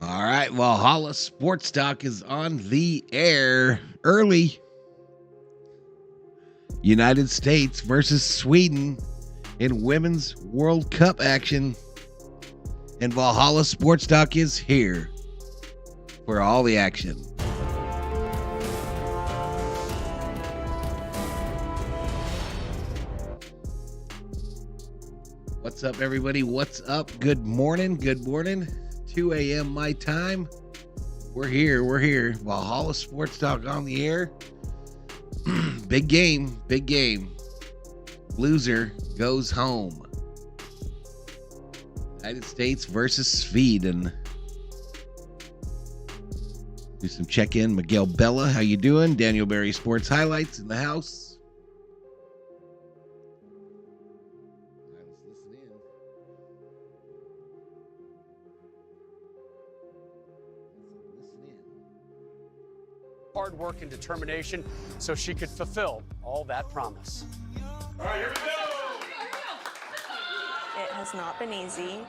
All right, Valhalla Sports Talk is on the air early. United States versus Sweden in Women's World Cup action. And Valhalla Sports Talk is here for all the action. What's up, everybody? What's up? Good morning. Good morning. 2 a.m. my time. We're here. Valhalla Sports Talk on the air. Big game. Loser goes home. United States versus Sweden. Do some check-in. Miguel Bella, how you doing? Daniel Berry Sports Highlights in the house. Hard work and determination so she could fulfill all that promise. All right, here we go. It has not been easy.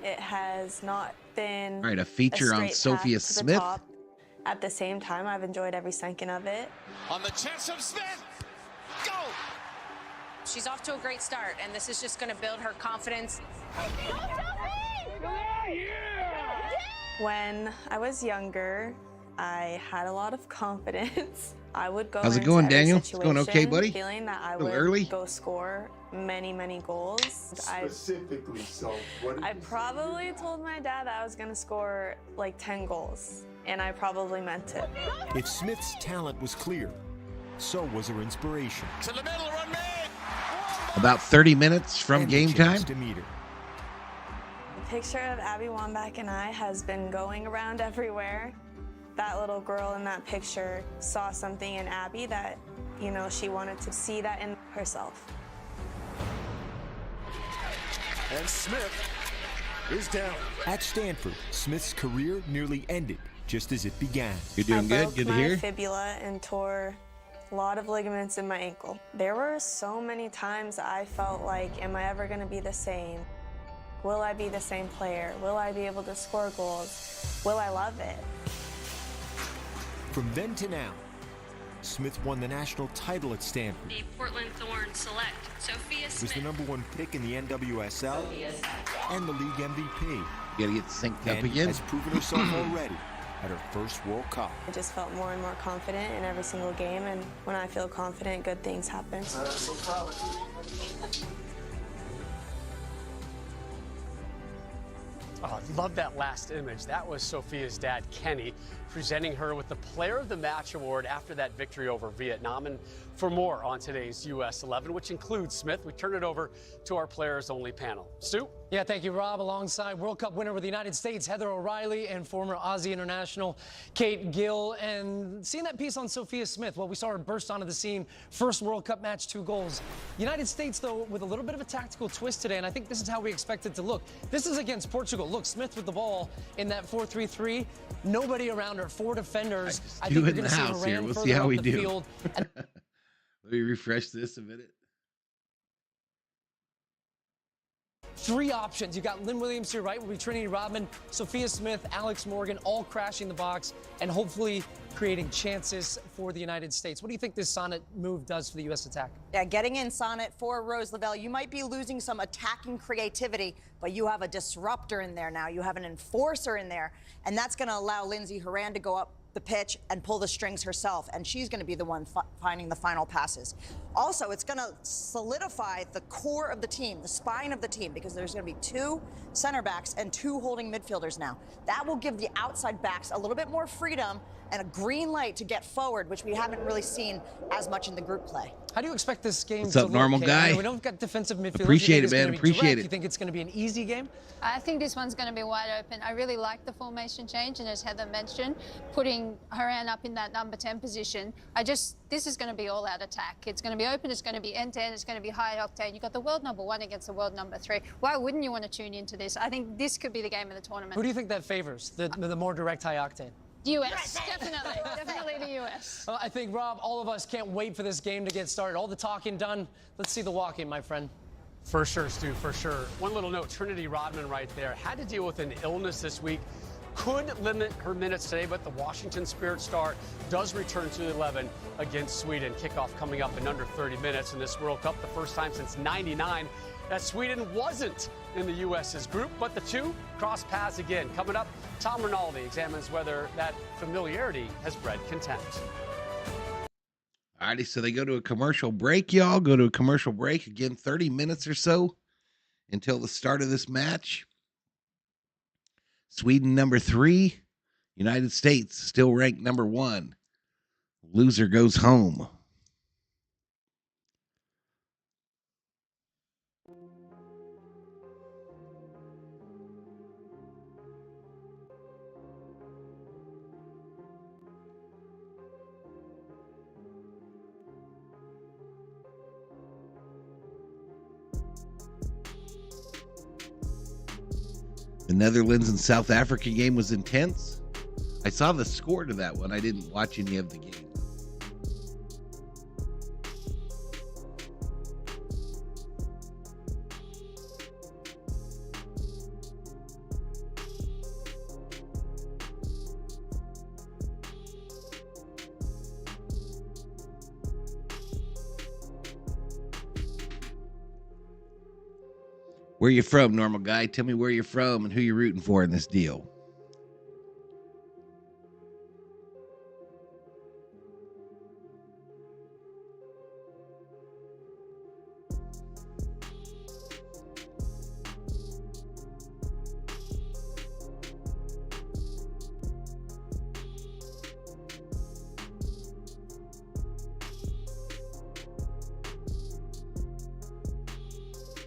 It has not been all right, a feature on Sophia Smith. At the same time, I've enjoyed every second of it. On the chance of Smith, go! She's off to a great start, and this is just going to build her confidence. When I was younger, I had a lot of confidence. I would go. How's it going, Daniel? It's going okay, buddy? Feeling that I would go score many goals. Specifically, so what I probably told my dad that I was going to score like 10 goals, and I probably meant it. If Smith's talent was clear, so was her inspiration. To the middle, run made. About 30 minutes from game time. To meet her. The picture of Abby Wambach and I has been going around everywhere. That little girl in that picture saw something in Abby that, you know, she wanted to see that in herself. And Smith is down. At Stanford, Smith's career nearly ended just as it began. You're doing good. Good to hear. I broke my fibula and tore a lot of ligaments in my ankle. There were so many times I felt like, am I ever going to be the same? Will I be the same player? Will I be able to score goals? Will I love it? From then to now, Smith won the national title at Stanford. The Portland Thorns select Sophia Smith. Was the #1 pick in the NWSL and the league MVP. You gotta get synced up and again. has proven herself already at her first World Cup. I just felt more and more confident in every single game, and when I feel confident, good things happen. Oh, love that last image. That was Sophia's dad, Kenny, presenting her with the Player of the Match award after that victory over Vietnam. And for more on today's U.S. 11, which includes Smith, we turn it over to our players-only panel. Stu? Yeah, thank you, Rob. Alongside World Cup winner with the United States, Heather O'Reilly, and former Aussie international Kate Gill. And seeing that piece on Sophia Smith, well, we saw her burst onto the scene. First World Cup match, 2 goals. United States, though, with a little bit of a tactical twist today, and I think this is how we expect it to look. This is against Portugal. Look, Smith with the ball in that 4-3-3. Nobody around her, 4 defenders. I think we're going to see her ran we'll further see how up we the do. field. Let me refresh this a minute. 3 options. You got Lynn Williams to your right, will be Trinity Rodman, Sophia Smith, Alex Morgan, all crashing the box and hopefully creating chances for the United States. What do you think this Sonnet move does for the U.S. attack? Yeah, getting in Sonnet for Rose Lavelle, you might be losing some attacking creativity, but you have a disruptor in there now. You have an enforcer in there, and that's going to allow Lindsey Horan to go up the pitch and pull the strings herself, and she's going to be the one finding the final passes. Also, it's going to solidify the core of the team, the spine of the team, because there's going to be 2 center backs and 2 holding midfielders now. That will give the outside backs a little bit more freedom and a green light to get forward, which we haven't really seen as much in the group play. How do you expect this game What's to up, look? normal guy? We don't got defensive midfielders. Appreciate it, man. Appreciate it. You think it's going to be an easy game? I think this one's going to be wide open. I really like the formation change, and as Heather mentioned, putting Horan up in that number 10 position. This is going to be all-out attack. It's going to be open. It's going to be end-to-end. It's going to be high octane. You've got the world #1 against the world #3. Why wouldn't you want to tune into this? I think this could be the game of the tournament. Who do you think that favors? The more direct high octane? U.S. Definitely the U.S. Well, I think, Rob, all of us can't wait for this game to get started. All the talking done. Let's see the walking, my friend. For sure, Stu, for sure. One little note, Trinity Rodman right there had to deal with an illness this week. could limit her minutes today, but the Washington Spirit star does return to the 11 against Sweden. Kickoff coming up in under 30 minutes in this World Cup, the first time since '99 that Sweden wasn't in the U.S.'s group, but the two cross paths again. Coming up, Tom Rinaldi examines whether that familiarity has bred contempt. All righty, so they go to a commercial break, y'all. Go to a commercial break. Again, 30 minutes or so until the start of this match. Sweden, number 3. United States, still ranked number 1. Loser goes home. The Netherlands and South Africa game was intense. I saw the score to that one. I didn't watch any of the game. Where you from, normal guy? Tell me where you're from and who you're rooting for in this deal.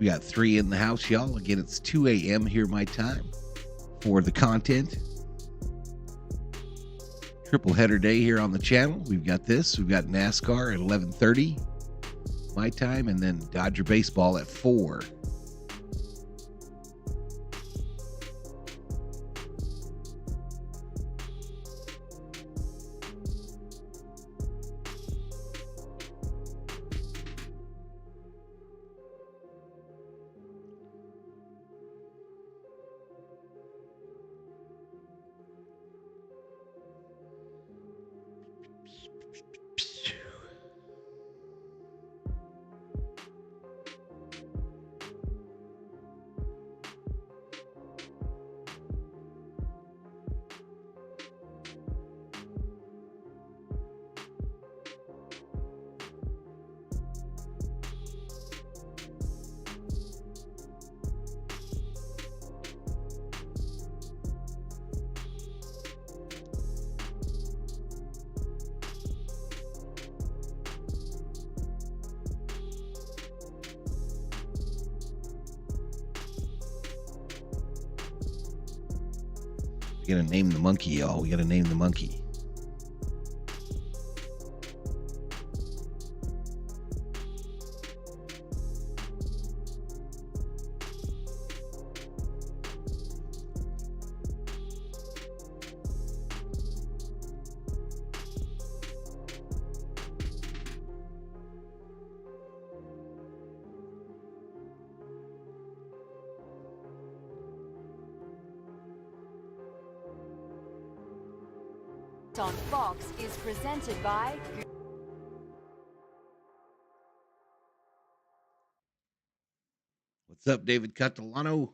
We got 3 in the house, y'all. Again, it's 2 a.m. here my time for the content. Triple header day here on the channel. We've got this. We've got NASCAR at 11:30 my time, and then Dodger baseball at 4. We gotta name the monkey, y'all. We gotta name the monkey. On Fox is presented by What's up, David Catalano?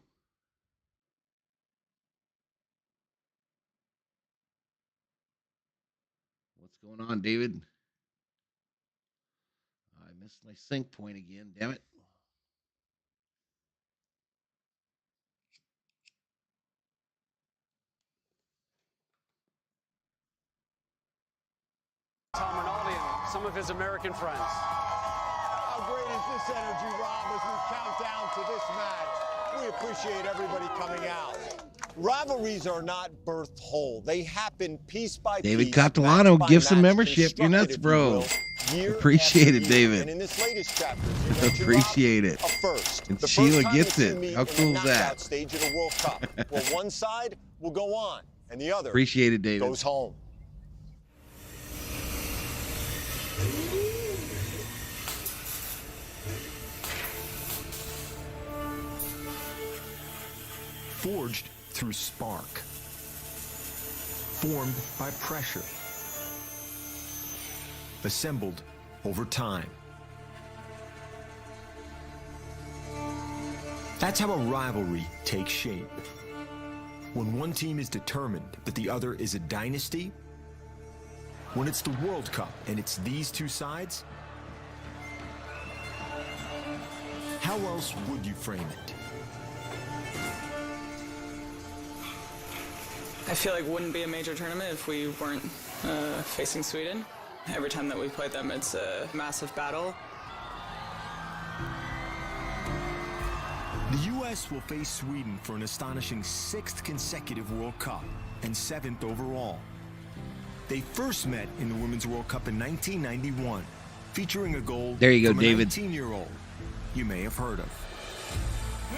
What's going on, David? I missed my sync point again, damn it. Tom Rinaldi and some of his American friends. How great is this energy, Rob, as we count down to this match? We appreciate everybody coming out. Rivalries are not birthed whole. They happen piece by piece. David Catalano, give some match, membership. You're nuts, bro. Appreciate it, David. And in this latest chapter, appreciate it. A first. And The Sheila first gets time it. that you meet How in cool the is that? knockout stage of the World Cup. Well, one side will go on, and the other Appreciate it, David. goes home. Forged through spark, formed by pressure, assembled over time. That's how a rivalry takes shape. When one team is determined that the other is a dynasty, when it's the World Cup and it's these two sides, how else would you frame it? I feel like it wouldn't be a major tournament if we weren't facing Sweden. Every time that we play them, it's a massive battle. The U.S. will face Sweden for an astonishing 6th consecutive World Cup and 7th overall. They first met in the Women's World Cup in 1991, featuring a goal there you go, from David. a 19-year-old you may have heard of.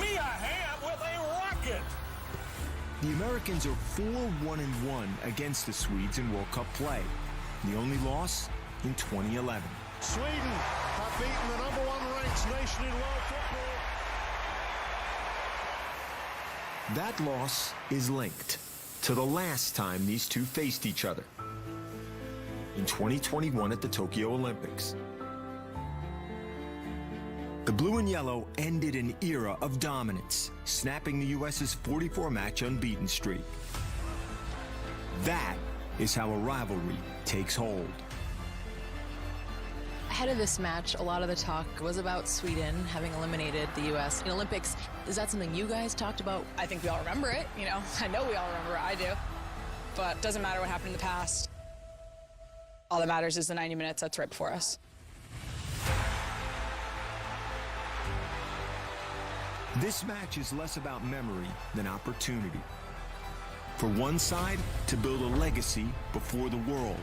Mia Hamm with a rocket. The Americans are 4-1-1 against the Swedes in World Cup play. The only loss in 2011. Sweden have beaten the #1 ranked nation in world football. That loss is linked to the last time these two faced each other, in 2021 at the Tokyo Olympics. The blue and yellow ended an era of dominance, snapping the U.S.'s 44-match unbeaten streak. That is how a rivalry takes hold. Ahead of this match, a lot of the talk was about Sweden having eliminated the U.S. in the Olympics. Is that something you guys talked about? I think we all remember it, you know. I know we all remember it, I do. But it doesn't matter what happened in the past. All that matters is the 90 minutes that's right before us. This match is less about memory than opportunity. For one side, to build a legacy before the world.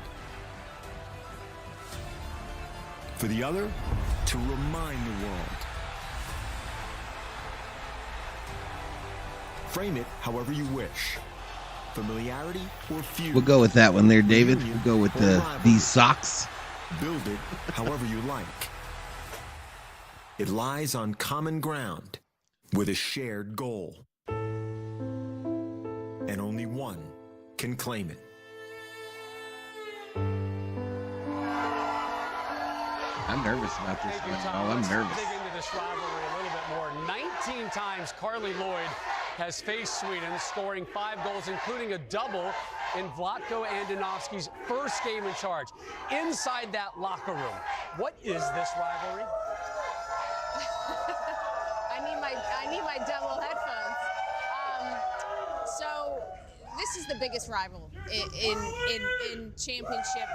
For the other, to remind the world. Frame it however you wish. Familiarity or feud. We'll go with that one there, David. We'll go with these socks. Build it however you like. It lies on common ground with a shared goal. And only one can claim it. I'm nervous about this one. Oh, I'm nervous. Let's dig into this rivalry a little bit more. 19 times Carly Lloyd has faced Sweden, scoring 5 goals, including a double in Vlatko Andonovski's first game in charge. Inside that locker room, what is this rivalry? I need my double headphones. So this is the biggest rival in championship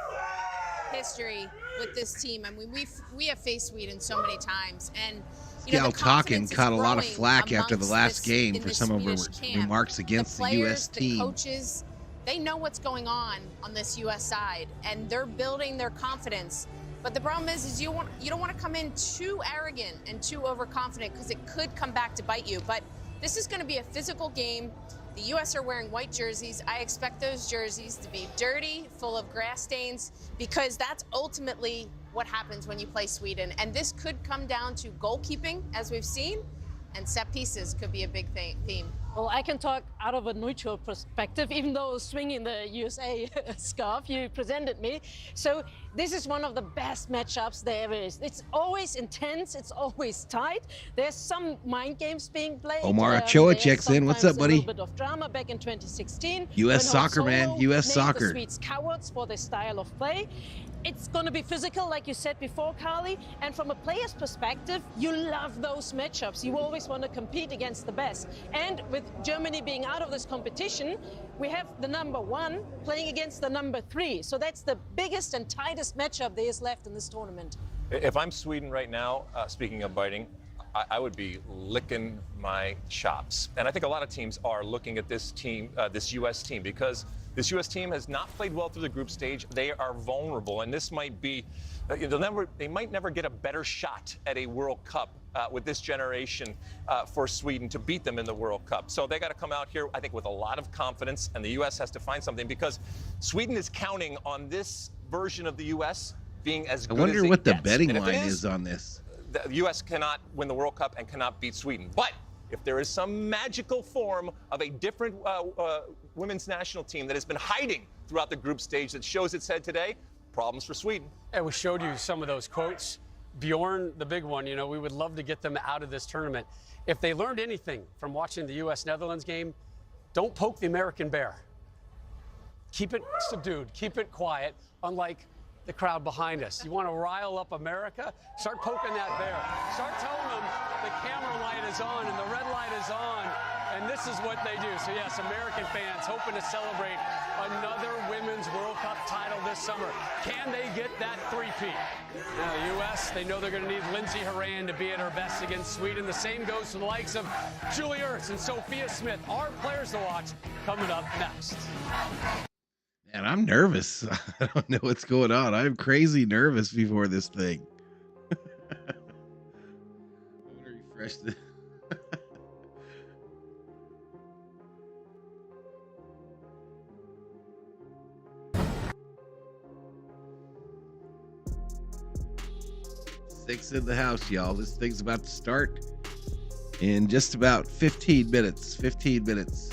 history with this team. I mean, we have faced Sweden so many times, and you know, Gal Talkin caught a lot of flack after the last game for some of her remarks against the U.S. team. The coaches, they know what's going on this U.S. side, and they're building their confidence. But the problem is you don't want to come in too arrogant and too overconfident, because it could come back to bite you. But this is going to be a physical game. The U.S. are wearing white jerseys. I expect those jerseys to be dirty, full of grass stains, because that's ultimately what happens when you play Sweden. And this could come down to goalkeeping, as we've seen, and set pieces could be a big theme. Well, I can talk out of a neutral perspective, even though swinging the USA scarf you presented me. So this is one of the best matchups there ever is. It's always intense. It's always tight. There's some mind games being played. Omar Ochoa checks in. What's up, buddy? A little bit of drama back in 2016. U.S. soccer, man. U.S. soccer. The Swedes cowards for their style of play. It's going to be physical, like you said before, Carly. And from a player's perspective, you love those matchups. You always want to compete against the best. And with Germany being out of this competition, we have the #1 playing against the #3. So that's the biggest and tightest matchup there is left in this tournament. If I'm Sweden right now, speaking of biting, I would be licking my chops. And I think a lot of teams are looking at this team, this U.S. team, because this U.S. team has not played well through the group stage. They are vulnerable, and this might be, they might never get a better shot at a World Cup with this generation for Sweden to beat them in the World Cup. So they got to come out here, I think, with a lot of confidence, and the U.S. has to find something, because Sweden is counting on this version of the U.S. being as good as it gets. I wonder what the betting line is on this. The U.S. cannot win the World Cup and cannot beat Sweden. But if there is some magical form of a different women's national team that has been hiding throughout the group stage that shows its head today, problems for Sweden. And we showed you some of those quotes. Bjorn, the big one, we would love to get them out of this tournament. If they learned anything from watching the U.S.-Netherlands game, don't poke the American bear. Keep it subdued, keep it quiet, unlike the crowd behind us. You want to rile up America? Start poking that bear. Start telling them the camera light is on and the red light is on, and this is what they do. So yes, American fans hoping to celebrate another Women's World Cup title this summer. Can they get that three-peat? Now, the U.S., they know they're going to need Lindsey Horan to be at her best against Sweden. The same goes to the likes of Julie Ertz and Sophia Smith. Our players to watch coming up next. And I'm nervous. I don't know what's going on. I'm crazy nervous before this thing. I'm going to refresh the... Six in the house, y'all. This thing's about to start in just about 15 minutes. 15 minutes.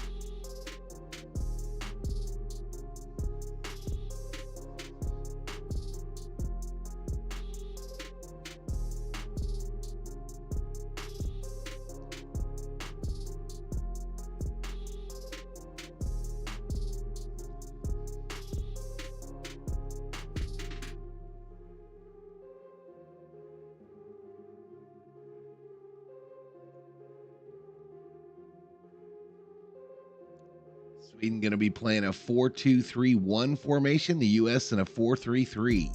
Sweden going to be playing a 4-2-3-1 formation. The U.S. in a 4-3-3.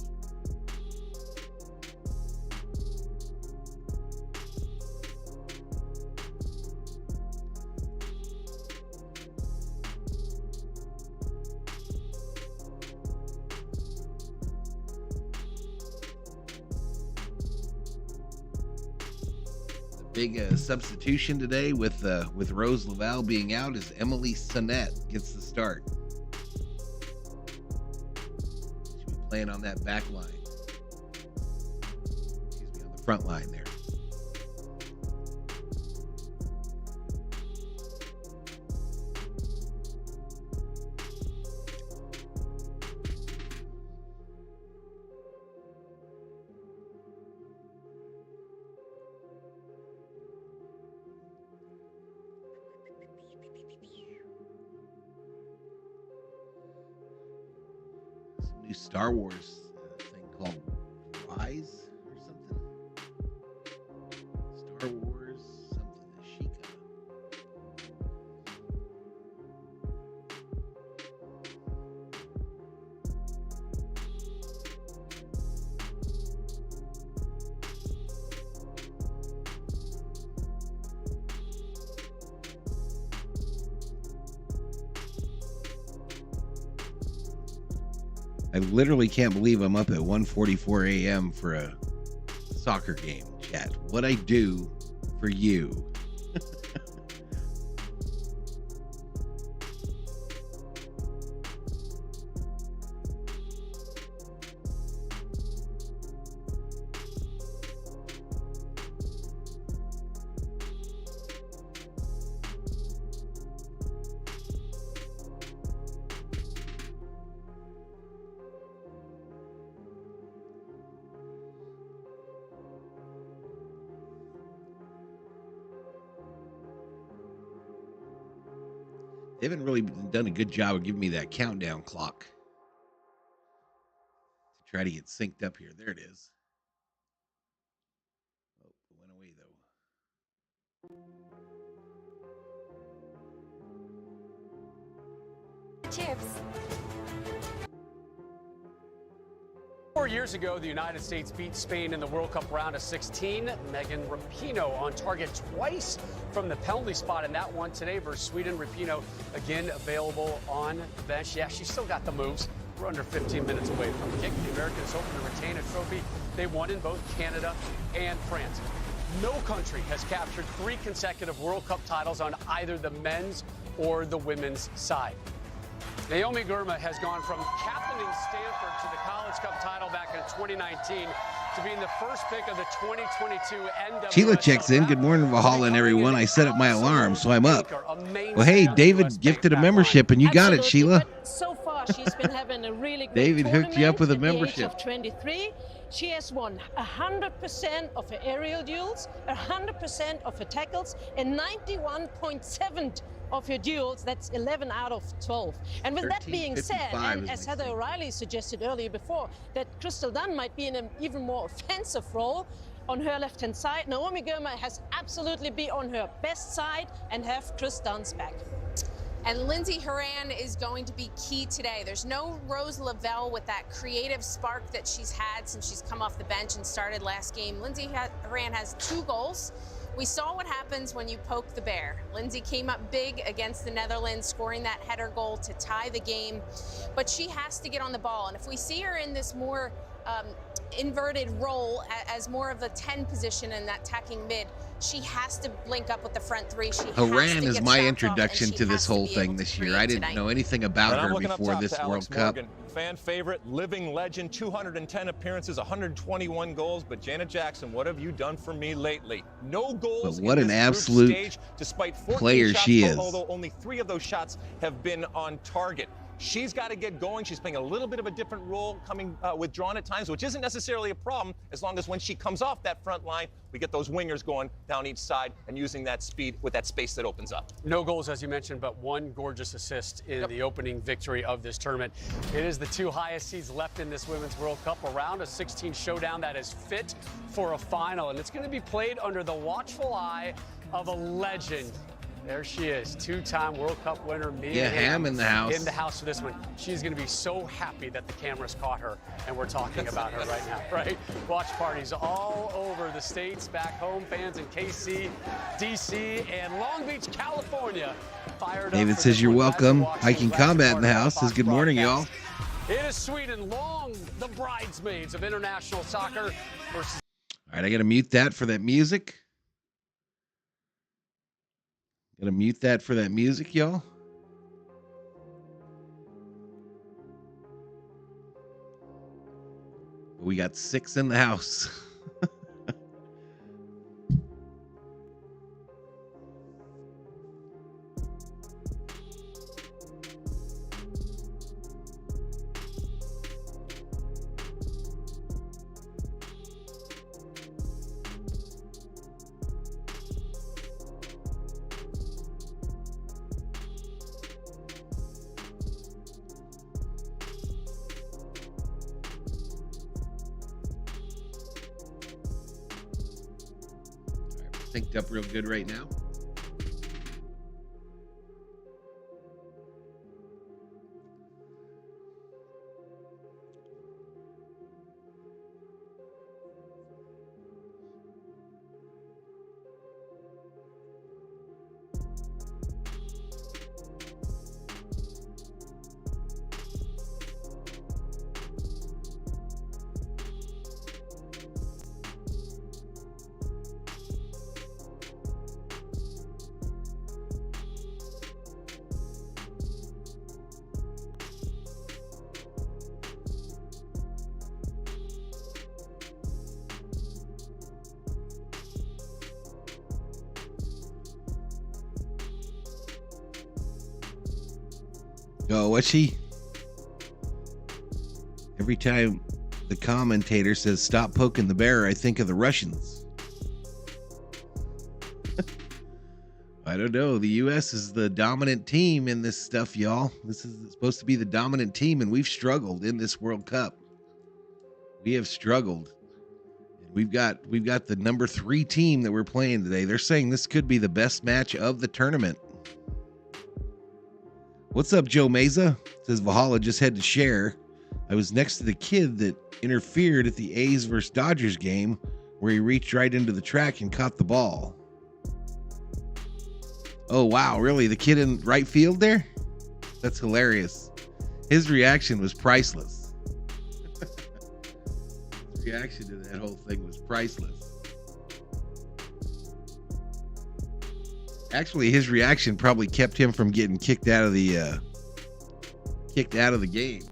Big substitution today with Rose Lavelle being out as Emily Sonnett gets the start. She'll be playing on that back line. Excuse me, on the front line there. New Star Wars thing called Rise or something. Star Wars something. Ashika. I literally can't believe I'm up at 1:44 a.m. for a soccer game, chat. What I do for you. They haven't really done a good job of giving me that countdown clock to try to get synced up here. There it is. Oh, it went away though. Chips. 4 years ago, the United States beat Spain in the World Cup round of 16. Megan Rapinoe on target twice from the penalty spot in that one today versus Sweden. Rapinoe again available on the bench. Yeah, she's still got the moves. We're under 15 minutes away from the kick. The Americans hoping to retain a trophy they won in both Canada and France. No country has captured 3 consecutive World Cup titles on either the men's or the women's side. Naomi Girma has gone from captaining Stanford to the College Cup title back in 2019 to being the first pick of the 2022 NWSL. Sheila checks in. Good morning, Valhalla and everyone. I set up my alarm, so I'm up. Well, hey, David gifted a membership, and you got it, Sheila. So far, she's been having a really great David hooked you up with a tournament membership. At the age of 23. She has won 100% of her aerial duels, 100% of her tackles, and 91.7% of her duels. That's 11 out of 12. And with that being said, and as Heather O'Reilly suggested earlier before, that Crystal Dunn might be in an even more offensive role on her left-hand side, Naomi Girma has absolutely be on her best side and have Chris Dunn's back. And Lindsey Horan is going to be key today. There's no Rose Lavelle with that creative spark that she's had since she's come off the bench and started last game. Lindsey Horan has 2 goals. We saw what happens when you poke the bear. Lindsey came up big against the Netherlands, scoring that header goal to tie the game. But she has to get on the ball. And if we see her in this more inverted role as more of a 10 position in that attacking mid, she has to link up with the front 3. Horan is my introduction to this whole thing this year. I didn't know anything about her before this World Cup. Fan favorite, living legend, 210 appearances, 121 goals. But Janet Jackson, what have you done for me lately? No goals. But what in an this absolute stage, despite 14 player shots, she is. Although only 3 of those shots have been on target. She's got to get going. She's playing a little bit of a different role, coming withdrawn at times, which isn't necessarily a problem as long as when she comes off that front line, we get those wingers going down each side and using that speed with that space that opens up. No goals, as you mentioned, but 1 gorgeous assist in the opening victory of this tournament. It is the 2 highest seeds left in this Women's World Cup, around a 16 showdown that is fit for a final, and it's going to be played under the watchful eye of a legend. There she is, 2-time World Cup winner, Mia Hamm in the house. In the house for this one. She's going to be so happy that the cameras caught her, and we're talking about her right now, right? Watch parties all over the states, back home, fans in KC, DC, and Long Beach, California. Fired David up says you're welcome. Hiking Combat in the house says good morning, y'all. It is Sweden, long the bridesmaids of international soccer versus. All right, I got to mute that for that music. Gonna mute that for that music, y'all. We got 6 in the house. Synced up real good right now. Oh, what's she? Every time the commentator says stop poking the bear, I think of the Russians. I don't know. The U.S. is the dominant team in this stuff, y'all. This is supposed to be the dominant team, and we've struggled in this World Cup. We have struggled. We've got the number 3 team that we're playing today. They're saying this could be the best match of the tournament. What's up, Joe Meza? Says Valhalla just had to share. I was next to the kid that interfered at the A's versus Dodgers game where he reached right into the track and caught the ball. Oh, wow. Really? The kid in right field there? That's hilarious. His reaction was priceless. His reaction to that whole thing was priceless. Actually, his reaction probably kept him from getting kicked out of the game.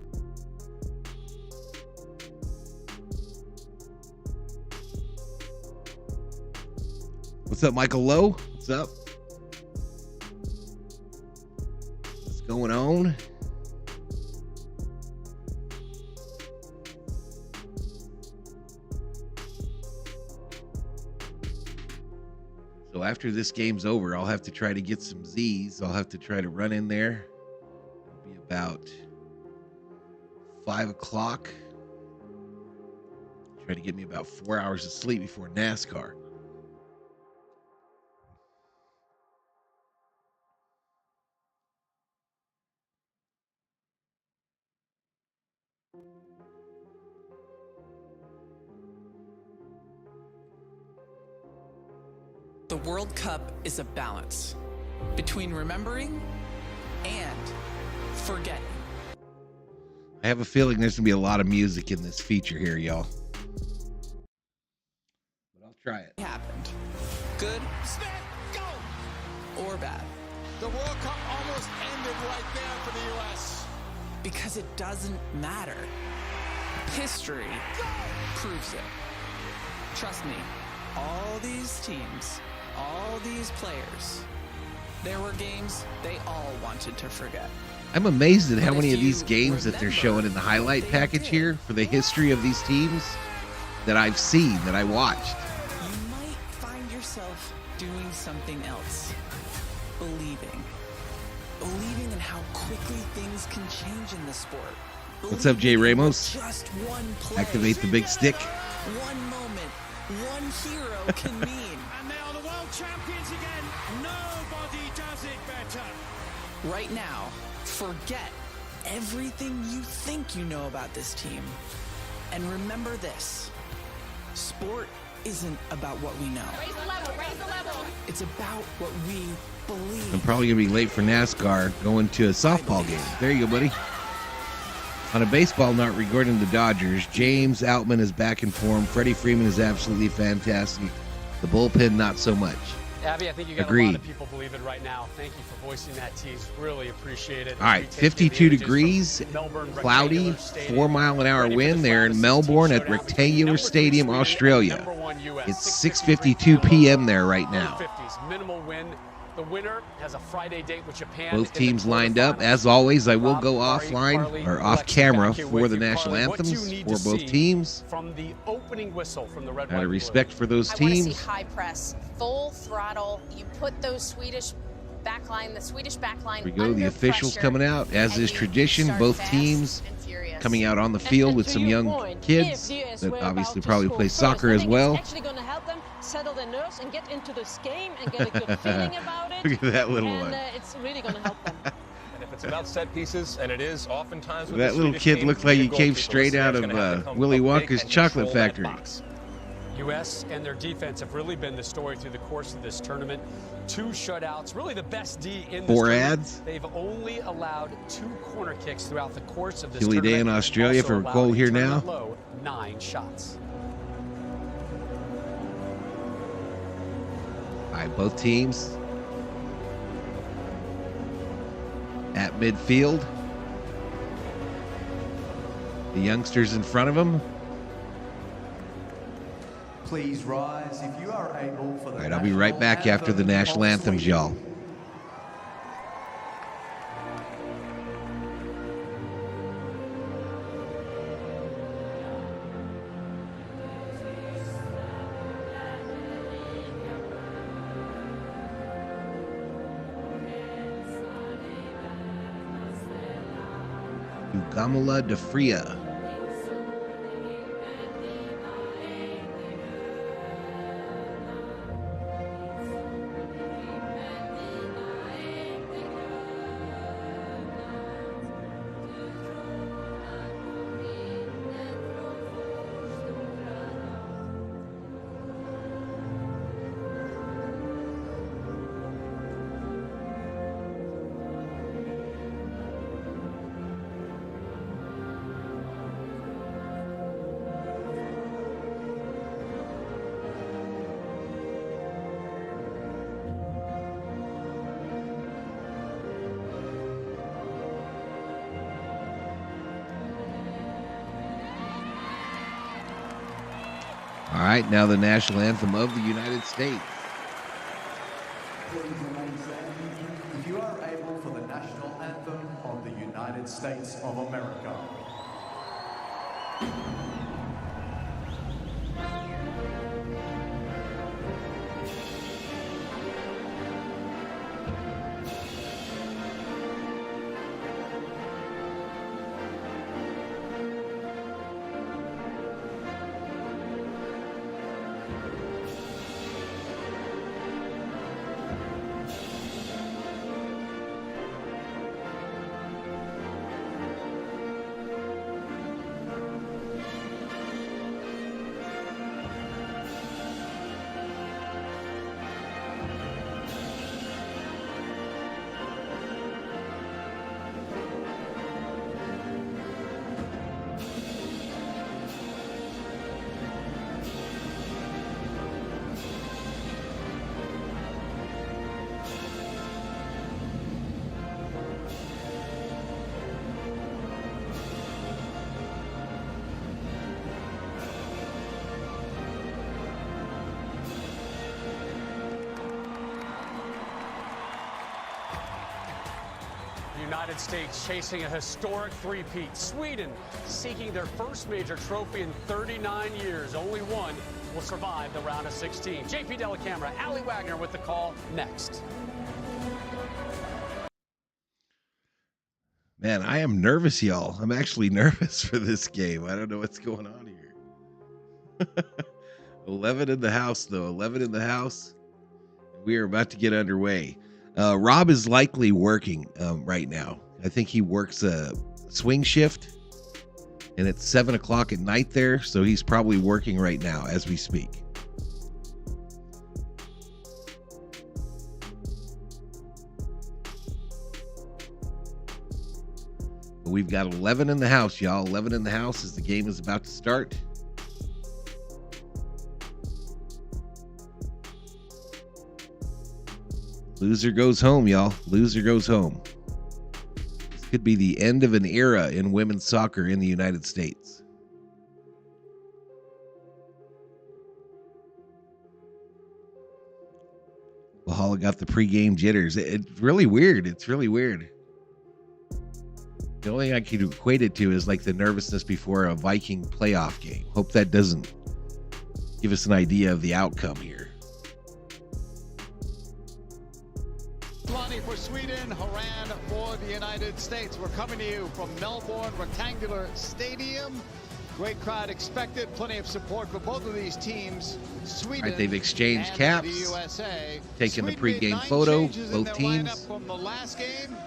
What's up, Michael Lowe? What's up? What's going on? So after this game's over, I'll have to try to get some Z's. I'll have to try to run in there. It'll be about 5 o'clock. Try to get me about 4 hours of sleep before NASCAR. The World Cup is a balance between remembering and forgetting. I have a feeling there's going to be a lot of music in this feature here, y'all. But I'll try it. Happened. Good, go, or bad. The World Cup almost ended right there for the U.S. Because it doesn't matter. History proves it. Trust me, all these teams, all these players, there were games they all wanted to forget. I'm amazed at how many of these games that they're showing in the highlight package here for the history of these teams that I've seen, that I watched. You might find yourself doing something else. Believing in how quickly things can change in the sport. What's up, Jay Ramos? Just one play. Activate the big stick. One moment, one hero can mean. And they are the world champions again. Nobody does it better. Right now, forget everything you think you know about this team. And remember this. Sport isn't about what we know. Raise the level, raise the level. It's about what we believe. I'm probably going to be late for NASCAR going to a softball game. There you go, buddy. On a baseball note regarding the Dodgers, James Outman is back in form. Freddie Freeman is absolutely fantastic. The bullpen, not so much. Abby, I think you got a lot of people believing right now. Thank you for voicing that tease. Really appreciate it. All right, 52 degrees, cloudy, 4-mile-an-hour wind there in Melbourne at Rectangular Stadium, Australia. It's 6:52 p.m. there right now. Minimal wind. The winner has a Friday date with Japan. Both teams lined up. As always, I will go offline or off camera for the national anthems for both teams. From the opening whistle from the red, Out of respect for those I want to teams. see high press, full throttle. You put those Swedish backline, the Swedish backline. Here we go. The officials coming out, as is tradition. Both teams coming out on the field with some young kids that obviously probably play soccer as well. Actually going to help them settle their nerves and get into this game and get a good feeling about it. Look at that little one. It's really going to help them. And if it's about set pieces, and it is oftentimes with That little kid looked like he came straight out of Willy Wonka's chocolate factory. U.S. and their defense have really been the story through the course of this tournament. 2 shutouts, really the best D in this 4 tournament. ads. They've only allowed 2 corner kicks throughout the course of this Chilly tournament. day in Australia Also for a allowed goal here tournament now. Low, 9 shots. All right, both teams at midfield. The youngsters in front of them. Please rise if you are able for the All right, I'll be right back after the national anthems, y'all. Gamala de Fria. All right, now the national anthem of the United States. States of America. United States chasing a historic three-peat. Sweden seeking their first major trophy in 39 years. Only one will survive the round of 16. JP Delacamera, Ali Wagner with the call next. Man, I am nervous, y'all. I'm actually nervous for this game. I don't know what's going on here. 11 in the house, though. 11 in the house. We are about to get underway. Rob is likely working right now. I think he works a swing shift, and it's 7 o'clock at night there, so he's probably working right now as we speak. But we've got 11 in the house, y'all. 11 in the house as the game is about to start. Loser goes home, y'all. Loser goes home. This could be the end of an era in women's soccer in the United States. Valhalla got the pregame jitters. It's really weird. It's really weird. The only thing I could equate it to is like the nervousness before a Viking playoff game. Hope that doesn't give us an idea of the outcome here. For Sweden, Haran for the United States. We're coming to you from Melbourne Rectangular Stadium. Great crowd expected, plenty of support for both of these teams. Sweden, all right, they've exchanged and caps, the USA. taking the Sweden made pregame 9 photo, changes both in their teams. lineup from the last game.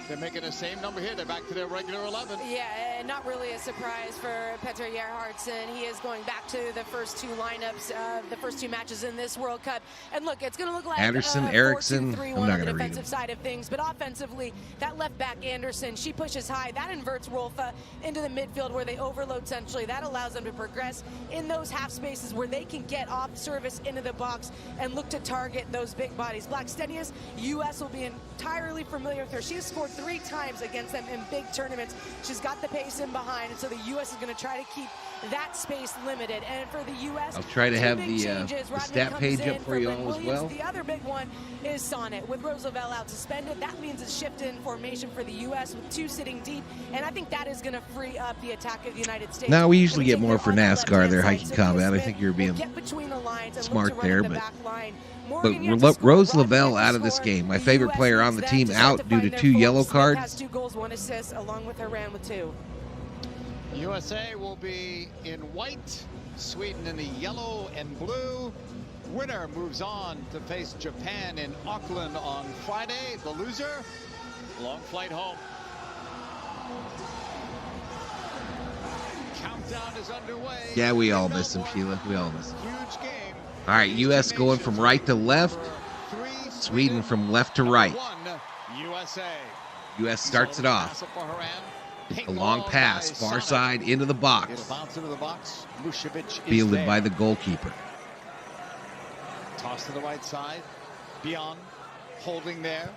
They're making the same number here. They're back to their regular 11. Yeah, and not really a surprise for Petter Gerhardsson. He is going back to the first two lineups, the first two matches in this World Cup. And look, it's going to look like Anderson, Eriksson. 4-2-3-1 I'm not on the going to read defensive side of things, but offensively, that left back Anderson, she pushes high. That inverts Rolfa into the midfield where they overload centrally. That allows them to progress in those half spaces where they can get off service into the box and look to target those big bodies. Blackstenius, U.S. will be entirely familiar with her. She has scored 3 times against them in big tournaments. She's got the pace in behind, and so the U.S. is going to try to keep that space limited. And for the U.S., I'll try to have the Rodman stat comes page in up for you Lynn all as Williams. well. The other big one is Sonnet. With Roosevelt out suspended, that means a shift in formation for the U.S. with 2 sitting deep, and I think that is going to free up the attack of the United States. Now, we usually get more for NASCAR, their hiking combat. I think you're being smart there, but Rose Lavelle out of this game. My favorite player on the team out due to 2 yellow cards. Has 2 goals, 1 assist, along with Haran with 2. USA will be in white, Sweden in the yellow and blue. Winner moves on to face Japan in Auckland on Friday. The loser, long flight home. Countdown is underway. Yeah, we all miss him, Sheila. We all miss him. Huge game. All right, U.S. going from right to left. Sweden from left to right. USA. U.S. starts it off. A long pass, far side into the box. It'll bounce into the box. Vucevic Fielded by the goalkeeper. Toss to the right side. Beyond holding there.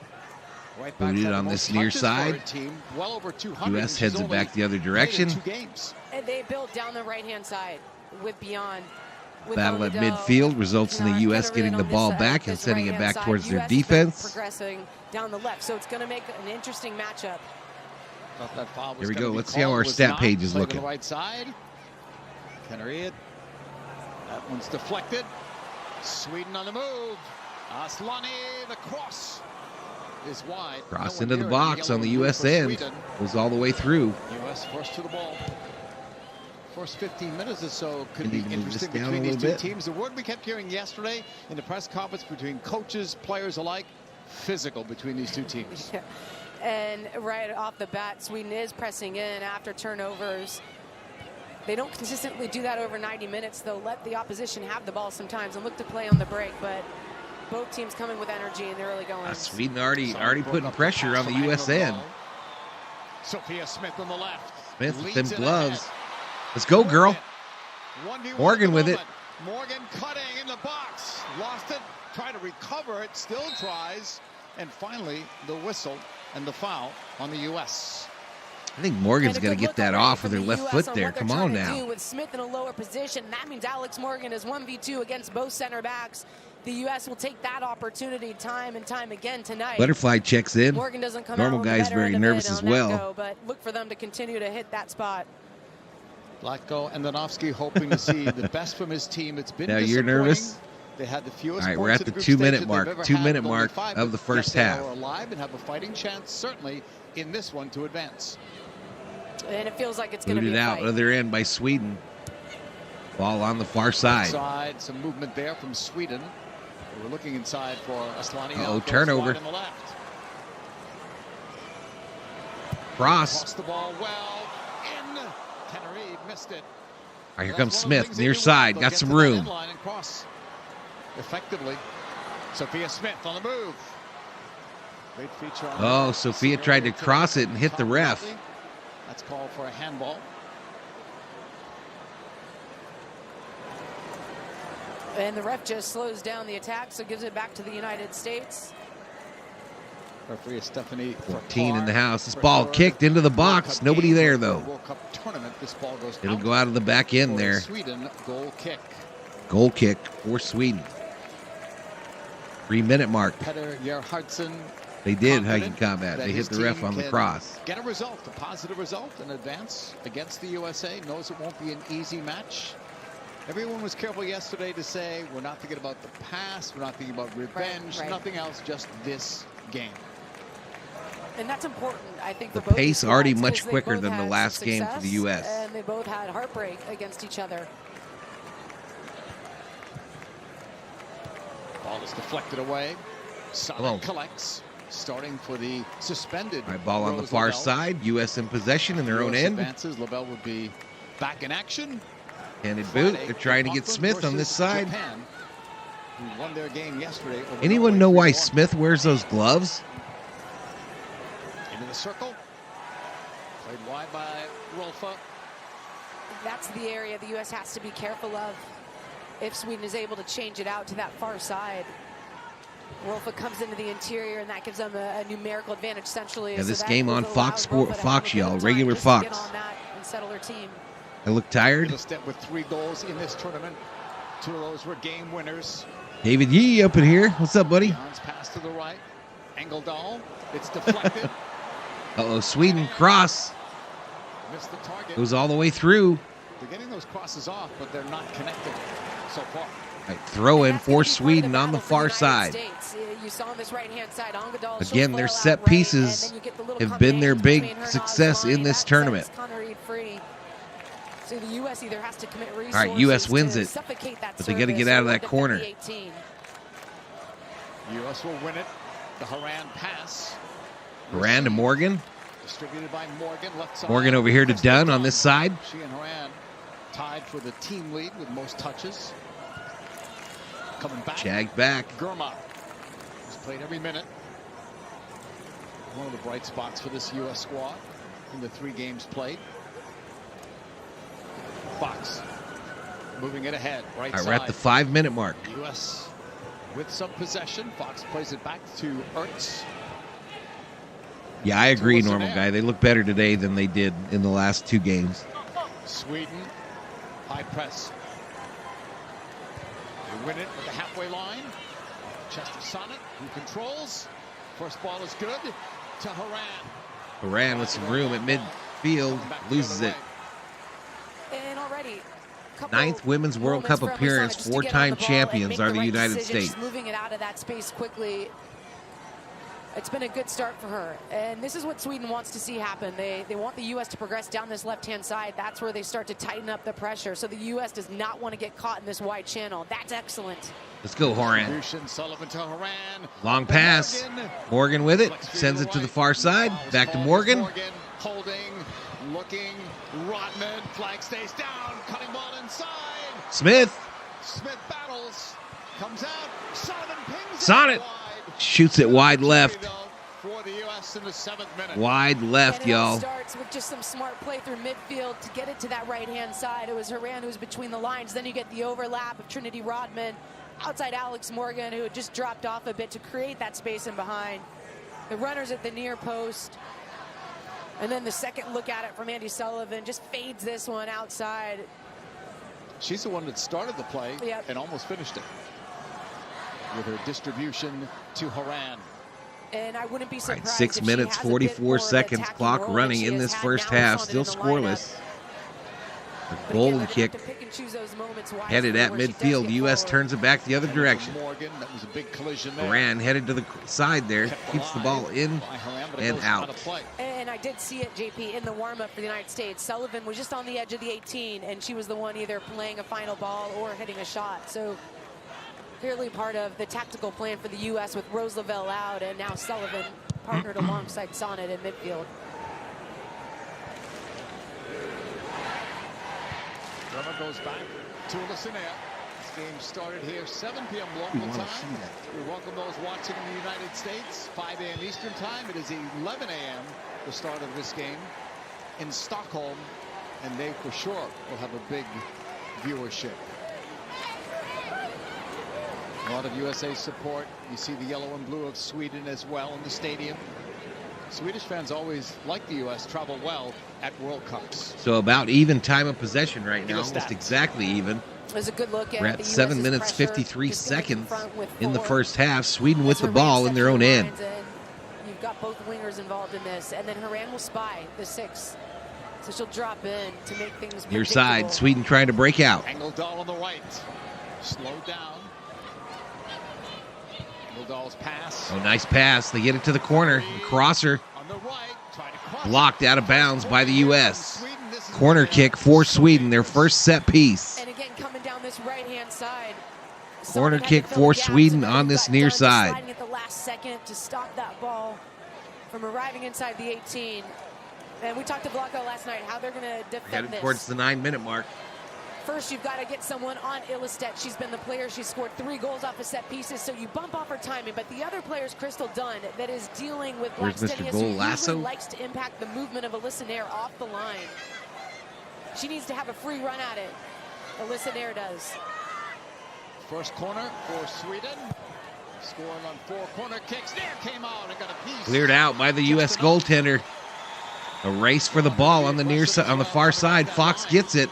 Right Booted on this near side. Team, well over 200. U.S. heads it back the other direction. 2 games. And they built down the right-hand side with Beyond. Battle at midfield results in the U.S. getting the ball back and sending it back towards their defense. Progressing down the left, so it's going to make an interesting matchup. Thought that foul was Here we gonna go. be Let's see how called. our Was stat not. page is Play to looking. the right side. Kennery. That one's deflected. Sweden on the move. Aslani, the cross is wide. Cross No one into the near it. box Yellow on the and blue U.S. for end. Sweden. Goes all the way through. U.S. first to the ball. First 15 minutes or so could Can be you move this interesting down between a these two little bit? teams. The word we kept hearing yesterday in the press conference between coaches, players alike, physical between these two teams. Yeah. And right off the bat, Sweden is pressing in after turnovers. They don't consistently do that over 90 minutes. They'll let the opposition have the ball sometimes and look to play on the break, but both teams coming with energy in the early going. Sweden already putting pressure on the U.S. end. Sophia Smith on the left. Smith with Leads them it gloves. ahead. Let's go, girl. 1v1 Morgan at the with it. moment. Morgan cutting in the box. Lost it. Trying to recover it. Still tries. And finally, the whistle and the foul on the U.S. I think Morgan's going to get that off with her left foot there. Come on now. With Smith in a lower position, that means Alex Morgan is 1v2 against both center backs. The U.S. will take that opportunity time and time again tonight. Butterfly checks in. Morgan doesn't come Normal out on the guy's better very end of it nervous on as that well. go, but look for them to continue to hit that spot. Vlatko Andonovski hoping to see the best from his team. It's been Now you're nervous? They had the fewest All right, we're points at the group 2 stage minute that mark. they've ever 2 had, minute only mark 5, of the but first yet half. They are alive and have a fighting chance, certainly in this one, to advance. And it feels like it's going to be Booted a out, fight. other end by Sweden. Ball on the far side. Some movement there from Sweden. We're looking inside for Aslani. Uh-oh, turnover. On the left. Cross. Crossed the ball well. In. Kennery missed it. All right, here comes Smith, near side. Got some room. And cross effectively. Sophia Smith on the move. Great feature on Oh, Sophia tried to cross it and hit the ref. That's called for a handball. And the ref just slows down the attack, so gives it back to the United States. Referee Stephanie 14 in the house. This ball kicked into the box. Nobody there, though. World Cup tournament. This ball goes It'll out go out of the back end for a there. Sweden goal kick. Goal kick for Sweden. 3 minute mark. Petter Gerhardsen. They did confident Hagen combat. that They his hit the ref team on the can cross. Get a result, a positive result, and advance against the USA. Knows it won't be an easy match. Everyone was careful yesterday to say we're not thinking about the past, we're not thinking about revenge, Right. nothing else, just this game. And that's important, I think, The for both pace these already squads, much because they quicker both than the had last game for the success, U.S. And they both had heartbreak against each other. Ball is deflected away. Sonic collects, starting for the suspended. All right, ball on the Rose far Lavelle. side. U.S. in possession in their own US end. advances. Lavelle would be back in action. Handed boot. Friday, They're trying to get Auckland Smith on this versus side. Japan, who won their game yesterday over Anyone Norway know why 3-1. Smith wears those gloves? Into the circle. Played wide by Rolfa. That's the area the U.S. has to be careful of if Sweden is able to change it out to that far side. Rolfa comes into the interior, and that gives them a numerical advantage essentially. Yeah, So this that game on allows Fox Rolfa Sport, to have Fox, a bit of y'all, time regular just to get Fox. on that and settle her team. I look tired. A step with 3 goals in this tournament. 2 of those were game winners. David Yee up in here. What's up, buddy? John's pass to the right. Engeldahl. It's deflected. Uh-oh, Sweden cross. Missed the target. Goes all the way through. They're getting those crosses off, but they're not connected so far. All right, throw in for Sweden on the far side. You saw on this right-hand side, Engeldahl Again, their set pieces have been their big success in this tournament. So the U.S. either has to commit resources All right, U.S. wins to it, suffocate that but they got to service get out of or that defend corner. the 18. U.S. will win it. The Haran pass. Haran to Morgan. Distributed by Morgan, left side. Morgan over here to Dunn on this side. She and Haran tied for the team lead with most touches. Coming back. Jagged back. Gurma has played every minute. One of the bright spots for this U.S. squad in the 3 games played. Fox moving it ahead, right All right, side. we're at the 5 minute mark. U.S. with some possession. Fox plays it back to Ertz. Yeah, I agree, Towards the normal net. guy. They look better today than they did in the last 2 games. Sweden, high press. They win it at the halfway line. Chester Sonnet, who controls. First ball is good to Haran. Horan with some room at midfield, loses it. And already, Ninth Women's World Cup appearance, four-time champions are the United States. Moving it out of that space quickly. It's been a good start for her. And this is what Sweden wants to see happen. They want the U.S. to progress down this left-hand side. That's where they start to tighten up the pressure. So the U.S. does not want to get caught in this wide channel. That's excellent. Let's go, Horan. Sullivan to Horan. Long pass. Morgan with it. Sends it to the far side. Back to Morgan. Holding, looking. Rodman. Flag stays down. Cutting ball inside. Smith. Smith battles. Comes out. Sullivan pings Sonnet. Shoots it wide left. For the U.S. in the 7th minute. Wide left, y'all. Starts with just some smart play through midfield to get it to that right-hand side. It was Horan who was between the lines. Then you get the overlap of Trinity Rodman. Outside Alex Morgan, who had just dropped off a bit to create that space in behind. The runners at the near post. And then the second look at it from Andy Sullivan just fades this one outside. She's the one that started the play and almost finished it with her distribution to Horan. And I wouldn't be surprised. 6 minutes, 44 seconds, clock running in this first half, still scoreless. The golden kick headed at midfield. U.S. turns it back the other direction. Morgan, that was a big collision there. Horan headed to the side there, keeps the ball in and out. And I did see it, JP, in the warm-up for the United States. Sullivan was just on the edge of the 18, and she was the one either playing a final ball or hitting a shot. So clearly part of the tactical plan for the U.S. with Rose Lavelle out, and now Sullivan partnered alongside Sonnet in midfield. Drummer goes back to Listener. This game started here 7 p.m. local time. We welcome those watching in the United States. 5 a.m. Eastern time. It is 11 a.m. the start of this game in Stockholm, and they for sure will have a big viewership. A lot of USA support. You see the yellow and blue of Sweden as well in the stadium. Swedish fans always like the U.S. travel well at World Cups. So about even time of possession right now, almost exactly even. There's a good look at We're at the 7 US's minutes, pressure, 53 seconds in the four. first half. Sweden with the ball in their own end. You've got both wingers involved in this, and then Horan will spy the 6. So she'll drop in to make things Near side, Sweden trying to break out. Engdahl on the right. Slowed down. Engdahl's pass. Oh, nice pass. They get it to the corner. The crosser blocked out of bounds by the U.S. Corner kick for Sweden, their first set piece. And again, coming down this right-hand side. Corner kick for Sweden on this near side. Deciding at the last second to stop that ball from arriving inside the 18. And we talked to Blanco last night how they're going to defend Headed this. towards the 9-minute mark. First, you've got to get someone on Ilestedt. She's been the player. She's scored 3 goals off of set pieces, so you bump off her timing. But the other player is Crystal Dunn, that is dealing with Where's Mr. Blackstenius, who Golasso? usually likes to impact the movement of Alyssa Nair off the line. She needs to have a free run at it. Alyssa Nair does. First corner for Sweden. Scoring on 4 corner kicks. Nair came out and got a piece. Cleared out by the U.S. goaltender. A race for the ball on the near side, on the far side. Fox gets it.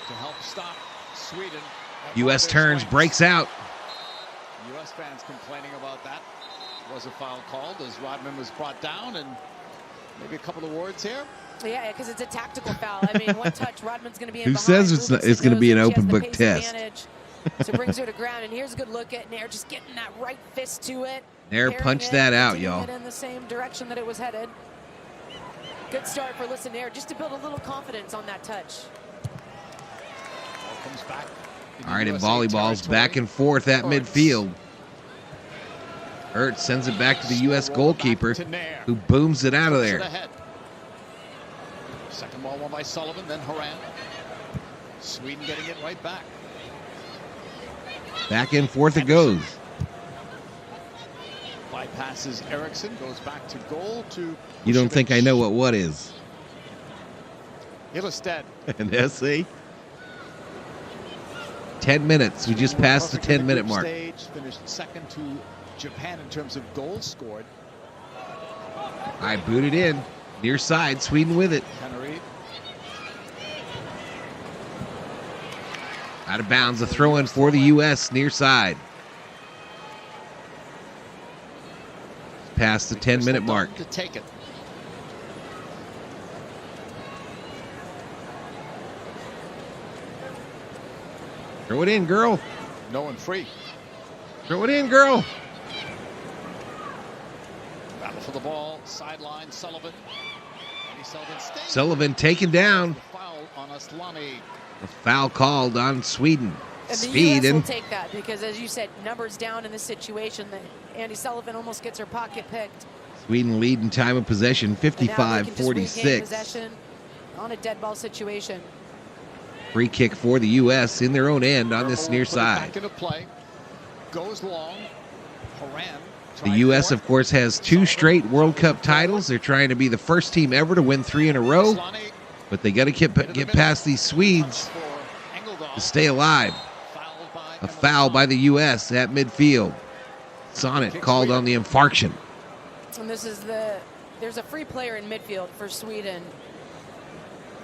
To help stop Sweden. U.S. turns, breaks out. U.S. fans complaining about that. Was a foul called as Rodman was brought down, and maybe a couple of words here. Yeah, because it's a tactical foul. I mean, one touch, Rodman's going to be in Who behind. says it's going to be an open book test? So brings her to ground, and here's a good look at Nair just getting that right fist to it. Nair punched that out, y'all. In the same direction that it was headed. Good start for Alyssa Nair, just to build a little confidence on that touch. Ball comes back. All right, and volleyball's back and forth at midfield. Ertz sends it back to the U.S. goalkeeper, who booms it out of there. Second ball won by Sullivan, then Horan. Sweden getting it right back. Back and forth it goes. Bypasses Eriksson, goes back to goal to... You don't think I know what is? Ilestedt. And SC. 10 minutes. We just passed the 10-minute mark. Stage, finished second to Japan in terms of goals scored. I booted in. Near side, Sweden with it. Tenerife. Out of bounds, a throw-in for the U.S. near side. Past the 10-minute mark. To take it. Throw it in, girl. No and free. Throw it in, girl. Battle for the ball. Sideline, Sullivan. Sullivan taken down. Foul on Aslani. A foul called on Sweden. And the Speed U.S. will and take that because, as you said, numbers down in this situation. Andy Sullivan almost gets her pocket picked. Sweden lead in time of possession, And now they can just regain 55-46. possession on a dead ball situation. Free kick for the U.S. in their own end on this near side. Back into play. Goes long. Horan. The U.S., of course, has 2 straight World Cup titles. They're trying to be the first team ever to win 3 in a row. But they got to get past these Swedes to stay alive. A foul by the U.S. at midfield. Sonnet called on the infarction. And this is there's a free player in midfield for Sweden.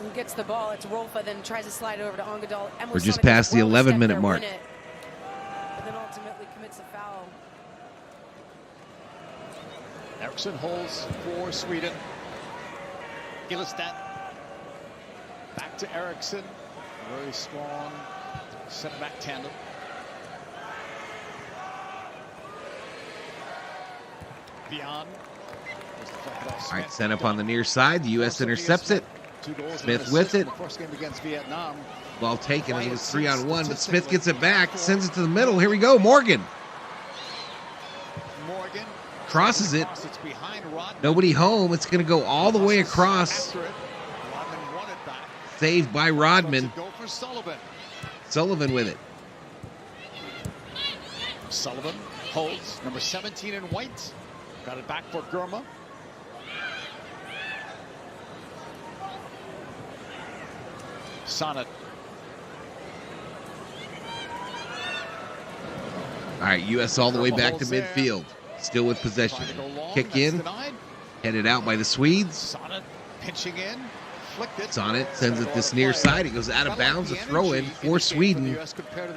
Who gets the ball? It's Rolfa, then tries to slide over to Ongadal. We're just past the 11-minute mark. But then ultimately commits a foul. Eriksson holds for Sweden. Ilestedt. Back to Eriksson. Very strong center-back tandem. Beyond. All right, sent up on the near side. The U.S. intercepts it. Smith with it. First game against Vietnam. Ball taken as it was 3-on-1, but Smith gets it back, sends it to the middle. Here we go, Morgan. Crosses it. Nobody home. It's going to go all the way across. Saved by Rodman. Sullivan with it. Sullivan holds. Number 17 in white. Got it back for Gurma. Sonnet. All right, U.S. all the way back to midfield. Still with possession. Kick in. Headed out by the Swedes. Sonnet pinching in. Sonnet sends it this near side. It goes out of bounds. A throw in for Sweden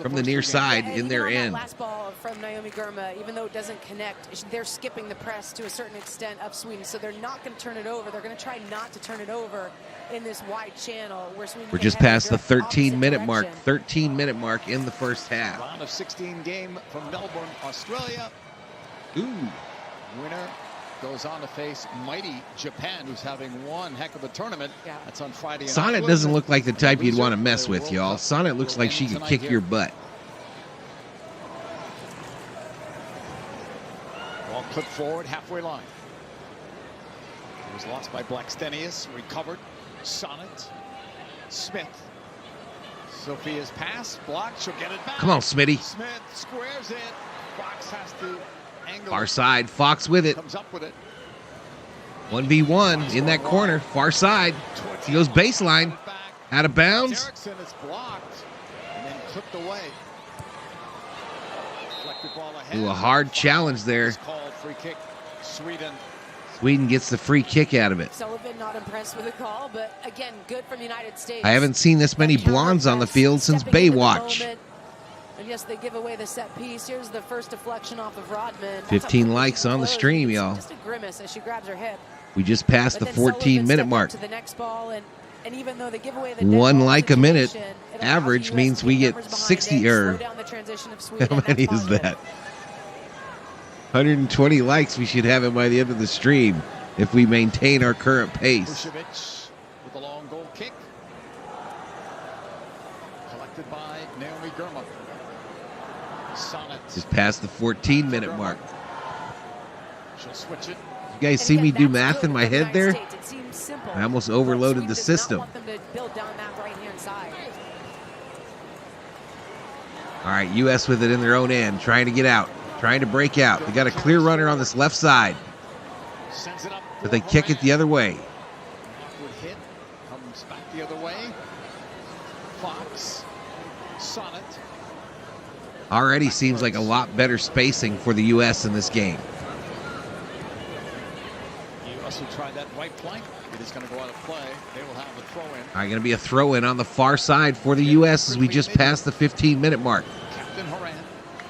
from the near side in their end. Last ball from Naomi Gurma, even though it doesn't connect, they're skipping the press to a certain extent of Sweden, so they're not going to turn it over. They're going to try not to turn it over in this wide channel where Sweden. We're just past the 13-minute mark. 13-minute mark in the first half. Round of 16 game from Melbourne, Australia. Ooh. Winner goes on to face mighty Japan, who's having one heck of a tournament. Yeah. That's on Friday. Sonnet doesn't look like the type you'd want to mess with, y'all. Sonnet looks like she could kick your butt. Ball clipped forward, halfway line. It was lost by Blackstenius, recovered. Sonnet. Smith. Sophia's pass, blocked, she'll get it back. Come on, Smitty. Smith squares it. Fox has to angle. Far side, Fox with it. Comes up with it. 1v1 in that corner, far side. He goes baseline, out of bounds. Eriksson is blocked and then clipped away. Deflected ball ahead. Ooh, a hard challenge there. Called free kick, Sweden. Sweden gets the free kick out of it. Sullivan not impressed with the call, but again, good from the United States. I haven't seen this many blondes on the field since Baywatch. And yes, they give away the set piece. Here's the first deflection off of Rodman. 15 likes on the stream, y'all. Just a grimace as she grabs her hip. We just passed the 14-minute mark. To the next ball, and even though they give away the one like a minute average means we get 60 or how many is that? 120 likes. We should have it by the end of the stream if we maintain our current pace. Vucevic with a long goal kick. Collected by Naomi Gurma. Sonnet. Just past the 14-minute mark. She'll switch it. You guys see me do math in my head there? I almost overloaded the system. All right, U.S. with it in their own end, trying to get out, trying to break out. They got a clear runner on this left side, but they kick it the other way. Awkward hit, comes back the other way. Fox, Sonnet. Already seems like a lot better spacing for the U.S. in this game. U.S. will try that right flank. It is going to go out of play. They will have a throw in. All right, going to be a throw in on the far side for the U.S. as we just passed the 15-minute mark. Captain Horan,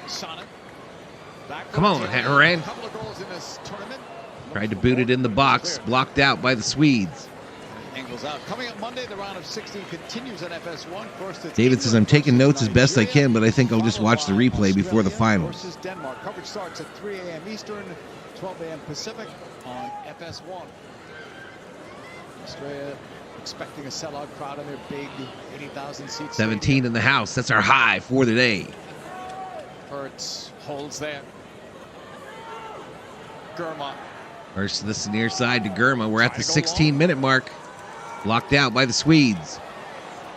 Sonnet. Come on, Horan. Tried to boot it in the box, blocked out by the Swedes. Angles out. Coming up Monday, the round of 16 continues at FS1. First, it's David says, I'm taking notes as best I can, but I think I'll just watch the replay before the Australia finals. versus Denmark. Coverage starts at 3 a.m. Eastern, 12 a.m. Pacific on FS1. Australia expecting a sellout crowd in their big 80,000 seat 17 in the house. That's our high for the day. Hertz holds there. Germa. First to the near side to Germa. We're at the 16-minute mark. Blocked out by the Swedes.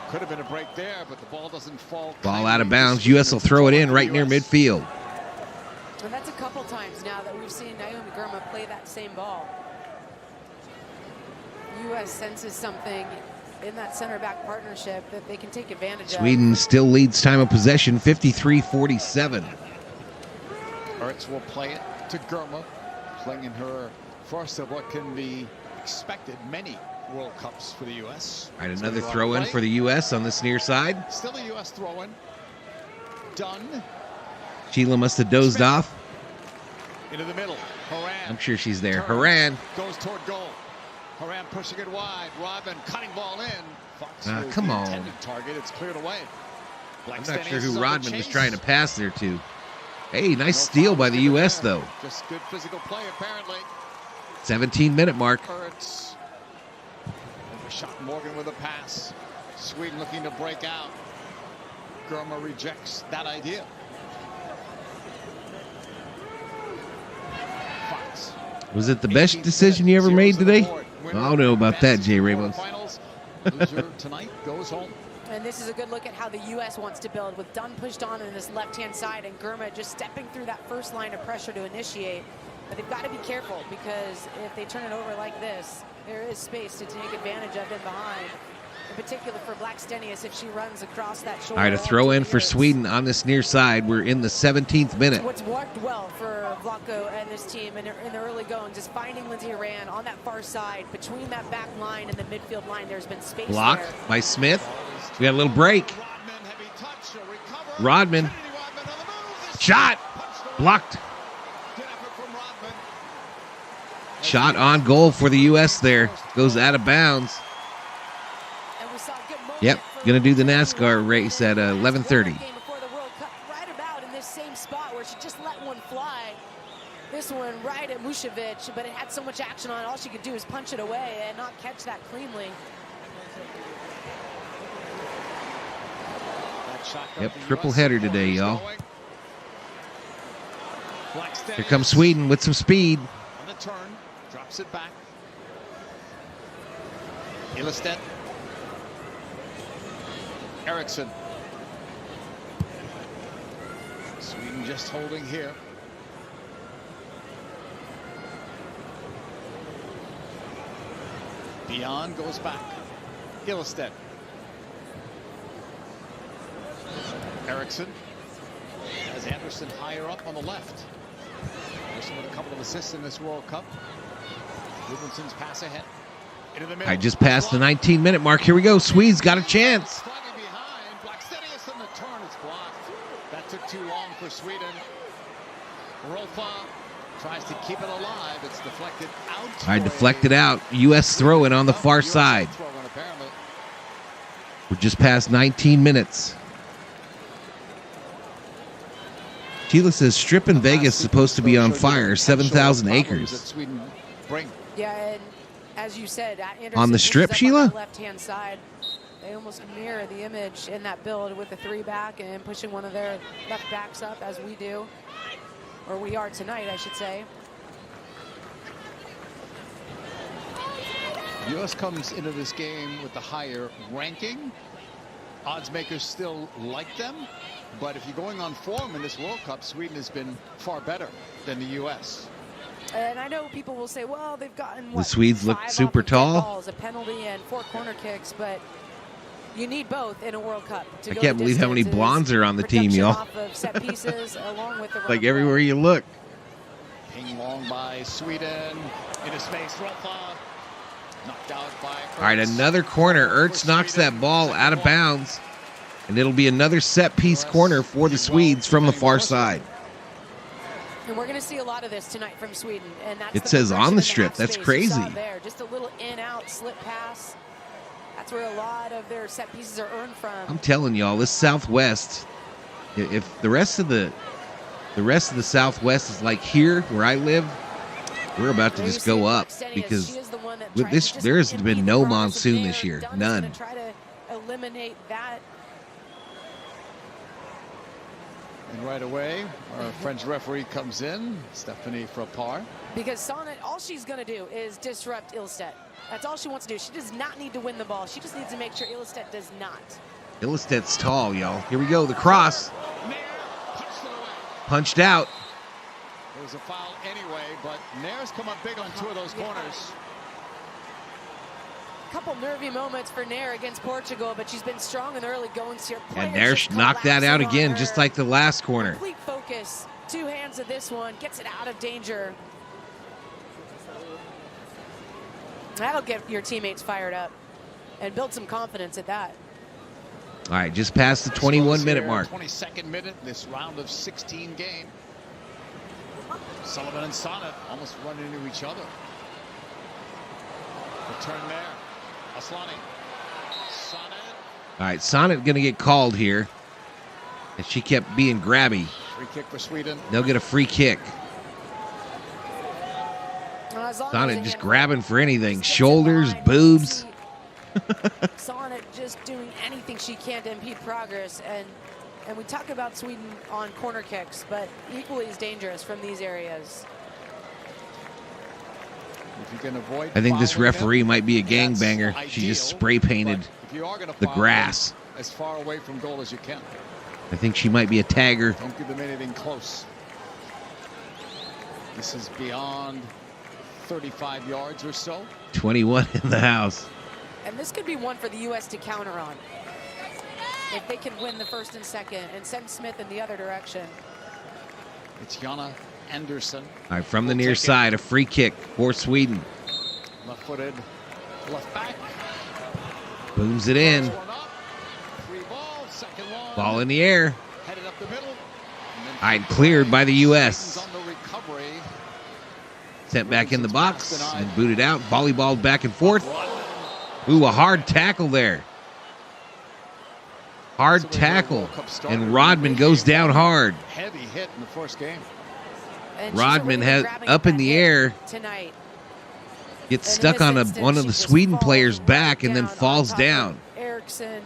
Could have been a break there, but the ball doesn't fall. Ball out of bounds. U.S. will throw it in right near midfield. And that's a couple times now that we've seen Naomi Germa play that same ball. U.S. senses something in that center-back partnership that they can take advantage of. Sweden still leads time of possession, 53-47. Hertz will play it to Germa, playing in her first of what can be expected many World Cups for the U.S. All right, another throw in for the U.S. on this near side. Still a U.S. throw-in. Done. Sheila must have dozed off. Into the middle. Horan. I'm sure she's there. Horan. Goes toward goal. Horan pushing it wide. Robin cutting ball in. Fox Come the on. intended target. It's cleared away. I'm not sure who Rodman was trying to pass there to. Hey, nice steal by the U.S., though. Just good physical play, apparently. 17-minute mark. Hertz. Shot Morgan with a pass. Sweden looking to break out. Germa rejects that idea. Fox. Was it the best decision you ever made today? I don't know about that, Jay Ramos. Loser tonight goes home. And this is a good look at how the U.S. wants to build, with Dunn pushed on this left-hand side and Germa just stepping through that first line of pressure to initiate. But they've got to be careful, because if they turn it over like this, there is space to take advantage of it behind. In particular for Blackstenius, if she runs across that shoulder. All right, a throw in for Sweden on this near side. We're in the 17th minute. What's worked well for Vlaco and this team in the early goings is finding Lindsay Horan on that far side, between that back line and the midfield line. There's been space Blocked there. by Smith. We got a little break. Rodman. Shot. Blocked. Shot on goal for the U.S. there. Goes out of bounds. Yep, going to do the NASCAR race at 11:30. Right about in this same spot where she just let one fly. This one right at Mushevich, but it had so much action on it, all she could do is punch it away and not catch that cleanly. Yep, triple header today, y'all. Here comes Sweden with some speed. On the turn, drops it back. Ilestedt. Eriksson. Sweden just holding here. Beyond goes back. Ilestedt. Eriksson has Anderson higher up on the left. Anderson with a couple of assists in this World Cup. Rubenson's pass ahead. Into the middle. I just passed the 19-minute mark. Here we go. Swedes got a chance. Blackstenius in the turn is blocked. That took too long for Sweden. Rolfa tries to keep it alive. It's deflected out. All right, deflected out. U.S. throw-in on the far side. We're just past 19 minutes. Sheila says Strip in Vegas is supposed to be on fire. 7,000 acres. Yeah, and as you said, Anderson On the strip, Sheila? Left-hand side. They almost mirror the image in that build with the three back and pushing one of their left backs up, as we do, or we are tonight, I should say. U.S. comes into this game with the higher ranking. Odds makers still like them, but if you're going on form in this World Cup, Sweden has been far better than the U.S. And I know people will say, well, they've gotten The Swedes look super tall. balls, a penalty and 4 corner kicks, but you need both in a World Cup. I can't believe how many blondes are on the team, y'all. Like everywhere you look. Ping long by Sweden. Into space, Rolfa. Knocked out by Ertz. All right, another corner. Ertz knocks that ball out of bounds, and it'll be another set-piece corner for the Swedes from the far side. And we're going to see a lot of this tonight from Sweden. And that's It says on the strip. That's crazy. There, just a little in-out slip pass. That's where a lot of their set pieces are earned from. I'm telling y'all, this Southwest, if the rest of the Southwest is like here where I live, we're about to just go up because with this, there's been no monsoon this year. None. Try to eliminate that. And right away, our French referee comes in, Stephanie Frappard. Because Sonnet, all she's going to do is disrupt Ilstedt. That's all she wants to do. She does not need to win the ball. She just needs to make sure Ilstedt does not. Illestedt's tall, y'all. Here we go. The cross. Punched out. It was a foul anyway, but Nair's come up big on two of those corners. Couple nervy moments for Nair against Portugal, but she's been strong in the early goings here. And Nair knocked that out again, just like the last corner. Complete focus. Two hands of this one. Gets it out of danger. That'll get your teammates fired up and build some confidence at that. All right, just past the 21-minute mark. 22nd minute, this round of 16 game. Sullivan and Sonnet almost run into each other. Return there. Aslani. Sonnet. All right, Sonnet going to get called here. And she kept being grabby. Free kick for Sweden. They'll get a free kick. Sonnet just grabbing for anything. Shoulders, boobs. Sonnet just doing anything she can to impede progress. And we talk about Sweden on corner kicks, but equally as dangerous from these areas. If you can avoid I think this referee might be a that's gangbanger. She just spray painted if you are gonna the foul grass. as far away from goal as you can. I think she might be a tagger. Don't give them anything close. This is beyond 35 yards or so. 21 in the house. And this could be one for the U.S. to counter on. If they can win the first and second and send Smith in the other direction. It's Jana Anderson. All right, from the near side, a free kick for Sweden. Left-footed, left back. Booms it in. Ball in the air. Headed up the middle. All right, cleared by the U.S. On the recovery. Sent back in the box and booted out. Volleyballed back and forth. Ooh, a hard tackle there. Hard tackle. And Rodman goes down hard. Heavy hit in the first game. Rodman has up in the air. Tonight. Gets stuck on one of the Sweden players' back and then falls down. Eriksson.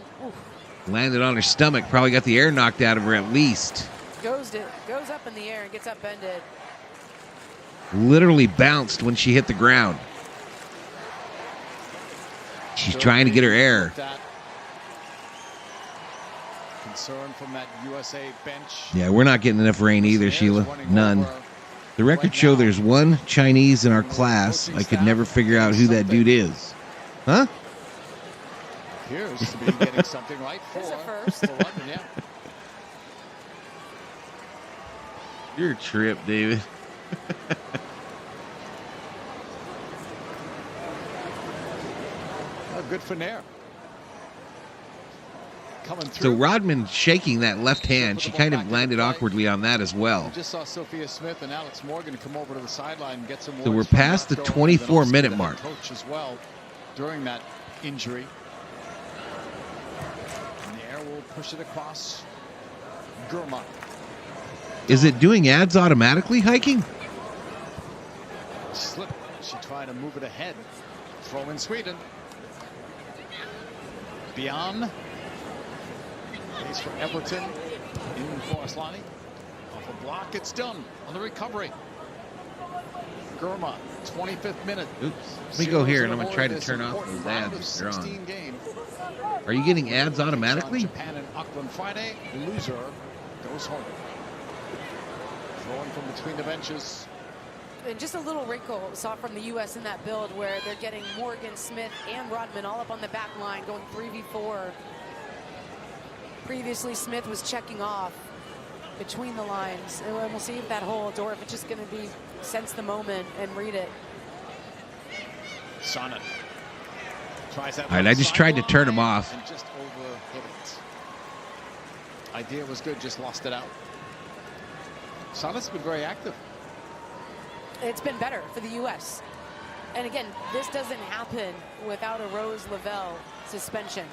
Landed on her stomach. Probably got the air knocked out of her at least. Goes up in the air and gets upended. Literally bounced when she hit the ground. She's trying to get her air. Concern from that USA bench. Yeah, we're not getting enough rain either, Sheila. None. The records show there's one Chinese in our class. I could never figure out who that dude is. Huh? Appears to be getting something right for London, yeah. You're a trip, David. Good for Nair. Coming through. So Rodman shaking that left hand. She kind of landed awkwardly on that as well. We just saw Sophia Smith and Alex Morgan come over to the sideline and get some So we're past the 24-minute mark. Coach as well during that injury. Nair will push it across. Gurma. Is it doing ads automatically, hiking? Slip. She tried to move it ahead. Throw in Sweden. Beyond. He's for Everton. In for Aslani. Off a block. It's done on the recovery. Gurma. 25th minute. Oops. Let me go here and I'm going to try to turn off those ads if they're on. Are you getting ads automatically? Japan and Auckland Friday. Loser goes home. Throwing from between the benches. And just a little wrinkle saw from the U.S. in that build where they're getting Morgan, Smith, and Rodman all up on the back line going 3v4. Previously, Smith was checking off between the lines. And we'll see if that holds or if it's just going to be sense the moment and read it. Sonnet. Tries that. All right, I just tried to turn him off. And just overhit it. Idea was good, just lost it out. Sonnet's been very active. it's been better for the U.S. And again, this doesn't happen without a Rose Lavelle suspension.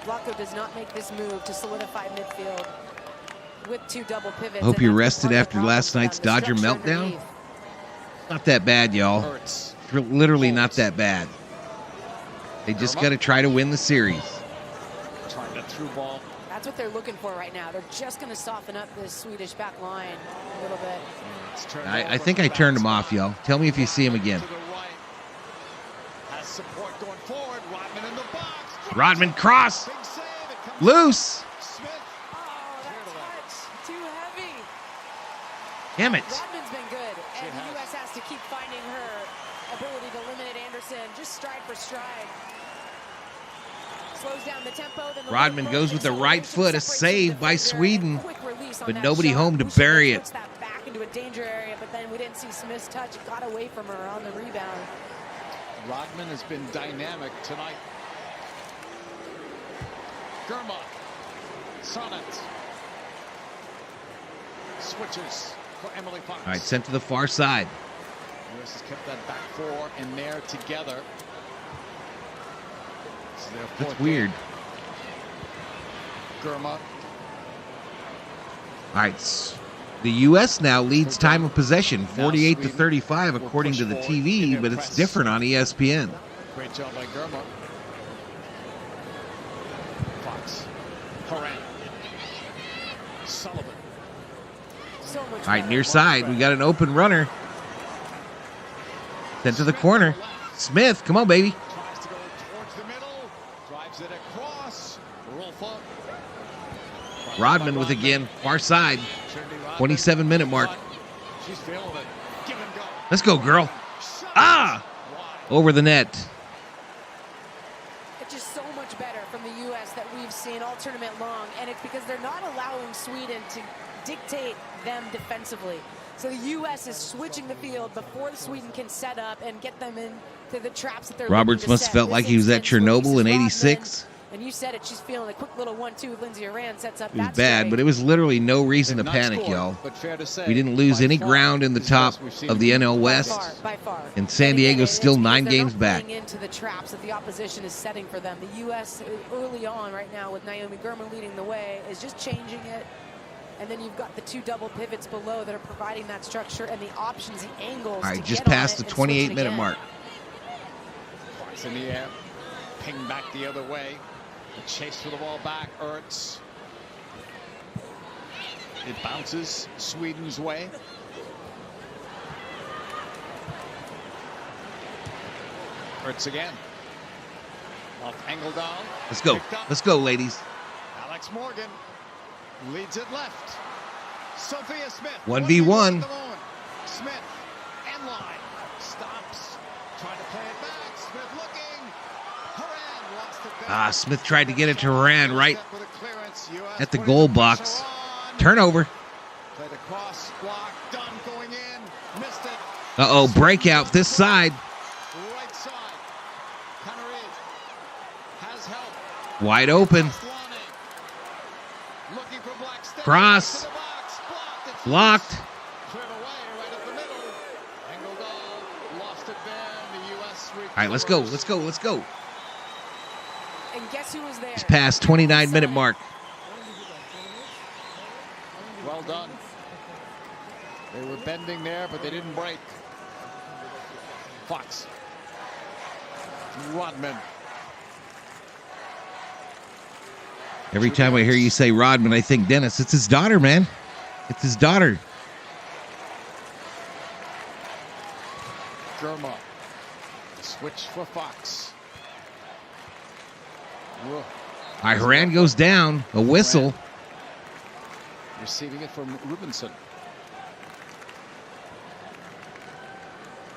Blanco does not make this move to solidify midfield with 2 double pivots. Hope you're rested after last night's Dodger meltdown. Not that bad, y'all. Literally not that bad. They just got to try to win the series. Trying to through ball. That's what they're looking for right now. They're just going to soften up this Swedish back line a little bit. I think I turned him off, y'all. Tell me if you see him again. Has support going forward. Rodman in the box. Rodman cross. Loose. Smith. Oh, that touch. Too heavy. Damn it. Rodman's been good, and the U.S. has to keep finding her ability to eliminate Anderson just stride for stride. Slows down the tempo. Then the Rodman goes with the right foot. A save by Sweden, but that nobody shot. home to Boucher bury it. puts that back into a danger area, but then we didn't see Smith's touch. It got away from her on the rebound. Rodman has been dynamic tonight. Germa. Sonnet. Switches for Emily Fox. All right, sent to the far side. U.S. has kept that back 4 in there together. That's weird. Germa. All right, the U.S. now leads time of possession, 48-35, according to the TV, but it's different on ESPN. Great job by Germa. Fox. Horan. Sullivan. So much All right, near side, we got an open runner. Sent to the corner. Smith, come on, baby. Tries to go towards the middle. Drives it across. Rolfa. Rodman with again, far side. 27-minute mark. She's feeling it. Give and go. Let's go, girl. Ah! Over the net. It's just so much better from the U.S. that we've seen all tournament long, and it's because they're not allowing Sweden to dictate them defensively. So the U.S. is switching the field before Sweden can set up and get them into the traps that they're Roberts looking to must set. have felt like he was at Chernobyl in '86. And you said it, she's feeling a quick little 1-2 with Lindsey Horan, sets up It was that bad, strike. but it was literally no reason to They've not panic, scored, y'all. but fair to say, We didn't lose by any far, ground in the this is the top best we've seen of the in NL By West. far. And San Diego's It's still because 9 they're games not back. playing into the traps that the opposition is setting for them. The U.S. early on right now with Naomi Germa leading the way is just changing it. And then you've got the 2 double pivots below that are providing that structure and the options, the angles. All right, to just get on past it the and switch it 28-minute again. mark. Fox in the air. Ping back the other way. The chase for the ball back. Ertz. It bounces Sweden's way. Ertz again. Off Engeldahl. Let's go. Picked up. Let's go, ladies. Alex Morgan leads it left. Sophia Smith. 1v1. Smith end line. Stops. Trying to play it back. Smith looking. Horan lost it back. Smith tried to get it to Horan right With a clearance. US at the putting goal the box. pressure on. Turnover. Played across. Block. Dunn going in. Missed it. Uh-oh, breakout this side. Right side. Connery has help. Wide open. Looking for Blackstone. Cross. To the box. Blocked. Blocked. Cleared away right up the middle. Engeldahl lost it there. And the U.S. All right, let's go. Let's go. Let's go. And guess who was there? It's past 29-minute mark. Well done. They were bending there, but they didn't break. Fox. Rodman. Every time I hear you say Rodman, I think Dennis. It's his daughter, man. It's his daughter. Germa. Switch for Fox. Whoa. All right, Horan goes down. A whistle. Receiving it from Rubinson.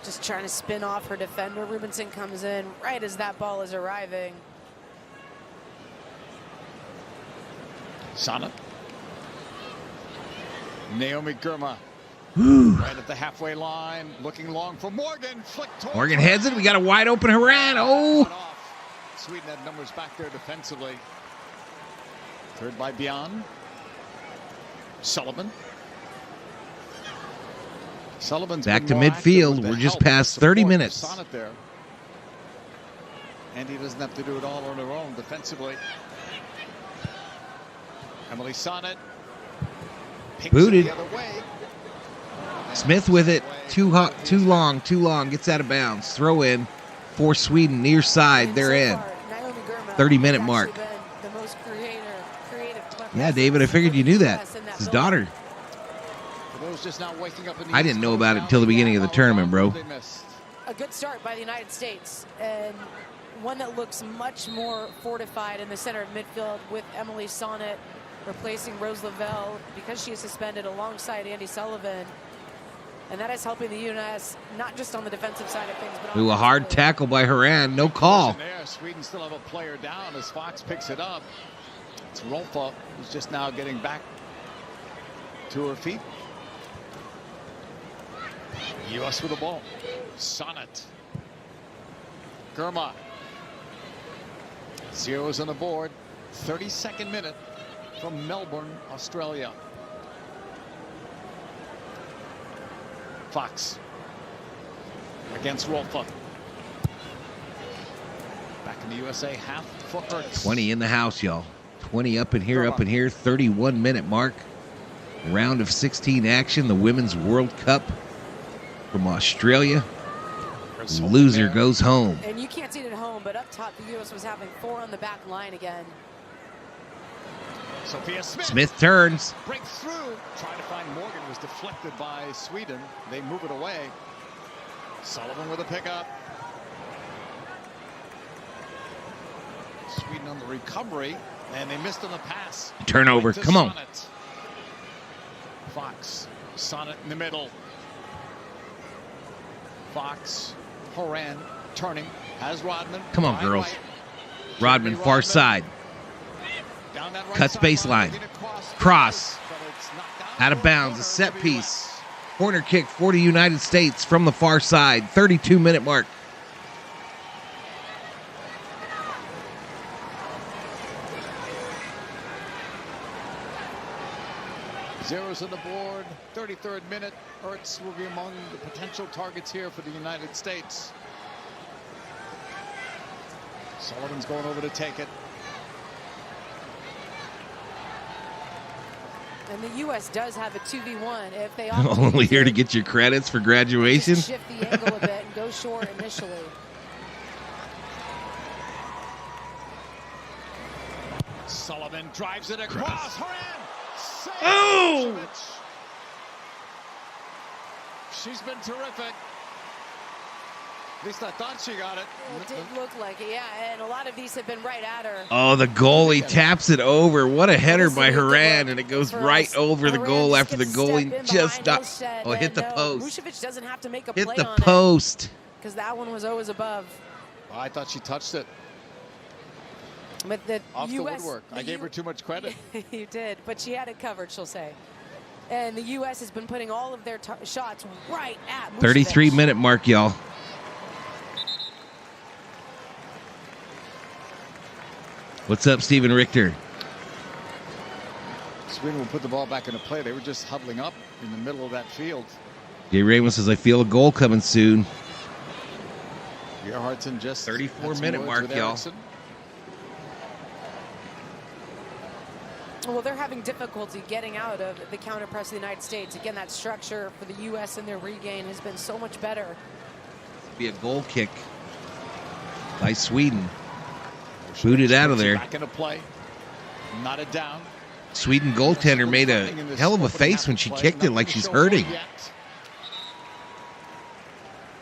Just trying to spin off her defender. Rubinson comes in right as that ball is arriving. Sonnet. Naomi Germa. Right at the halfway line. Looking long for Morgan. Flick towards Morgan heads it. We got a wide open Horan. Oh. Sweden had numbers back there defensively. Third by Bjorn. Sullivan. Sullivan's Back been to more active midfield. with the We're just help and past support 30 of minutes. Sonnet there. And he doesn't have to do it all on her own defensively. Emily Sonnet picks Booted. it the other way. Smith with it. Too long. Gets out of bounds. Throw in for Sweden. Near side. They're in. 30-minute mark. Yeah, David, I figured you knew that. It's his daughter. I didn't know about it until the beginning of the tournament, bro. A good start by the United States, and one that looks much more fortified in the center of midfield with Emily Sonnet replacing Rose Lavelle because she is suspended alongside Andy Sullivan. And that is helping the U.S. not just on the defensive side of things, but Ooh, a hard tackle by Haran. No call. Sweden still have a player down as Fox picks it up. It's Rolfa who's just now getting back to her feet. U.S. with the ball. Sonnet. Germa. Zeros on the board. 32nd minute from Melbourne, Australia. Fox against Rolfa. Back in the USA half for Ertz. 20 in the house, y'all. 20 up in here. 31-minute mark. Round of 16 action. The Women's World Cup from Australia. Loser goes home. And you can't see it at home, but up top, the U.S. was having 4 on the back line again. Sophia Smith. Smith turns. Breaks through. Trying to find Morgan. Was deflected by Sweden. They move it away. Sullivan with a pickup. Sweden on the recovery. And they missed on the pass. Turnover. Right to Come on. Sonnet. Fox. Sonnet in the middle. Fox. Horan turning. Has Rodman. Come on, girls. Rodman, far side. Cuts baseline. Cross. Out of bounds. A set piece. Corner kick for the United States from the far side. 32-minute mark. Zeros on the board. 33rd minute. Ertz will be among the potential targets here for the United States. Sullivan's going over to take it. And the U.S. does have a 2v1 if they Only here to get your credits for graduation. shift the angle a bit and go short initially. Sullivan drives it across. Horan! Oh! She's been terrific. At least I thought she got it. It did look like it, yeah. And a lot of these have been right at her. Oh, the goalie taps it over. What a header by Haran, and it goes right over the goal after the goalie just stopped. Oh, hit the post. Vucevic doesn't have to make a Hit play the on post. because that one was always above. Oh, I thought she touched it. But the Off the U.S. woodwork. I gave her too much credit. You did, but she had it covered, she'll say. And the U.S. has been putting all of their shots right at Vucevic. 33-minute mark, y'all. What's up, Steven Richter? Sweden will put the ball back into play. They were just huddling up in the middle of that field. Jay Ramos says, I feel a goal coming soon. Gerhardsen just 34-minute mark, y'all. Well, they're having difficulty getting out of the counter press of the United States. Again, that structure for the U.S. in their regain has been so much better. Be a goal kick by Sweden. Booted out of there. Back into play. Knotted down. Sweden goaltender made a hell of a face when she kicked it, like she's hurting.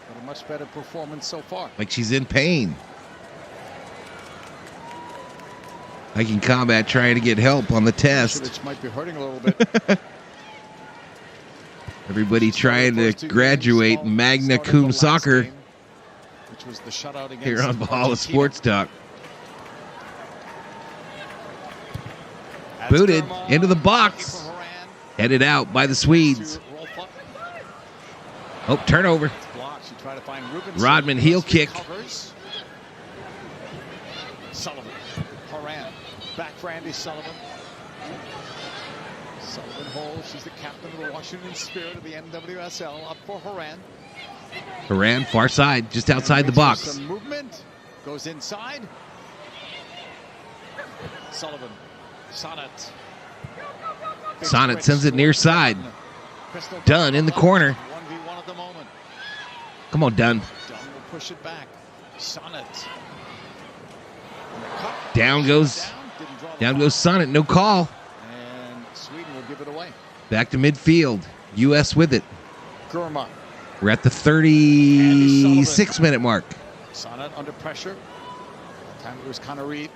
But a much better performance so far. Like she's in pain. Like in combat, trying to get help on the test. Vucevic might be hurting a little bit. Everybody trying to graduate magna cum soccer Which was the shutout against here on Valhalla Sports Talk. Booted into the box. Headed out by the Swedes. Oh, turnover. Rodman heel kick. Sullivan. Horan. Back for Andy Sullivan. Sullivan holds. She's the captain of the Washington Spirit of the NWSL. Up for Horan. Horan, far side, just outside the box. Some movement. Goes inside. Sullivan. Sonnet. Sonnet sends it near side. Dunn in the corner. 1v1 at the moment. Come on, Dunn. Dunn will push it back. Sonnet. Down goes Sonnet. No call. And Sweden will give it away. Back to midfield. U.S. with it. Gurma. We're at the 36-minute mark. Sonnet under pressure. That time it was Connor Reed.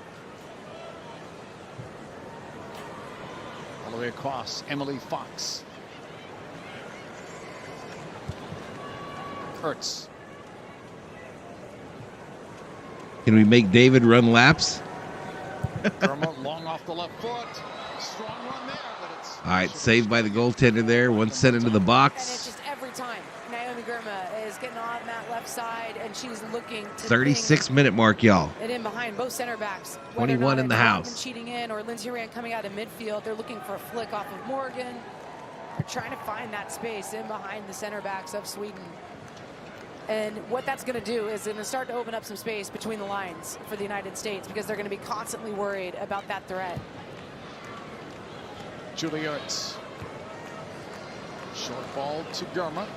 All the way across. Emily Fox. Kurtz. Can we make David run laps? Gurma long off the left foot. Strong run there, but it's... All right, saved by the goaltender there. One set into the And it's box. just every time Naomi Gurma is getting on that left side, and she's looking to 36-minute mark, y'all. and in behind both center backs. 21 in the house. Hoffman cheating in or Lindsay Horan coming out of midfield. They're looking for a flick off of Morgan. They're trying to find that space in behind the center backs of Sweden. And what that's going to do is going to start to open up some space between the lines for the United States because they're going to be constantly worried about that threat. Julie Ertz. Short ball to Gurma.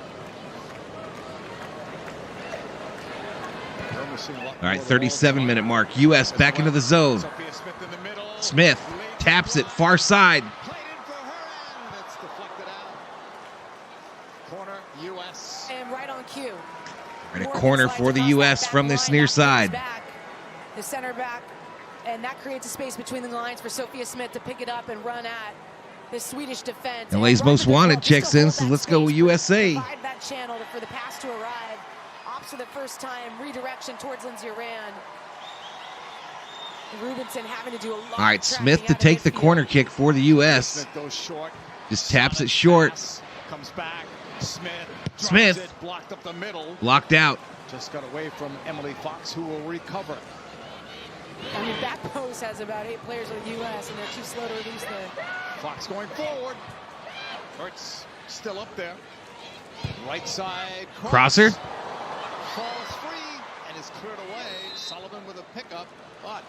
All right, 37-minute mark. U.S. back into the zone. Sophia Smith in the middle. Smith taps it far side. That's deflected out. Corner, U.S. And right on cue. Right, a corner for the U.S. from this near side. The center back, and that creates a space between the lines for Sophia Smith to pick it up and run at the Swedish defense. LA's most wanted checks in, so let's go USA. Provide that channel for the pass to arrive. Opts for the first time, redirection towards Lindsay Horan. Rubinson having to do a lot. All right, Smith to take the corner kick for the U.S. Smith goes short. Just taps it short. Comes back. Smith. Smith. It, blocked up the middle. Blocked out. Just got away from Emily Fox, who will recover. I mean, that post has about 8 players of the U.S., and they're too slow to release there. Fox going forward. Hertz still up there. Right side. Crosser. Falls free and is cleared away. Sullivan with a pickup, but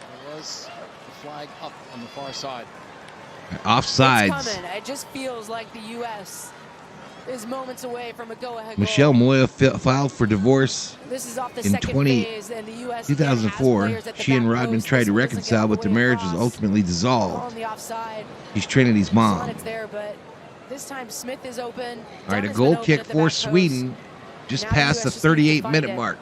there was the flag up on the far side. Offsides. It's coming. It just feels like the U.S. is moments away from a go-ahead Michelle goal. Moya filed for divorce This is off the in second phase, and the U.S. 2004. She and Rodman tried to reconcile, but their marriage was ultimately on dissolved. the offside. He's Trinity's mom. It's there, but this time Smith is open. All right, a Dunn has goal been open kick at the for back post. Sweden just Now past the US just needs to find 38-minute it. mark.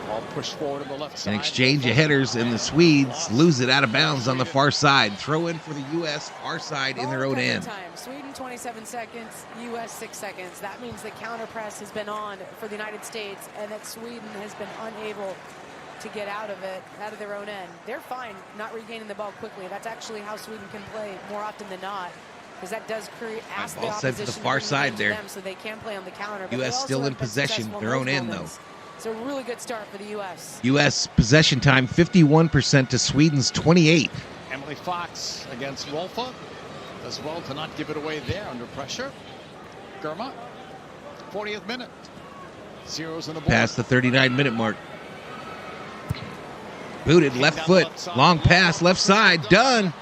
Ball pushed forward on the left side. An exchange of headers, and the Swedes lose it out of bounds on the far side. Throw in for the U.S. far side in their own Recovery end. time. Sweden 27 seconds, U.S. 6 seconds. That means the counter press has been on for the United States, and that Sweden has been unable to get out of it, out of their own end. They're fine not regaining the ball quickly. That's actually how Sweden can play more often than not, because that does create ask the Ball sent opposition to the far bring side to there. them so they can play on the counter. But they U.S. also still have in been possession, successful their in own those end, though. moments. It's a really good start for the U.S. U.S. possession time 51% to Sweden's 28. Emily Fox against Rolfa. Does well to not give it away there under pressure. Gurma. 40th minute. Zeros on the board. Past the 39-minute mark. Booted left foot. Long pass left side. Dunn.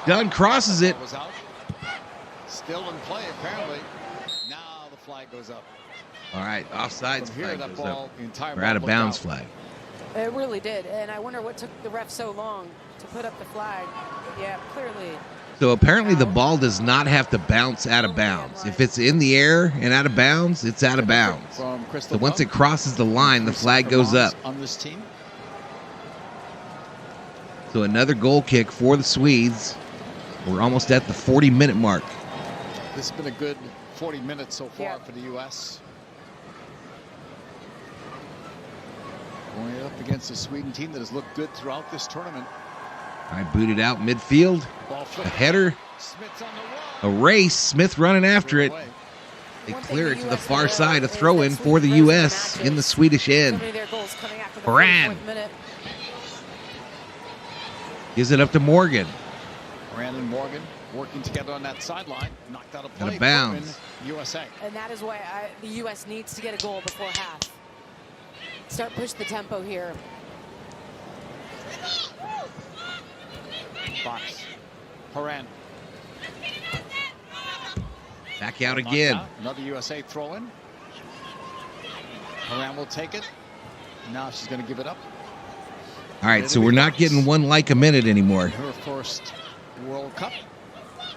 Dunn crosses it. Was out. Still in play apparently. Now the flag goes up. All right, offsides From here, flag that goes ball, up. the entire Or ball out of looked bounds out. flag. It really did, and I wonder what took the ref so long to put up the flag. Yeah, clearly. So apparently the ball does not have to bounce out of bounds. If it's in the air and out of bounds, it's out of bounds. From So Crystal once Dunn. it crosses the line, the flag goes up. On this team. So another goal kick for the Swedes. We're almost at the 40-minute mark. This has been a good 40 minutes so far for the U.S. Going up against a Sweden team that has looked good throughout this tournament. I booted out midfield. Ball A flipped. header. Smith's on the run. A race. Smith running after it. Away. They clear it to the far side. A throw in for the U.S. in the Swedish end. Horan gives it up to Morgan. Horan and Morgan working together on that sideline. Knocked out a play. Out of bounds. USA. And that is why the U.S. needs to get a goal before half. Start push the tempo here. Fox. Horan. Back out again. Another USA throw in. Horan will take it. Now she's going to give it up. All right, so we're not getting one like a minute anymore. Her first World Cup.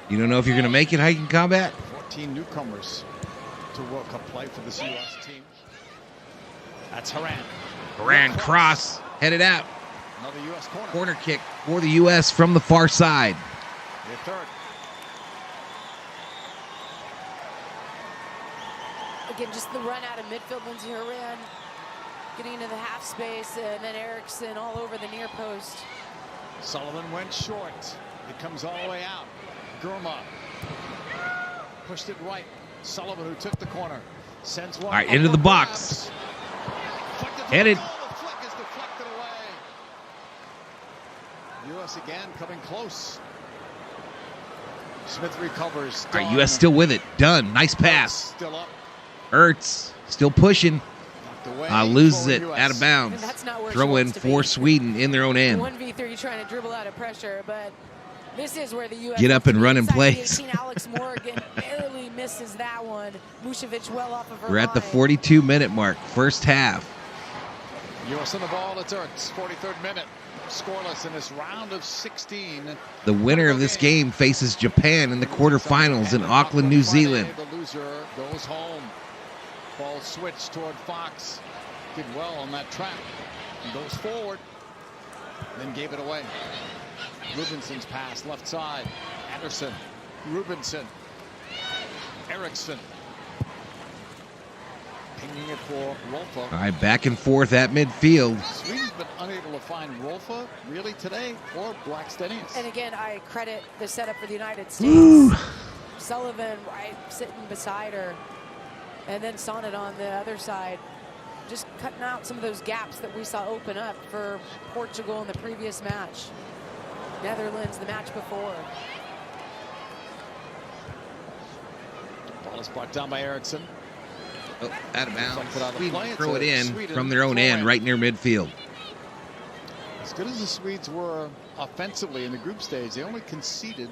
You don't know if you're going to make it hiking combat? 14 newcomers to World Cup play for this U.S. team. That's Horan. Horan cross, headed out. Another U.S. corner. Corner kick for the U.S. from the far side. The third. Again, just the run out of midfield. Lindsey Horan getting into the half space, and then Erickson all over the near post. Sullivan went short. It comes all the way out. Gurma pushed it right. Sullivan, who took the corner, sends one. All right, into the box. Headed. The flick is deflected away. U.S. again coming close. Smith recovers. All right, U.S. still with it. Done. Nice pass. Still up. Ertz still pushing. Loses it out of bounds. Throw in for Sweden in their own end. 1v3 trying to dribble out of pressure, but this is where the U.S. Get up and run in place. Alex Morgan barely misses that one. Vucevic well off of her We're at the line. 42-minute mark, first half. U.S. on the ball. It's Ertz. 43rd minute. Scoreless in this round of 16. The winner of this game faces Japan in the quarterfinals in Auckland, New Zealand. The loser goes home. Ball switched toward Fox. Did well on that trap. And goes forward. Then gave it away. Rubinson's pass left side. Anderson. Rubinson. Erickson. Pinging it for Rolfo. All right, back and forth at midfield. Sweden's been unable to find Rolfo really today or Blackstenius. And again, I credit the setup for the United States. Woo. Sullivan right sitting beside her. And then Sonnet on the other side, just cutting out some of those gaps that we saw open up for Portugal in the previous match. Netherlands the match before. Ball is brought down by Erickson. Oh, out of bounds. Sweden play. throw it in Sweden from their own end, right near midfield. As good as the Swedes were offensively in the group stage, they only conceded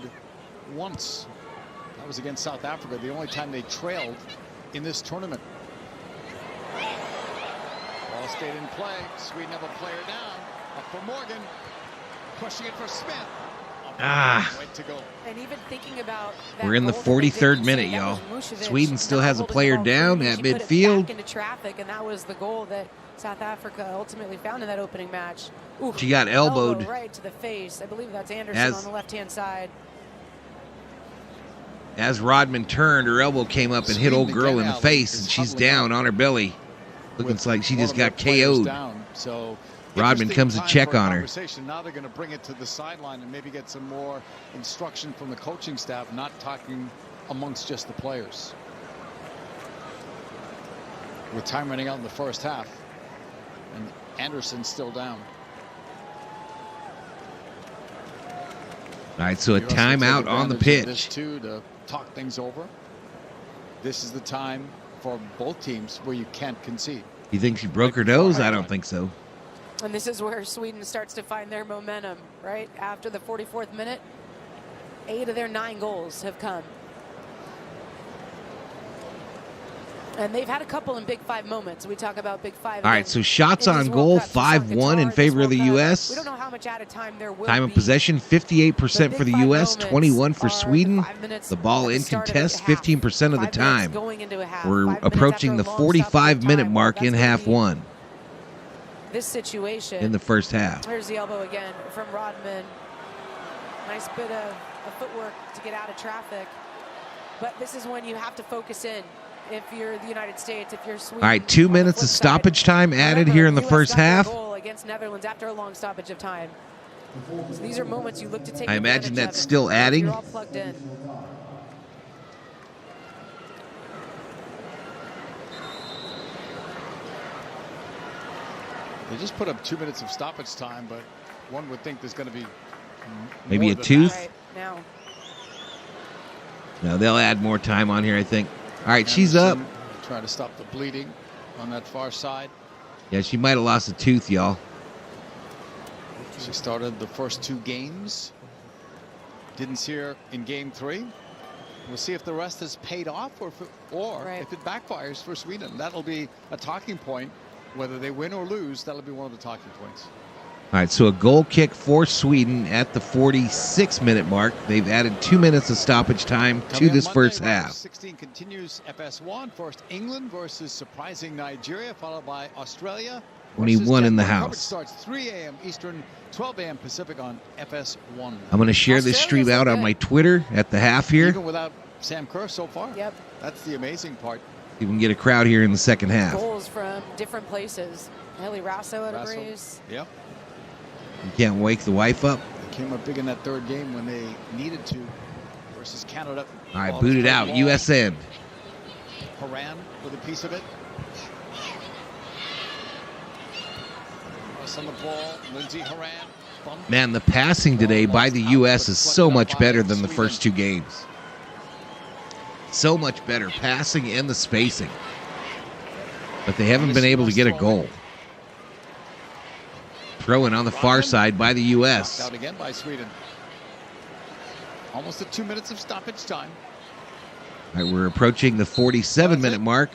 once. That was against South Africa, the only time they trailed in this tournament. Ball stayed in play. Sweden have a player down. Up for Morgan. Pushing it for Smith. Way to go. And even thinking about that We're in the goal that they 43rd didn't minute, see, that y'all. was Vucevic Sweden still not has a holding player the ball down free. at She put it midfield. back into traffic, and that was the goal that South Africa ultimately found in that opening match. Ooh, She got elbowed. elbow right to the face. I believe that's Anderson As- on the left-hand side. As Rodman turned, her elbow came up and hit old girl in the face, and she's down on her belly. Looking like she just got KO'd. Down. So Rodman comes to check on her. Now they're going to bring it to the sideline and maybe get some more instruction from the coaching staff, not talking amongst just the players. With time running out in the first half, and Anderson's still down. All right, so a US will take timeout on the advantage of this pitch. too, to talk things over. This is the time for both teams where you can't concede. You think she broke her nose? I don't think so. And this is where Sweden starts to find their momentum, right? After the 44th minute, 8 of their 9 goals have come. And they've had a couple in Big Five moments. We talk about Big Five. All right, so shots on goal, 5-1 in favor of the U.S. We don't know how much out of time there will Time of be. possession, 58% for the U.S., 21 for Sweden. The ball in start of contest, half. 15% of the 5 minutes time. going into a half. We're 5 minutes approaching after the a long stoppage of 45-minute time. mark Well, in that's half gonna be one This situation. in the first half. There's the elbow again from Rodman. Nice bit of footwork to get out of traffic. But this is when you have to focus in. If you're the United States, if you're Sweden. All right, 2 minutes of stoppage time added here in the first half. Goal against Netherlands after a long stoppage of time. So these are moments you look to take. I imagine advantage that's of, still and adding. You're all plugged in. They just put up 2 minutes of stoppage time, but one would think there's going to be maybe more a than tooth. that. Now. No, they'll add more time on here, I think. All right, she's up. Trying to stop the bleeding on that far side. Yeah, she might have lost a tooth, y'all. She started the first 2 games. Didn't see her in game 3. We'll see if the rest has paid off or if it backfires for Sweden. That'll be a talking point. Whether they win or lose, that'll be one of the talking points. All right, so a goal kick for Sweden at the 46-minute mark. They've added 2 minutes of stoppage time to this first half. 16 continues FS1. First England versus surprising Nigeria, followed by Australia. 21 in the Coverage house. starts 3 a.m. Eastern, 12 a.m. Pacific on FS1. I'm going to share this stream out on my Twitter at the half here. Even without Sam Kerr so far. Yep. That's the amazing part. See if we can get a crowd here in the second half. Goals from different places. Ellie Rasso at a brace. Yep. You can't wake the wife up. They came up big in that third game when they needed to versus Canada. All right, booted out. U.S. end. Haran with a piece of it. On the ball, Lindsey Haran. Man, the passing today by the U.S. is so much better than the first 2 games. So much better, passing and the spacing. But they haven't been able to get a goal. Throw-in on the far side by the U.S. Out again by Sweden. Almost at 2 minutes of stoppage time. All right, we're approaching the 47-minute mark.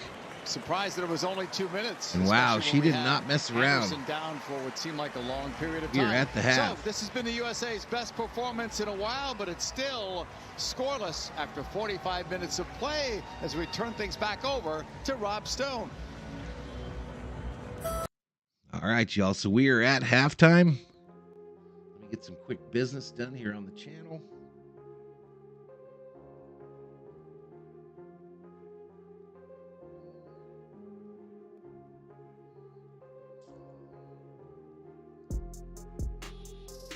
Surprised that it was only 2 minutes. And wow, she did not mess around. Anderson down for what seemed like a long period of Here time. at the half. So this has been the USA's best performance in a while, but it's still scoreless after 45 minutes of play as we turn things back over to Rob Stone. All right, y'all. So we are at halftime. Let me get some quick business done here on the channel.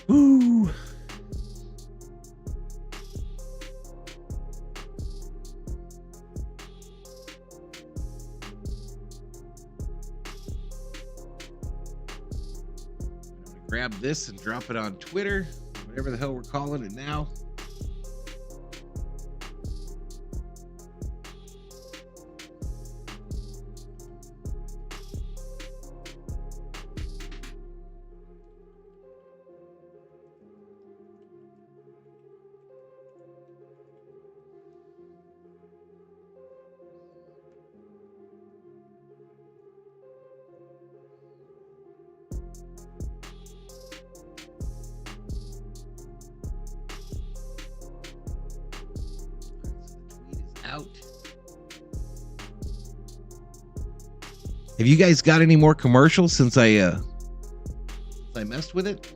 Woo! Grab this and drop it on Twitter, whatever the hell we're calling it now. Out. Have you guys got any more commercials since I messed with it?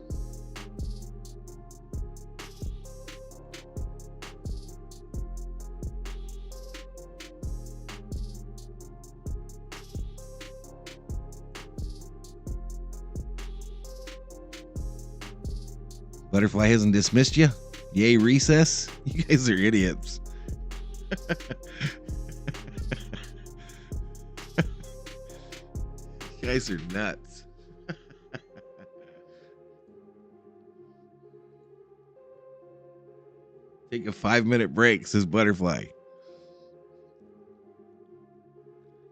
Butterfly hasn't dismissed you? Yay, recess? You guys are idiots. You guys are nuts. Take a 5-minute break, says Butterfly.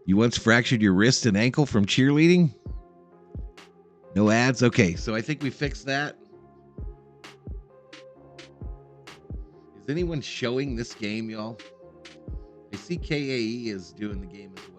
You once fractured your wrist and ankle from cheerleading? No ads? Okay, so I think we fixed that. Is anyone showing this game, y'all? I see KAE is doing the game as well.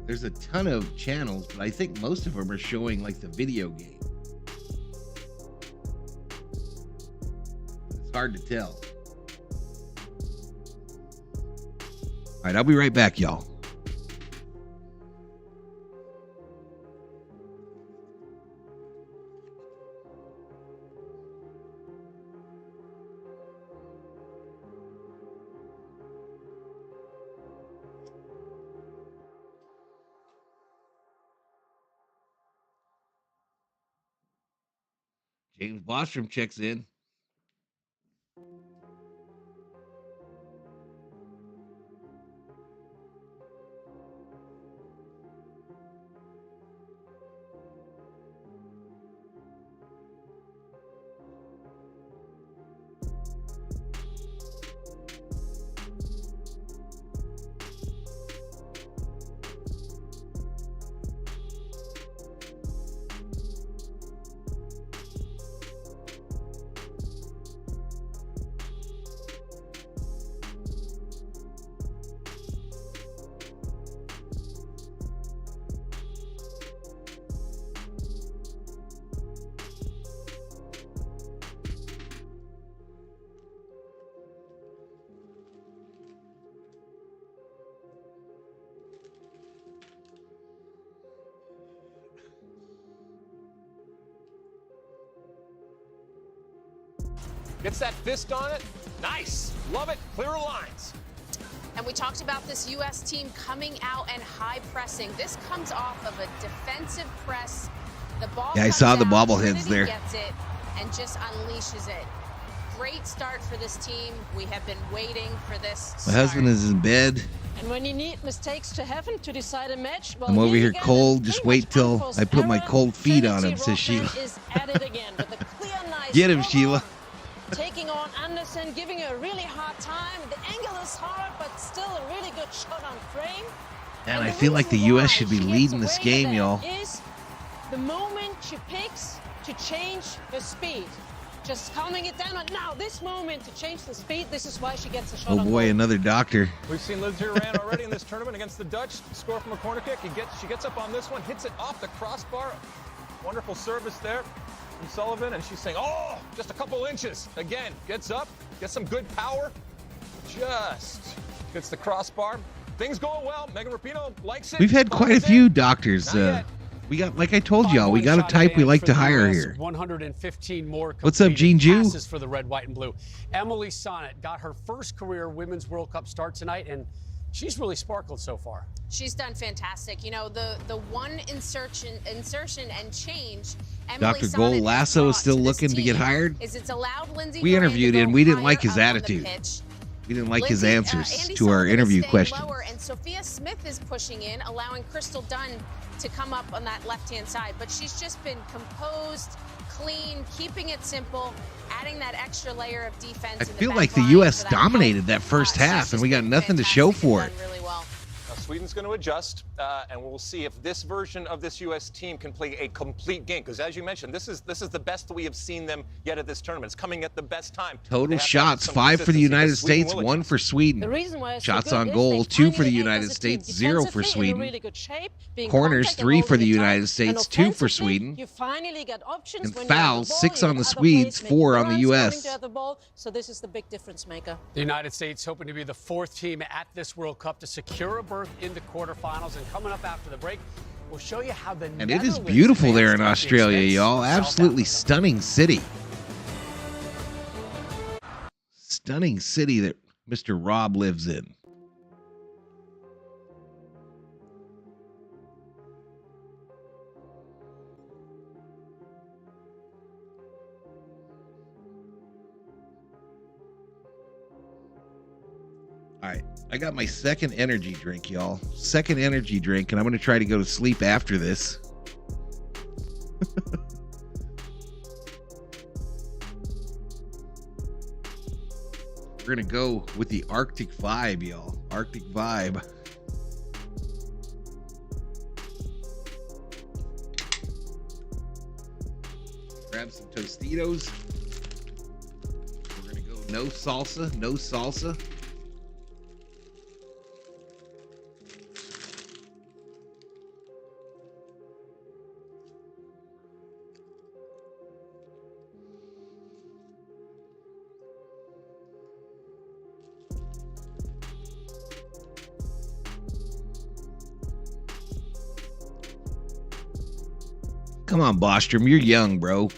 There's a ton of channels, but I think most of them are showing like the video game. It's hard to tell. All right, I'll be right back, y'all. James Bostrom checks in. Gets that fist on it. Nice. Love it. Clearer lines. And we talked about this U.S. team coming out and high pressing. This comes off of a defensive press. The ball Yeah, I saw the comes out, bobbleheads Trinity there. Gets it and just unleashes it. Great start for this team. We have been waiting for this My husband is in bed. And when you need mistakes to heaven to decide a match, well, I'm over here again, cold. the Just famous wait till unforced I put my error. cold feet on Trinity him, says Sheila. Rothman is at it again with a clear, nice Get him, ball, Sheila. taking on Anderson, giving her a really hard time. The angle is hard, but still a really good shot on frame. Man, And I the feel like the reason why U.S. should be she gets leading this away game, with y'all. that is the moment she picks to change her speed. Just calming it down. And now, this moment to change the speed, this is why she gets a shot Oh on boy, goal. another doctor. We've seen Lindsey Horan already in this tournament against the Dutch. Score from a corner kick. She gets up on this one, hits it off the crossbar. Wonderful service there from Sullivan, and she's saying, oh, just a couple inches. Again, gets up, gets some good power. Just hits the crossbar. Things going well. Megan Rapinoe likes it. We've had quite a few doctors. Not yet. We got, like I told y'all, we got a type we like to hire here. 115 more What's up, completed Gene Jew? passes for the red, white, and blue. Emily Sonnet got her first career Women's World Cup start tonight, and she's really sparkled so far. She's done fantastic. You know, the one insertion and change Emily Dr. Sonnet Gold has Lasso brought is still to this looking to get team hired. Is it's allowed Lindsey We Horan to interviewed go him. We didn't higher like his up on the attitude. pitch. We didn't like his Lindsey- answers Andy to our Sullivan is interview staying questions. lower, and Sophia Smith is pushing in, allowing Crystal Dunn to come up on that left-hand side. But she's just been composed, clean, keeping it simple, adding that extra layer of defense. I in feel back like the line U.S. for that dominated that first half, and we got nothing to show for it. really well. Now, Sweden's going to adjust, and we'll see if this version of this U.S. team can play a complete game. Because as you mentioned, this is the best we have seen them yet at this tournament. It's coming at the best time. They Total have to have shots, some 5 for the consistency, United because Sweden States, will 1 for Sweden. The reason why it's so Shots good on is goal, they 2 for the finally United anchor the team States, 0 for defensively in a Sweden. really good shape, being Corners, contact and 3 for holding the it tight. United And States, 2 for offensively, Sweden. You finally get options And when you have fouls, the ball. 6 You on have the other Swedes, players 4 making on the runs, US. coming to the ball, so this is the big difference maker. The United States hoping to be the 4th team at this World Cup to secure a berth in the quarterfinals. And coming up after the break, we'll show you how the And it is Netherlands beautiful there in advanced at the Australia, expense y'all. of South Absolutely Africa. stunning city. Stunning city that Mr. Rob lives in. All right, I got my second energy drink, y'all. Second energy drink, and I'm going to try to go to sleep after this. We're going to go with the Arctic vibe, y'all. Arctic vibe. Grab some Tostitos. We're going to go no salsa, no salsa. Come on, Bostrom. You're young, bro.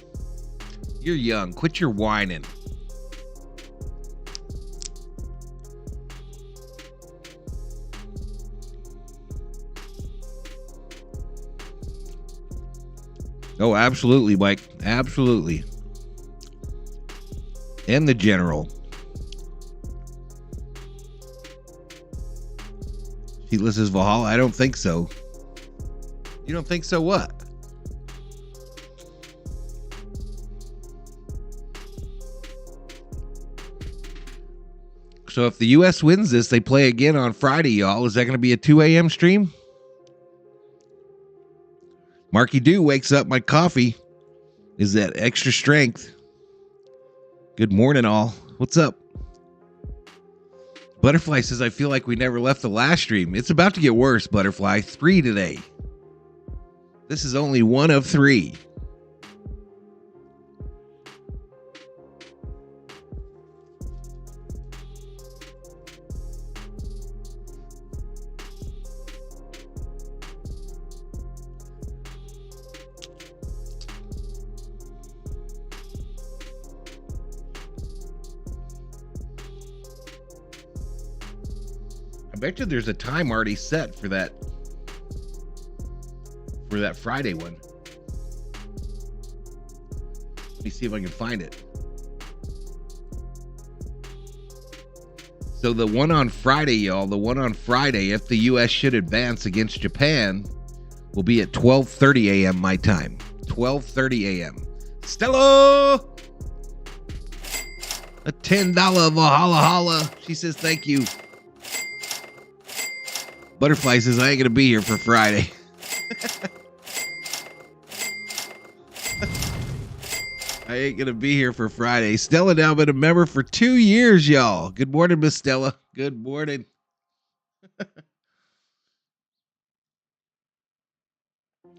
You're young. Quit your whining. Oh, absolutely, Mike. Absolutely. and the general. Sheila says Valhalla. I don't think so. You don't think so? What? So if the U.S. wins this, they play again on Friday, y'all. Is that going to be a 2 a.m. stream? Marky Doo wakes up. My coffee is that extra strength. Good morning, all. What's up? Butterfly says, I feel like we never left the last stream. It's about to get worse, Butterfly. 3 today. This is only 1 of 3. I bet you there's a time already set for that Friday one. Let me see if I can find it. So the one on Friday, y'all, the one on Friday, if the U.S. should advance against Japan, will be at 12:30 a.m. my time. 12:30 a.m. Stella! A $10 Valhalla holla. She says thank you. Butterfly says, I ain't going to be here for Friday. I ain't going to be here for Friday. Stella now been a member for 2 years, y'all. Good morning, Miss Stella. Good morning.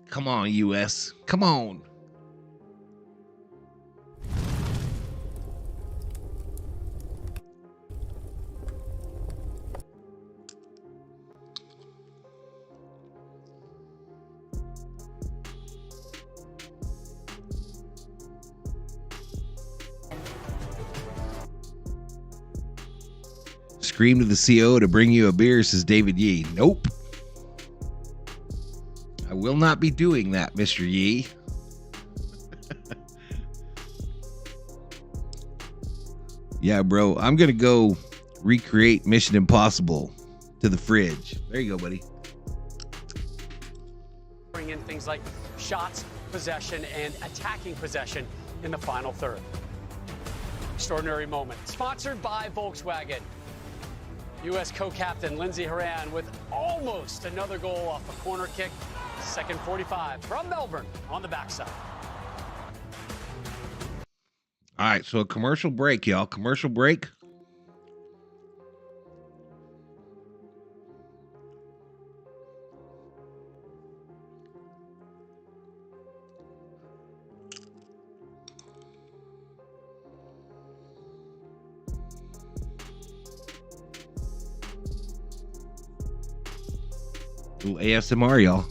Come on, U.S. Come on. Scream to the CO to bring you a beer, says David Yee. Nope. I will not be doing that, Mr. Yee. Yeah, bro. I'm going to go recreate Mission Impossible to the fridge. There you go, buddy. Bring in things like shots, possession, and attacking possession in the final third. Extraordinary moment. Sponsored by Volkswagen. U.S. co-captain Lindsey Horan with almost another goal off a corner kick. Second 45 from Melbourne on the backside. All right, so a commercial break, y'all. Commercial break. Little ASMR, y'all.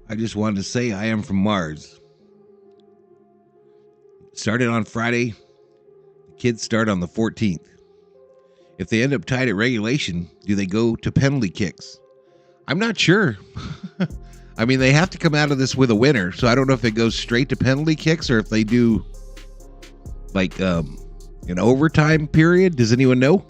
I just wanted to say I am from Mars. Started on Friday. Kids start on the 14th. If they end up tied at regulation, do they go to penalty kicks? I'm not sure. I mean, they have to come out of this with a winner, so I don't know if it goes straight to penalty kicks or if they do like an overtime period. Does anyone know?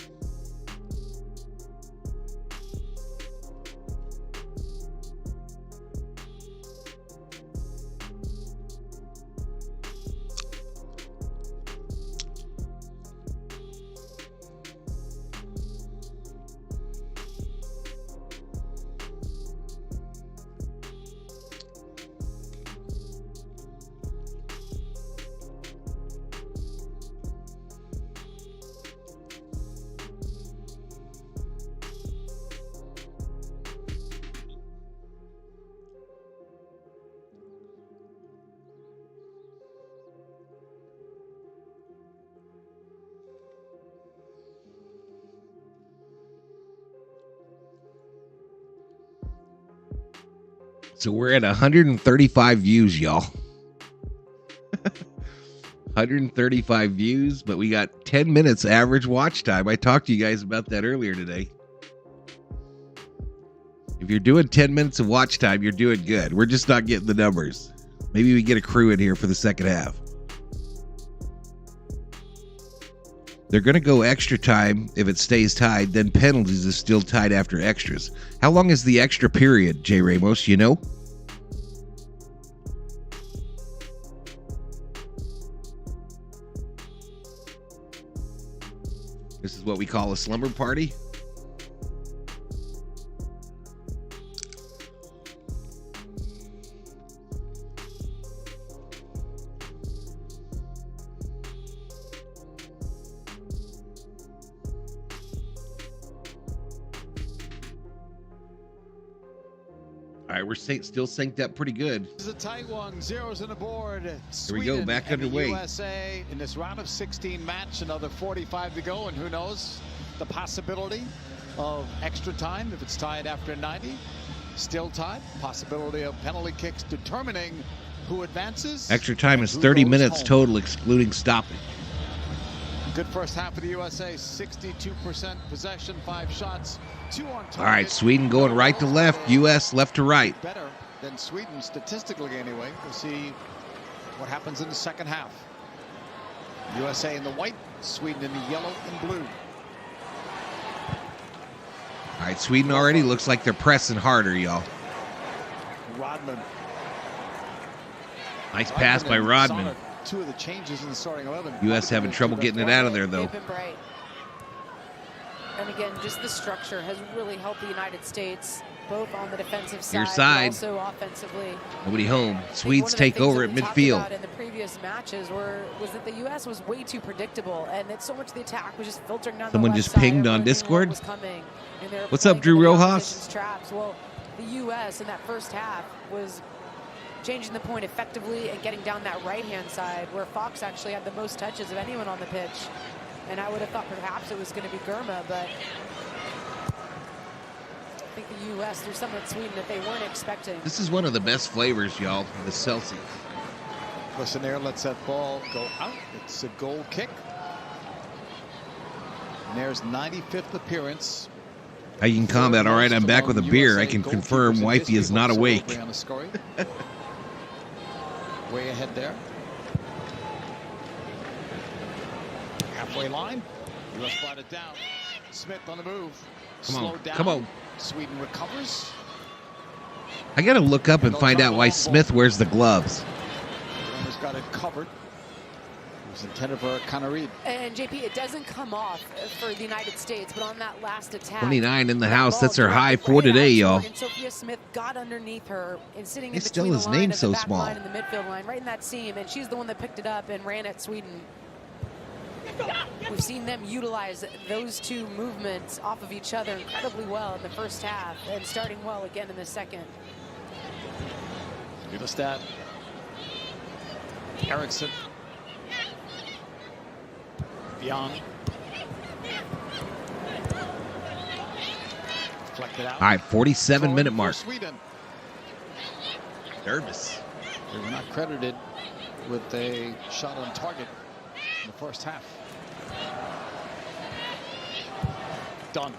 So we're at 135 views, y'all. 135 views, but we got 10 minutes average watch time. I talked to you guys about that earlier today. If you're doing 10 minutes of watch time, you're doing good. We're just not getting the numbers. Maybe we get a crew in here for the second half. They're going to go extra time if it stays tied. Then penalties is still tied after extras. How long is the extra period, Jay Ramos? You know? This is what we call a slumber party. All right, we're still synced up pretty good. This is a tight one. Zeros on the board. Here we go, back underway. USA in this round of 16 match, another 45 to go, and who knows the possibility of extra time if it's tied after 90. Still tied. Possibility of penalty kicks determining who advances. Extra time is 30 minutes home. Total, excluding stopping. Good first half of the USA. 62% possession, 5 shots, 2 on target. All right, Sweden going right to left. U.S. left to right. Better than Sweden statistically anyway. We'll see what happens in the second half. USA in the white, Sweden in the yellow and blue. All right, Sweden already looks like they're pressing harder, y'all. Rodman. Nice pass by Rodman. 2 of the changes in the starting 11. U.S. having trouble getting it out of there, though. And again, just the structure has really helped the United States, both on the defensive side, Your side. but also offensively. Nobody home. Swedes take over at midfield. In the previous matches was that the U.S. was way too predictable, and that so much of the attack was just filtering down. Someone the left just side. pinged on Everyone Discord. was coming, and they were What's up, playing Drew into the Rojas? opposition's traps. Well, the U.S. in that first half was changing the point effectively and getting down that right-hand side where Fox actually had the most touches of anyone on the pitch. And I would have thought perhaps it was going to be Gurma, but I think the U.S. threw something at Sweden that they weren't expecting. This is one of the best flavors, y'all, the Celsius. Listen there, lets that ball go out. It's a goal kick. And there's 95th appearance. How you can combat? All right, I'm back with a beer. I can confirm wifey is not awake. Way ahead there. Halfway line. U.S. brought it down. Smith on the move. Slowed down. Come on. Sweden recovers. I got to look up and find out why Smith wears the gloves. Drummer's got it covered. It was intended for a Canarid. And JP, it doesn't come off for the United States, but on that last attack, 29 in the house. That's her high for today, y'all. And Sophia Smith got underneath her and sitting in It's between still his the line name and so the back small. line and the midfield line, right in that seam, and she's the one that picked it up and ran at Sweden. We've seen them utilize those two movements off of each other incredibly well in the first half and starting well again in the second. Udelstad. Eriksson. Beyond. Deflected out. All right, 47-minute mark. Sweden. Nervous. They were not credited with a shot on target in the first half. Done.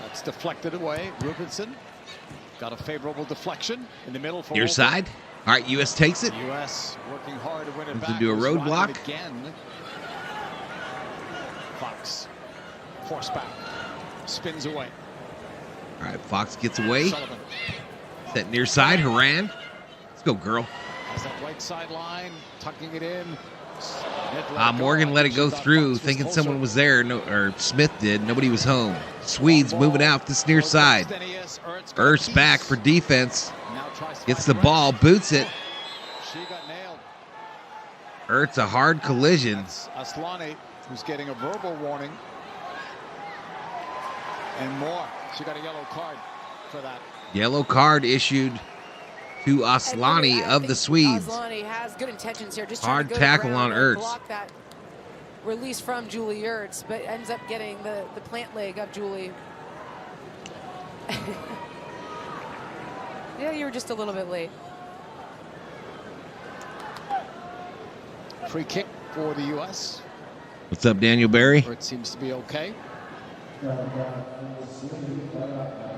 That's deflected away. Rubinson got a favorable deflection in the middle for Your Wolfen. side. All right, U.S. takes it. U.S. working hard to win it Needs back. to do a Was roadblock. Rodman again. Fox. Force back. Spins away. All right, Fox gets away. Sullivan. That near side, Haran. Let's go, girl. Has that right sideline, tucking it in. Morgan let it go through, thinking someone was there. No, or Smith did. Nobody was home. Swedes moving out this near side. Ertz back for defense. Gets the ball, boots it. She got nailed. Ertz a hard collision. That's Aslani, who's getting a verbal warning. And more. She got a yellow card for that. Yellow card issued to Aslani of the Swedes. Aslani has good intentions here. Just Hard trying to go tackle around on and Ertz. block that release from Julie Ertz, but ends up getting the plant leg of Julie. Yeah, you were just a little bit late. Free kick for the U.S. What's up, Daniel Barry? It seems to be okay.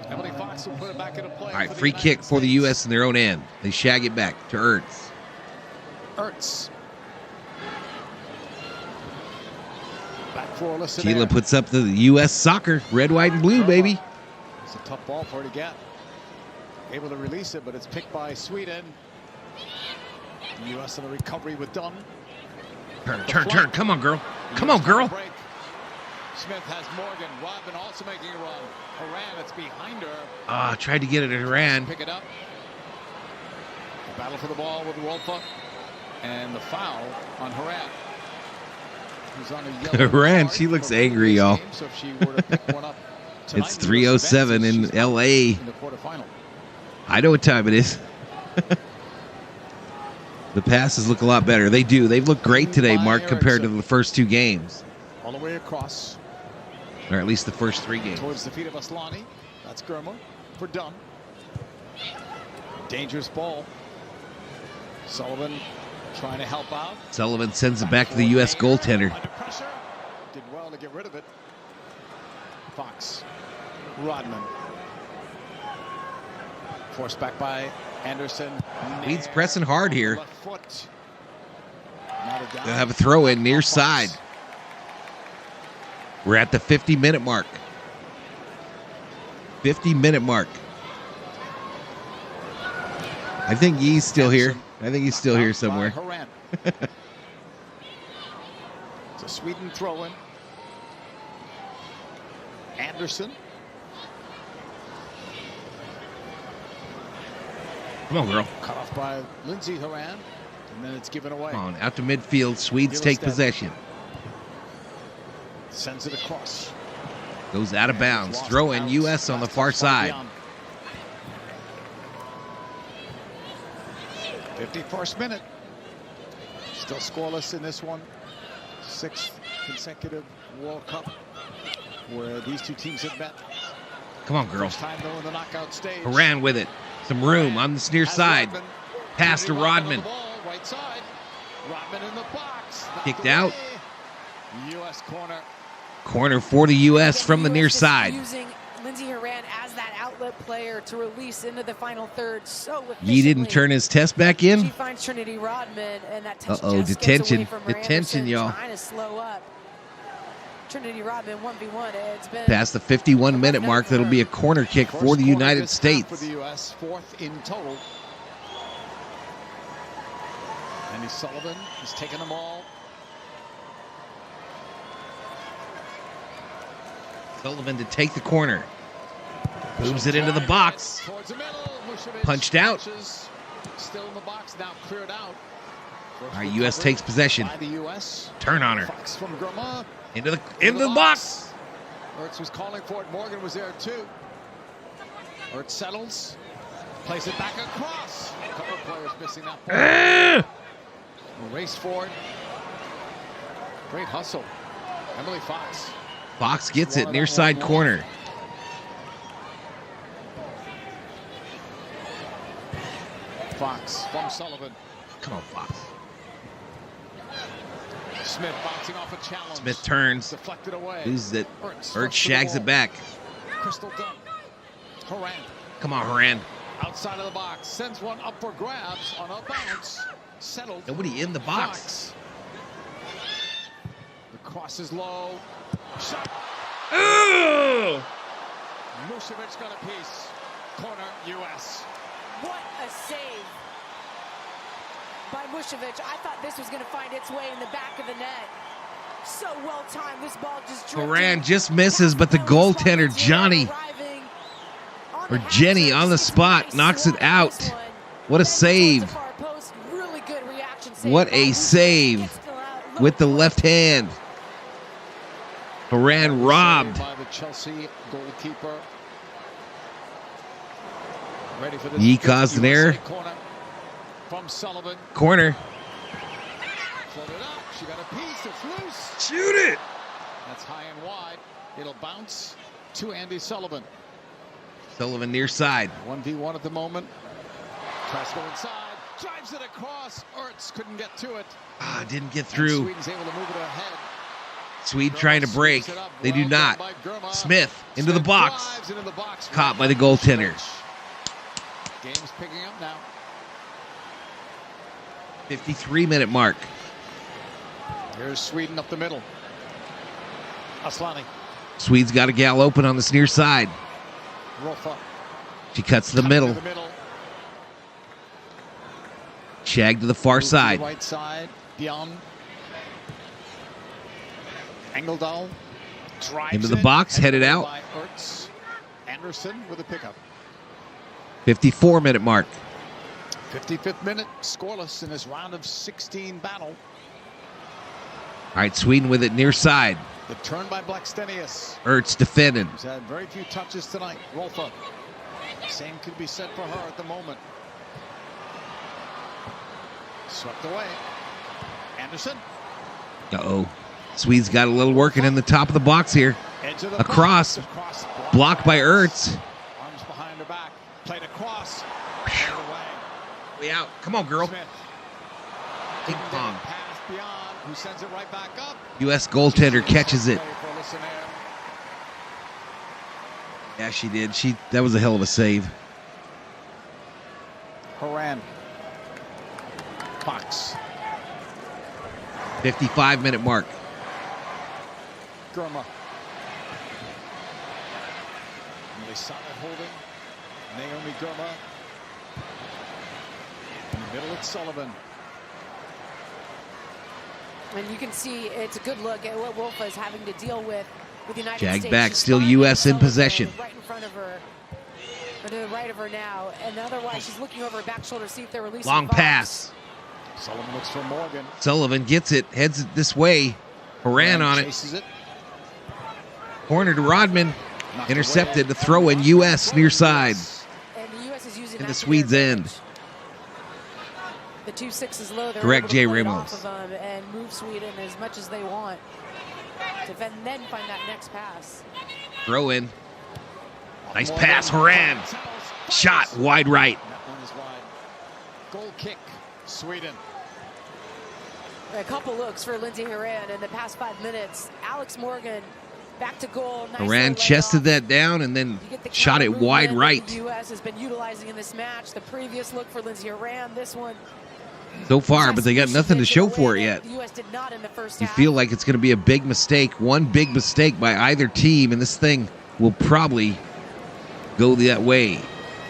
Emily Fox will put it back into play. All right, free kick for the U.S. in their own end. They shag it back to Ertz. Ertz. Back for Alyssa. Sheila puts up the U.S. soccer, red, white, and blue, baby. It's a tough ball for her to get. Able to release it, but it's picked by Sweden. The U.S. in the recovery with Dunn. Turn. Come on, girl. Come on, girl. Smith has Morgan. Rodman also making a run. Horan, it's behind her. Tried to get it at Horan. Pick it up. The battle for the ball with Wolfa. And the foul on Horan. Who's on a yellow Horan, card she looks for angry, this y'all. game, so if she were to pick one up tonight, It's 3:07 in L.A. in the quarterfinal. I know what time it is. The passes look a lot better. They do. They've looked great today, Mark, compared to the first two games. All the way across. Or at least the first three games. Towards the feet of Aslani. That's Germa for Dunn. Dangerous ball. Sullivan trying to help out. Sullivan sends it back to the U.S. goaltender. Under pressure. Did well to get rid of it. Fox. Rodman. Forced back by Anderson. Leeds pressing hard here. Left foot. Not a down. They'll have a throw in near side. We're at the 50-minute mark. 50-minute mark. I think he's still here. I think he's still here somewhere. It's a Sweden throw-in. Anderson. Come on, girl. Cut off by Lindsey Horan. And then it's given away. Come on, out to midfield. Swedes take possession. Sends it across. Goes out of bounds. Throw in U.S. on the far side. 51st minute. Still scoreless in this one. 6th consecutive World Cup where these two teams have met. Come on, girl. First time though in the knockout stage. Horan with it. Some room on this near side. Pass to Rodman. Right side. Rodman in the box. Kicked out. U.S. corner. Corner for the U.S. from the near side. Using Lindsey Horan as that outlet player to release into the final third so efficiently. He didn't turn his test back in. She finds Trinity Rodman, and that touch Uh-oh, just detention. gets away from her. Detention, Anderson y'all. Trying to slow up. Trinity Rodman 1v1. It's been Past the 51-minute mark, that'll be a corner kick for the United States. For the U.S., 4th in total. Andy Sullivan has taken them all. Sullivan to take the corner. Moves it into the box. Towards the middle. Mushevich Punched out. punches. Still in the box, now cleared out. All right, U.S. takes possession. By the US. Turn on her. Fox from Germa. Into the box. Ertz was calling for it. Morgan was there too. Ertz settles. Plays it back across. A couple of players missing that ball. Race forward. Great hustle. Emily Fox. Fox gets it, near side corner. Fox from Sullivan. Come on, Fox. Smith bouncing off a challenge. Smith turns. Deflected away. Loses it. Ertz Ertz shags it back. Crystal Dunn. Horan. Come on, Horan. Outside of the box. Sends one up for grabs on a bounce. Settled. Nobody in the box. Fox. The cross is low. Shot. Ooh! Mushevich got a piece. Corner, U.S. What a save by Mushevich. I thought this was going to find its way in the back of the net. So well timed. This ball just drifted. Horan just misses, but the goaltender, Johnny, or Jenny on the spot, knocks it out. What a save. What a save with the left hand. Horan robbed. By the Chelsea goalkeeper. Ready for this. He caused an error. Corner from Sullivan. Corner. Floated up. She got a piece. It's loose. Shoot it. That's high and wide. It'll bounce to Andy Sullivan. Sullivan near side. 1v1 at the moment. Tries to go inside. Drives it across. Ertz couldn't get to it. Didn't get And through. Sweden's able to move it ahead. Swede trying to break. They do not. Smith into the box. Drives into the box. Caught by the goaltender. Game's picking up now. 53-minute mark. Here's Sweden up the middle. Aslani. Swede's got a gal open on this near side. Rolfa. She cuts to the middle. Shag to the far side. Right side. Beyond. Engeldahl drives Into the box, headed out. By Ertz. Anderson with a pickup. 54-minute mark. 55th minute, scoreless in this round of 16 battle. All right, Sweden with it near side. The turn by Blackstenius. Ertz defending. He's had very few touches tonight. Rolfa. Same could be said for her at the moment. Swept away. Anderson. Uh-oh. Swede's got a little working in the top of the box here. Across. Blocked by Ertz. Arms behind her back. Played across. Way out. Come on, girl. Smith. Ping pong. Pass beyond. Who sends it right back up. U.S. goaltender catches it. Yeah, she did. That was a hell of a save. Horan. Fox. 55-minute mark. Gurma. Melisana holding. Naomi Gurma. In the middle, it's Sullivan. And you can see it's a good look at what Wolfa is having to deal with the United Jag States. back, She's still finding U.S. in Sullivan possession. right in front of her, or to the right of her now. And otherwise, she's looking over her back shoulder to see if they're releasing Long Fox. pass. Sullivan looks for Morgan. Sullivan gets it, heads it this way. Horan on it. Chases it. Corner to Rodman. Intercepted. The throw in U.S. near side. And the U.S. is using In that the to Swedes' their end. advantage. The 2-6 is low. They're Correct, able to Jay play it Ramos. off of them and move Sweden as much as they want. To then find that next pass. Throw in. Nice pass, Horan. Shot wide right. That one is wide. Goal kick, Sweden. A couple looks for Lindsey Horan in the past 5 minutes. Alex Morgan back to goal. Nice Horan chested that down and then shot it wide right. The U.S. has been utilizing in this match. The previous look for Lindsey Horan, this one. So far, but they got nothing to show for it yet. The U.S. did not in the first You half. feel like it's going to be a big mistake. One big mistake by either team, and this thing will probably go that way.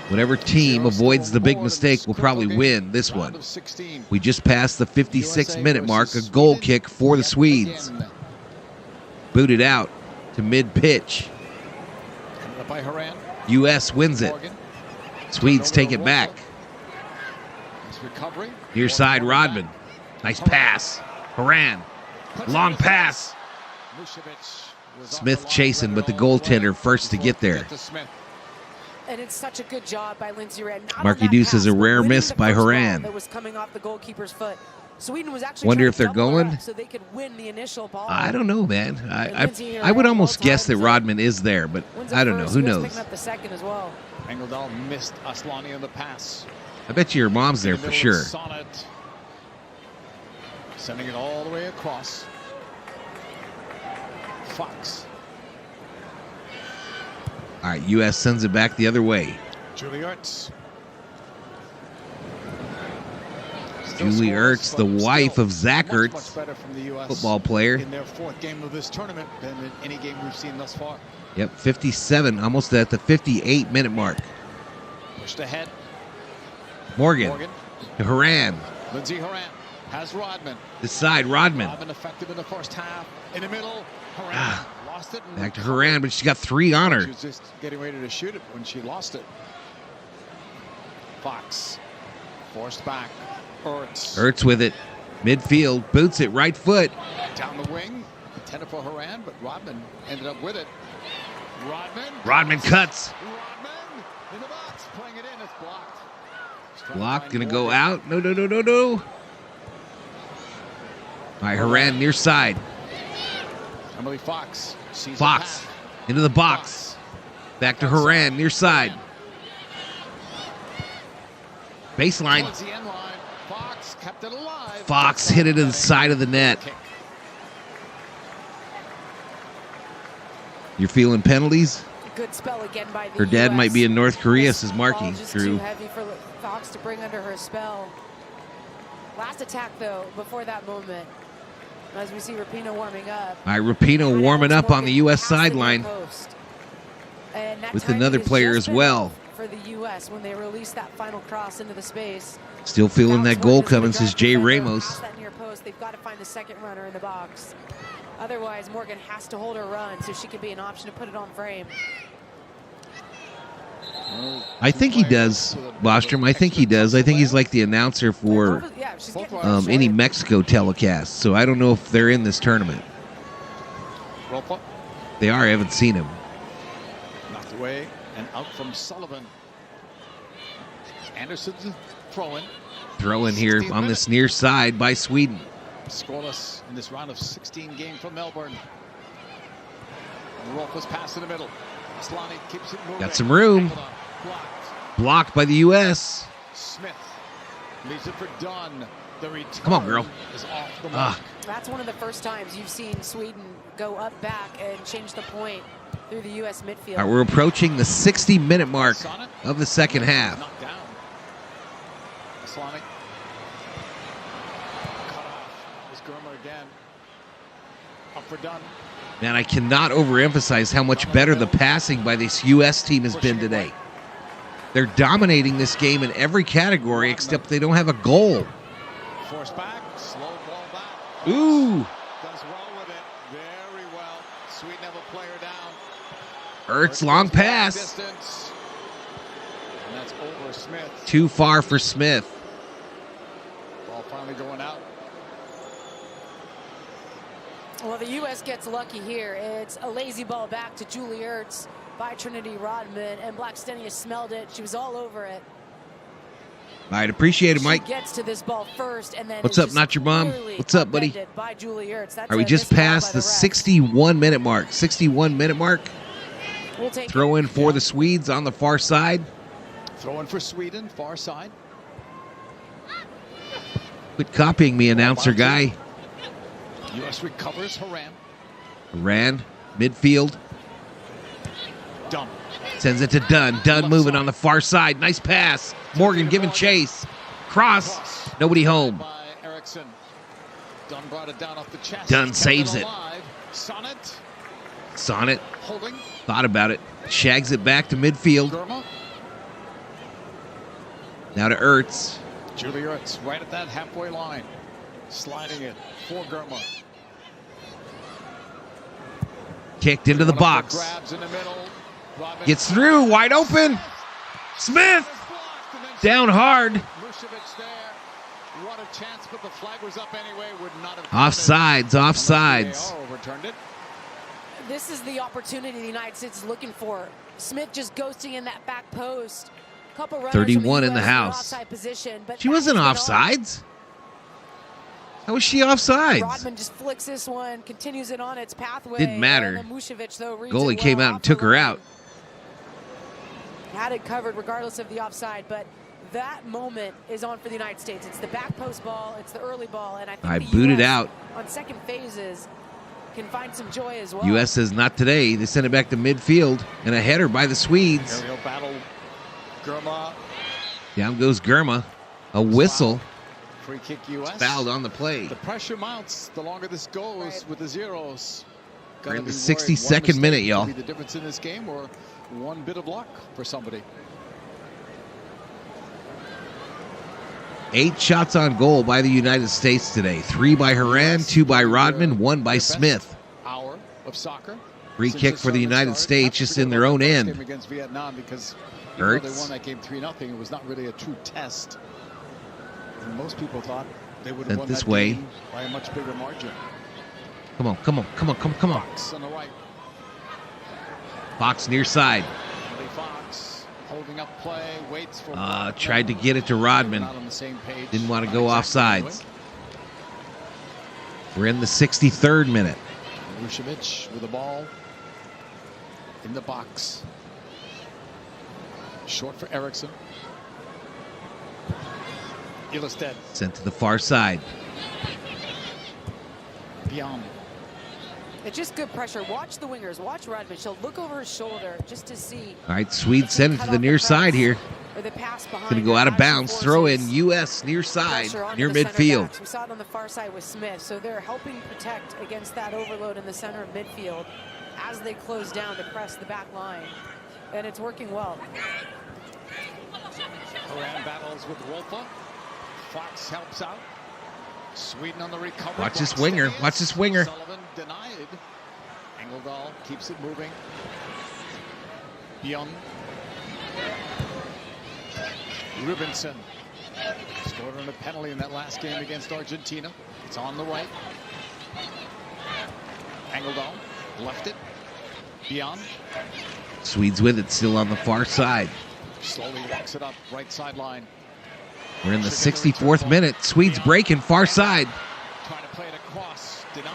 Whatever team avoids the big mistake will probably win this one. We just passed the 56-minute mark, a goal kick for the Swedes. Booted out to mid-pitch. Coming up by Horan. U.S. wins it. Swedes take it back. Nice recovery. Near side, Rodman. Nice pass. Horan. Long pass. Smith chasing, but the goaltender first to get there. And it's such a good job by Lindsey Horan. Marky Deuce is a rare miss by Horan. That was coming off the goalkeeper's foot. Sweden was actually Wonder trying if to they're double her going? up so they could win the initial ball. I don't know, man. I would almost guess that Rodman is there, but I don't know. Who knows? Picking up the second as well. Engeldahl missed Aslani on the pass. I bet you your mom's there for sure. Sonnet. Sending it all the way across. Fox. All right, U.S. sends it back the other way. Julie Ertz. Julie Ertz, the wife of Zach Much Ertz, better from the US football player. in their fourth game of this tournament than in any game we've seen thus far. Yep, 57, almost at the 58-minute mark. Pushed ahead. Morgan to Horan. Lindsey Horan has Rodman. This side, Rodman. Rodman effective in the first half. In the middle, Horan lost it. And Back to Horan, but she's got 3 on her. She was just getting ready to shoot it when she lost it. Fox forced back. Ertz with it. Midfield, boots it, right foot. Down the wing. Intended for Horan, but Rodman ended up with it. Rodman cuts. Rodman in the box, playing it in. It's blocked. Block, gonna go out. No. All right, Horan near side. Emily Fox. Sees Fox into the box. Back to Horan near side. Baseline. Towards the end line. Fox kept it alive. Fox hit it inside of the net. You're feeling penalties? Good spell again by the Her dad US. might be in North Korea, says Ball Marky. just True. too heavy for Fox to bring under her spell. Last attack, though, before that moment. As we see Rapinoe warming up. All right, Rapinoe warming up on the U.S. sideline with another player as well. For the U.S. when they release that final cross into the space. Still feeling that goal coming, says Jay Ramos. Pass that near post. They've got to find the second runner in the box. Otherwise, Morgan has to hold her run so she can be an option to put it on frame. I think he does, Bostrom. I think he does. I think he's like the announcer for any Mexico telecast. So I don't know if they're in this tournament. They are. I haven't seen him. Knocked away and out from Sullivan. Anderson throwing. Throw in here on this near side by Sweden. Scoreless in this round of 16 game from Melbourne. Rolfe's pass in the middle. Slani keeps it moving. Got some room. Blocked by the U.S. Smith leaves it for Dunn. The return Come on, girl. is off the mark. That's one of the first times you've seen Sweden go up back and change the point through the U.S. midfield. All right, we're approaching the 60-minute mark of the second half. Knocked down. Slani. Cut off. Is Germer again. Up for Dunn. Man, I cannot overemphasize how much better the passing by this U.S. team has been today. They're dominating this game in every category except they don't have a goal. Force back, slow ball back. Ooh. Does well with it. Very well. Sweden have a player down. Ertz, long pass. Distance. And that's over Smith. Too far for Smith. Ball finally going out. Well, the U.S. gets lucky here. It's a lazy ball back to Julie Ertz by Trinity Rodman, and Blackstenia smelled it. She was all over it. All right, appreciate it, Mike. She gets to this ball first, and then What's up, not your mom? What's up, buddy? By Julie Ertz. That's Are we just past the 61-minute mark? 61-minute mark. We'll take Throw in for the Swedes on the far side. Throw in for Sweden, far side. Quit copying me, announcer guy. U.S. recovers. Haran, midfield. Dunn. Sends it to Dunn. Dunn moving on the far side. Nice pass. Morgan giving chase. Cross. Nobody home. By Erickson. Dunn brought it down off the chest. Dunn saves it. Sonnet. Sonnet. Holding. Thought about it. Shags it back to midfield. Germa. Now to Ertz. Julie Ertz right at that halfway line. Sliding it for Germa. Kicked into the box. Grabs in the middle. Gets through. Wide open. Smith. Down hard. Mušević there. What a chance, but the flag was up anyway. Would not have Offsides. Offsides. overturned it. This is the opportunity the United States is looking for. Smith just ghosting in that back post. Couple runners 31 from in the US house. Offside position, but She wasn't offsides. How was she offsides? Rodman just flicks this one, continues it on its pathway. Didn't matter. And then Mušević, though, reads Goalie it came well out and took her out. Had it covered regardless of the offside, but that moment is on for the United States. It's the back post ball, it's the early ball, and I think I the booted US out. on second phases can find some joy as well. U.S. says not today. They sent it back to midfield and a header by the Swedes. Aerial battle. Germa. Down goes Germa. A whistle. Free kick U.S. Fouled on the play. The pressure mounts the longer this goes with the zeros. We're in the Gotta be worried 62nd one minute, mistake y'all. could be the difference in this game, or one bit of luck for somebody. 8 shots on goal by the United States today. 3 by Haran, 2 by Rodman, 1 by Smith. Hour of soccer. Free Since kick the for the tournament United started. States, just Forget in their about own the first end. game against Vietnam, because even though they Ertz. won that game 3-0, it was not really a true test. And most people thought they would have Sent won this that way. game by a much bigger margin. Come on, come on, come on, come on, come on. Fox on the right. Fox near side. Billy Fox holding up play, waits for Tried to get it to Rodman. Not on the same page. Didn't want to go Not exactly offsides. We're in the 63rd minute. Mušević with the ball in the box. Short for Erickson. Sent to the far side. Beyond. It's just good pressure. Watch the wingers. Watch Rodman. She'll look over her shoulder just to see. All right, Swede sent it to the near side here. Or the pass behind. Going to go out of bounds. Throw in U.S. near side, near midfield. We saw it on the far side with Smith. So they're helping protect against that overload in the center of midfield as they close down to press the back line. And it's working well. Horan battles with Wolfa. Fox helps out. Sweden on the recovery. Watch this winger. Watch this winger. Sullivan denied. Engeldahl keeps it moving. Bjorn. Rubinson scored on a penalty in that last game against Argentina. It's on the right. Engeldahl left it. Bjorn. Swedes with it, still on the far side. Slowly walks it up, right sideline. We're in the 64th minute. Swedes breaking far side. Trying to play it across, denied.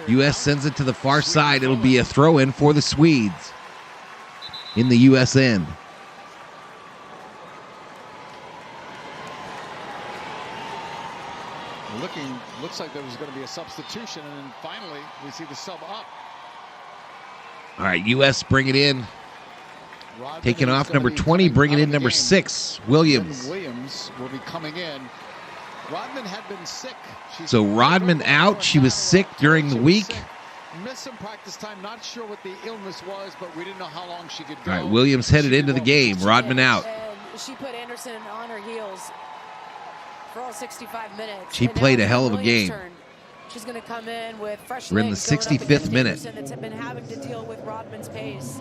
U.S. sends it to the far side. It'll be a throw-in for the Swedes in the U.S. end. Looks like there was going to be a substitution, and then finally we see the sub up. All right, U.S. bring it in. Taking off number 20, bringing in number 6, Williams. Williams will be coming in. Rodman had been sick. So Rodman out. She was sick during the week. Missed some practice time. Not sure what the illness was, but we didn't know how long she could go. All right, Williams headed into the game. Rodman out. And she put Anderson on her heels for all 65 minutes. She played a hell of a game. She's going to come in with fresh We're in the 65th minute. That's been having to deal with Rodman's pace.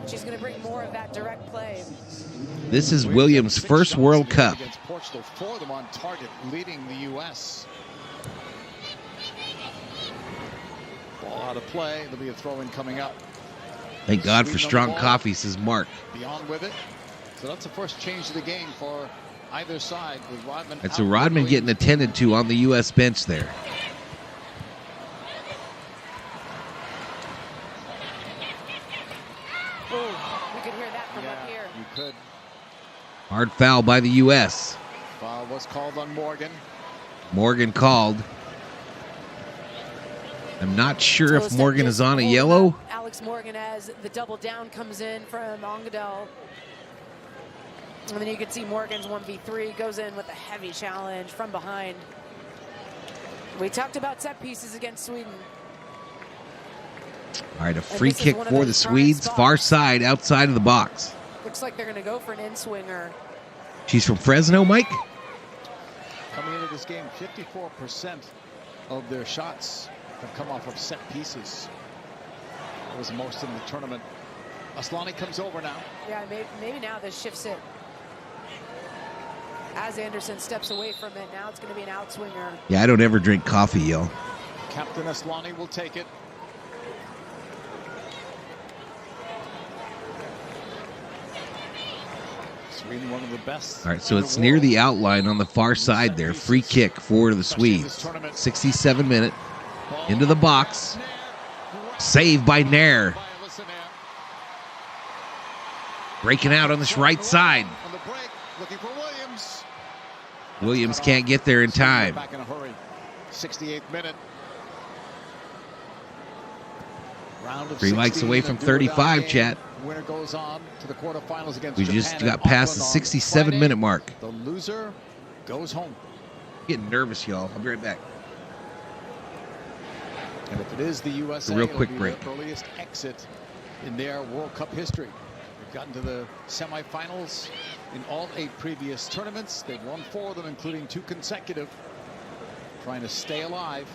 She's going to bring more of that direct play. This is Williams' first World Cup. Against Portugal, 4 of them on target, leading the U.S. Ball out of play. There'll be a throw-in coming up. Thank God for strong coffee, says Mark. Beyond with it. So that's the first change of the game for either side with Rodman. That's a Rodman getting attended to on the U.S. bench there. We could hear that from up here. You could. Hard foul by the U.S. Foul was called on Morgan. Morgan called. I'm not sure if Morgan is on a yellow. Alex Morgan as the double down comes in from Ongadal. And then you can see Morgan's 1v3 goes in with a heavy challenge from behind. We talked about set pieces against Sweden. All right, a free kick for the Swedes. Far side, outside of the box. Looks like they're going to go for an in-swinger. She's from Fresno, Mike? Coming into this game, 54% of their shots have come off of set pieces. That was the most in the tournament. Aslani comes over now. Yeah, maybe now this shifts it. As Anderson steps away from it, now it's going to be an outswinger. Yeah, I don't ever drink coffee, yo. Captain Aslani will take it. Sweden, one of the best. All right, so it's near the outline on the far side there. Free kick for the Swedes. 67 minute. Into the box. Save by Nair. Breaking out on this right side. On the break, looking for Williams. Williams can't get there in time. Back in a hurry. 68th minute. Round of 3 mics away from 35, chat. Winner goes on to the quarterfinals against We just got past the 67-minute mark. The loser goes home. Getting nervous, y'all. I'll be right back. And if it is the USA, A real quick it'll be break. their earliest exit in their World Cup history. They've gotten to the semifinals in all 8 previous tournaments. They've won 4 of them, including 2 consecutive. Trying to stay alive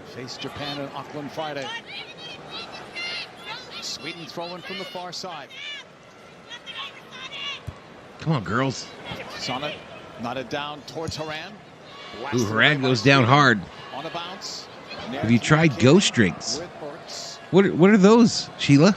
and face Japan in Auckland Friday. Sweden throwing from the far side. Come on, girls. Sonnet knotted down towards Horan. Ooh, Horan goes down hard. On a bounce. Have you tried ghost drinks? What are those, Sheila?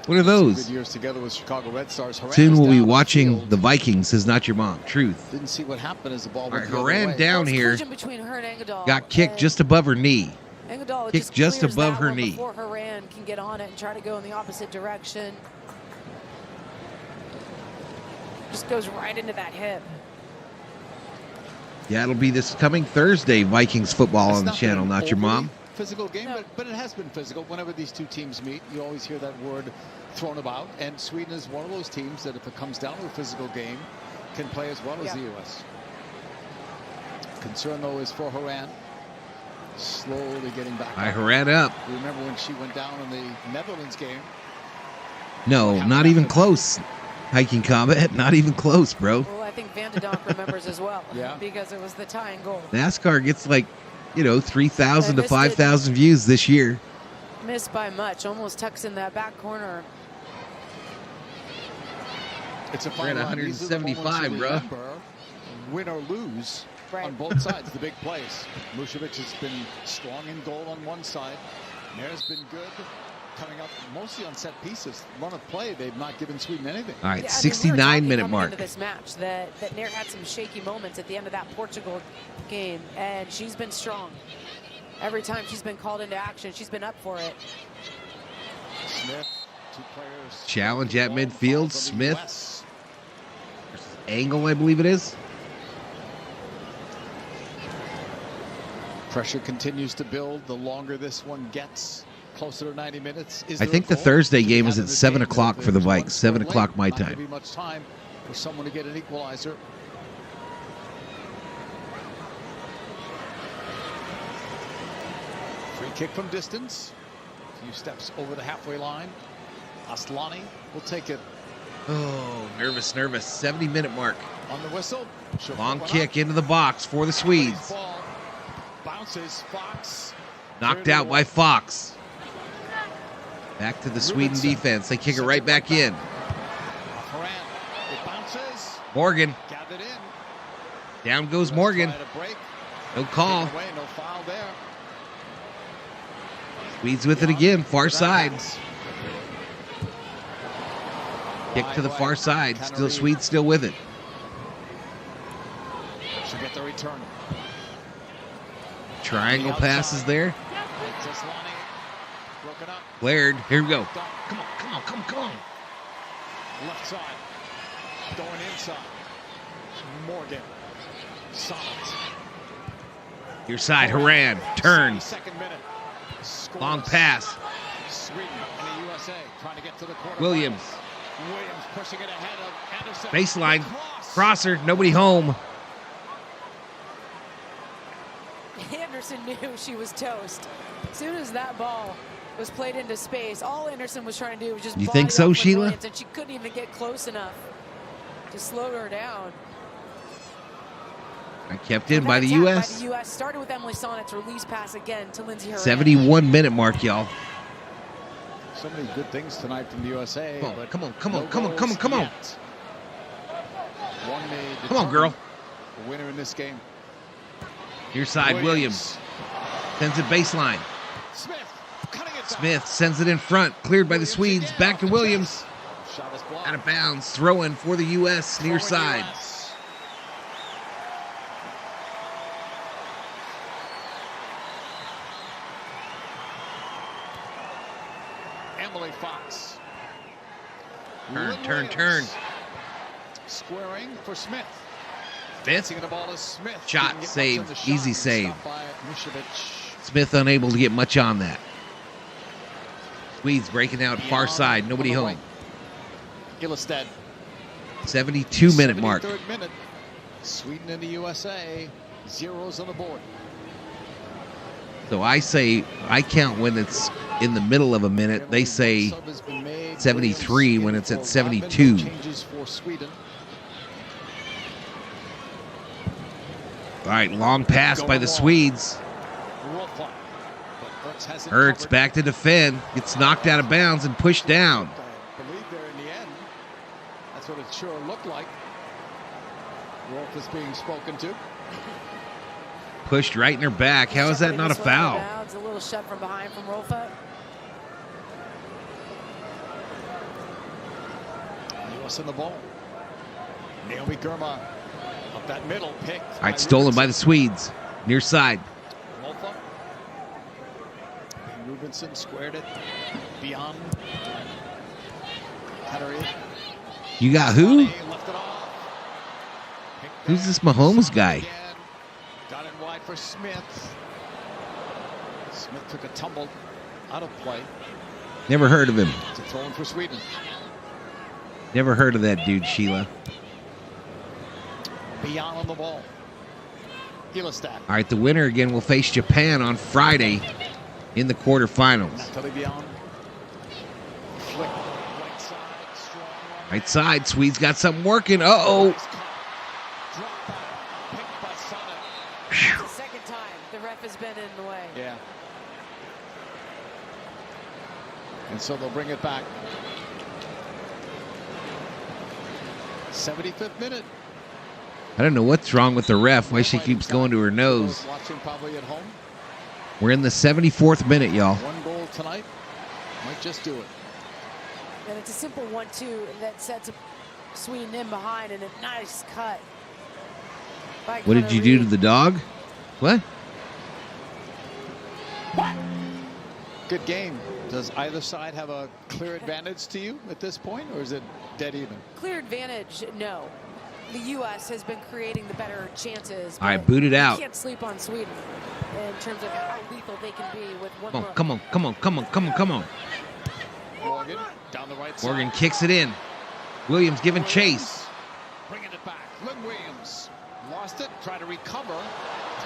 What are those? Good years together with Chicago Red Stars. Horan Soon was we'll be down watching the Vikings, says Not Your Mom. Truth. Didn't see what happened as the ball All went right, the other Horan way. down here. Between her and Engadal. Got kicked just above her knee. Engadal Kicked just clears above that her one knee. Before Horan can get on it and try to go in the opposite direction. Just goes right into that hip. Yeah, it'll be this coming Thursday, Vikings football on the channel, not your mom. Physical game, but it has been physical. Whenever these two teams meet, you always hear that word thrown about. And Sweden is one of those teams that, if it comes down to a physical game, can play as well as the U.S. Concern, though, is for Horan. Slowly getting back. Horan up. Remember when she went down in the Netherlands game? No, not even close. Hiking Combat, not even close, bro. Well, I think Van de Donk remembers as well. Yeah. Because it was the tying goal. NASCAR gets like, 3,000 to 5,000 views this year. Missed by much. Almost tucks in that back corner. It's a We're at 175, bro. Win or lose on both sides. The big plays. Mušović has been strong in goal on one side. Nair's been good, coming up mostly on set pieces. Run of play, they've not given Sweden anything. All right, 69-minute mark. Into this match that Nair had some shaky moments at the end of that Portugal game, and she's been strong. Every time she's been called into action, she's been up for it. Smith, two players. Challenge at midfield. Smith versus Angle, I believe it is. Pressure continues to build the longer this one gets. Closer to 90 minutes. I think the Thursday game is at 7 o'clock for the Vikes. 7 o'clock my time. Not be much time for someone to get an equalizer. Free kick from distance. A few steps over the halfway line. Aslani will take it. Oh, nervous. 70-minute mark. On the whistle. Long kick into the box for the Swedes. Ball bounces. Fox. Knocked out by Fox. Back to the Sweden defense. They kick it right back in. Morgan. Down goes Morgan. No call. No foul there. Swedes with it again. Far side. Kick to the far side. Still Swedes still with it. She'll get the return. Triangle passes there. Blared. Here we go. Come on. Left side. Going inside. Morgan. Solid. Your side. Horan. Turn. Second minute. Long pass. Sweden and the USA trying to get to the quarter. Williams. Williams pushing it ahead of Anderson. Baseline. Crosser. Nobody home. Anderson knew she was toast. As soon as that ball was played into space, all Anderson was trying to do was just. You think so, Sheila? Williams, and she couldn't even get close enough to slow her down. I kept in by the U.S. By the U.S. started with Emily Sonnet's release pass again to Lindsay Horan. 71-minute mark, y'all. So many good things tonight from the USA. Come on. Come on, girl. The winner in this game. Your side, Williams. Sends it baseline. Smith sends it in front. Cleared by the Swedes. Back to Williams. Out of bounds. Throw in for the U.S. near side. Emily Fox. Turn. Squaring for Smith. Smith. The ball is Smith. Shot, save, easy save. Smith unable to get much on that. Swedes breaking out far side. Nobody home. Ilestead. 72-minute mark. 73rd minute. Sweden and the USA. Zeros on the board. So I count when it's in the middle of a minute. They say 73 when it's at 72. Changes for Sweden. All right, long pass by the Swedes. Hurts back to defend. Gets knocked out of bounds and pushed down. I believe there in the end. That's what it sure looked like. Rolf is being spoken to. Pushed right in her back. How is that not a foul? It's a little shove from behind from Rolfa. U.S. in the ball. Naomi Girma up that middle pick. All right, stolen by the Swedes. Near side. Rolfa. Rubinson squared it beyond. You got who? Who's this Mahomes guy? for Smith. Smith took a tumble out of play. Never heard of him. It's a throw-in for Sweden. Never heard of that dude, Sheila. Beyond on the ball. Ilestad. All right, the winner again will face Japan on Friday in the quarterfinals. Natalie Beyond. Flick. Right side, Swede's got something working. Uh-oh. It's the second time the ref has been in the way. Yeah. And so they'll bring it back. 75th minute. I don't know what's wrong with the ref. Why she keeps going to her nose. Watching probably at home. We're in the 74th minute, y'all. One goal tonight might just do it. And it's a simple 1-2 that sets Sweden in behind, and a nice cut. What did you do to the dog? What? Good game. Does either side have a clear advantage to you at this point, or is it dead even? Clear advantage, no. The U.S. has been creating the better chances. All right, boot it out. You can't sleep on Sweden in terms of how lethal they can be with one Come on, look. come on, come on, come on, come on, come on. Morgan down the right side. Morgan kicks it in. Williams giving chase. Bringing it back. Lynn Williams lost it. Try to recover.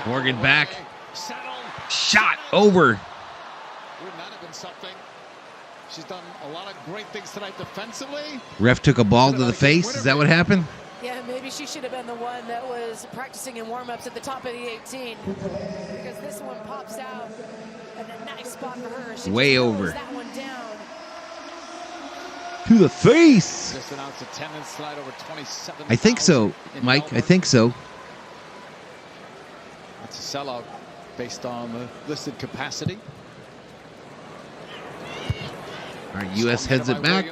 Morgan back. Settle. Shot over. Wouldn't that have been something? She's done a lot of great things tonight defensively. Ref took a ball to the face. Is that what happened? Yeah, maybe she should have been the one that was practicing in warm-ups at the top of the 18. Because this one pops out. And a nice spot for her. She Way just over. throws that one down. To the face. Just announced attendance slide over 27. I think so, Mike. I think so. That's a sellout based on the listed capacity. All right, U.S. heads it back.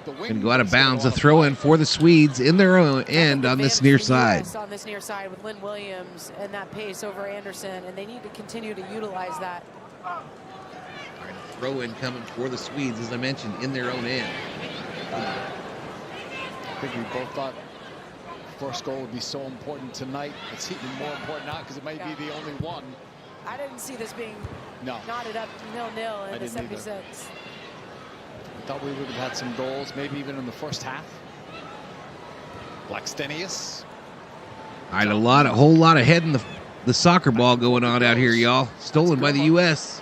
Going to go out of bounds. A throw in for the Swedes in their own end on this near side. On this near side with Lynn Williams and that pace over Anderson, and they need to continue to utilize that. All right, throw in coming for the Swedes, as I mentioned, in their own end. I think we both thought first goal would be so important tonight. It's even more important now because it might be the only one. I didn't see this being knotted up 0-0 in the 76. I thought we would have had some goals, maybe even in the first half. Blackstenius. All right, a whole lot of head in the soccer ball going on out here, y'all. Stolen by the U.S.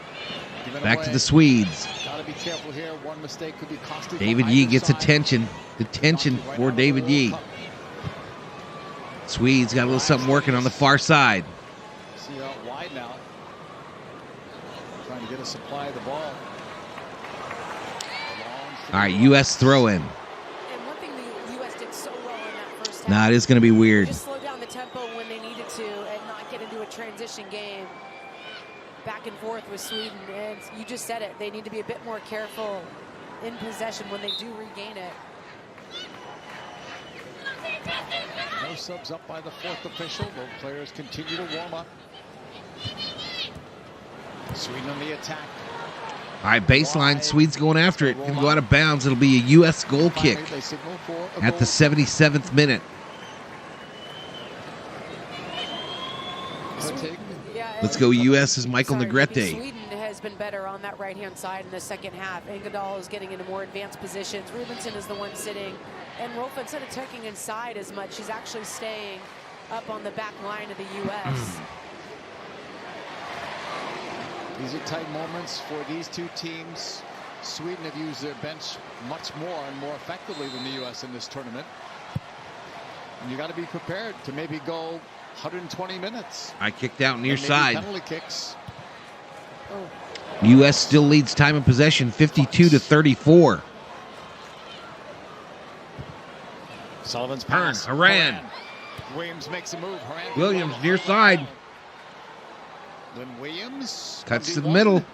Back to the Swedes. Gotta be careful here. One mistake could be costly. David Yee gets attention. Detention for David Yee. Swedes got a little something working on the far side. See out wide now. Trying to get a supply of the ball. All right, U.S. throw in. And one thing the U.S. did so well in that first half. Nah, it is going to be weird. Just slow down the tempo when they needed to and not get into a transition game. Back and forth with Sweden. And you just said it. They need to be a bit more careful in possession when they do regain it. No subs up by the fourth official. Both players continue to warm up. Sweden on the attack. All right, baseline. Swedes going after it. Going to go out of bounds. It'll be a U.S. goal kick at the 77th minute. Let's go U.S. as Michael Negrete. Sweden has been better on that right-hand side in the second half. Engadal is getting into more advanced positions. Rubenson is the one sitting. And Rolf, instead of tucking inside as much, she's actually staying up on the back line of the U.S. These are tight moments for these two teams. Sweden have used their bench much more and more effectively than the U.S. in this tournament. And you got to be prepared to maybe go 120 minutes. I kicked out near and maybe side. Penalty kicks. U.S. still leads time of possession 52-34. Sullivan's pass. Haran. Williams makes a move. Haran Williams near side. Then Williams Cuts to the middle.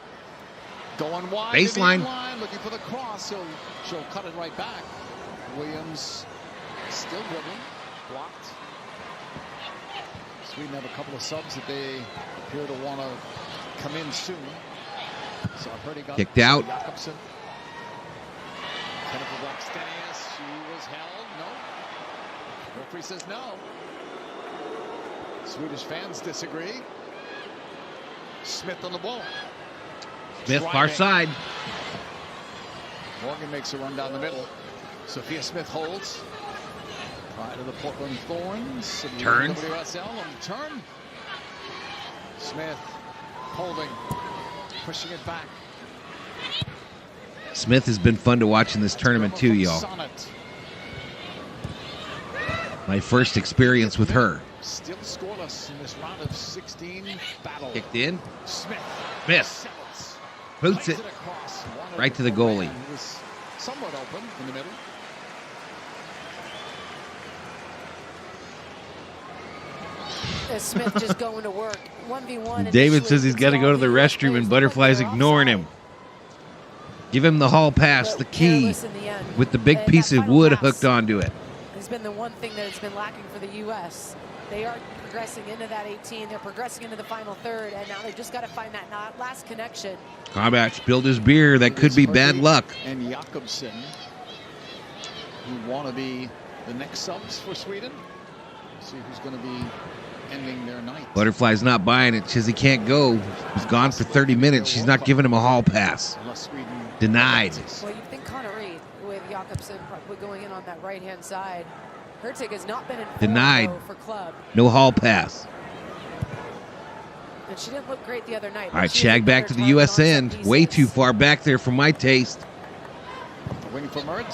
Going wide. Baseline. Line, looking for the cross. She'll cut it right back. Williams still dribbling. Blocked. Sweden have a couple of subs that they appear to want to come in soon. So got kicked out. Jakobsen. Jennifer Blackstenius. She was held. No. Referee says no. Swedish fans disagree. Smith on the ball. Smith, far side. Morgan makes a run down the middle. Sophia Smith holds. Pride of the Portland Thorns. Turns. WSL on the turn. Smith holding, pushing it back. Smith has been fun to watch in this tournament too, y'all. My first experience with her. Still scoreless in this round of 16 battle. Kicked in. Smith. Smith. Boots it right to the goalie. He was somewhat open in the middle. Smith just going to work. 1v1. David says he's got to go to the restroom and Butterfly's ignoring him. Give him the hall pass, the key, with the big piece of wood hooked onto it. Has been the one thing that has been lacking for the U.S. They are progressing into that 18. They're progressing into the final third, and now they've just got to find that last connection. Kovac spilled his beer. That could be bad luck. And Jakobsen, who want to be the next subs for Sweden. See who's going to be ending their night. Butterfly's not buying it. Says he can't go. He's gone for 30 minutes. She's not giving him a hall pass. Denied. Well, you think Connor Reed with Jakobsen going in on that right-hand side. Hertig has not been in Denied. For club. No hall pass. And she didn't look great the other night. All right, Shag back to the U.S. end. Way too far back there for my taste.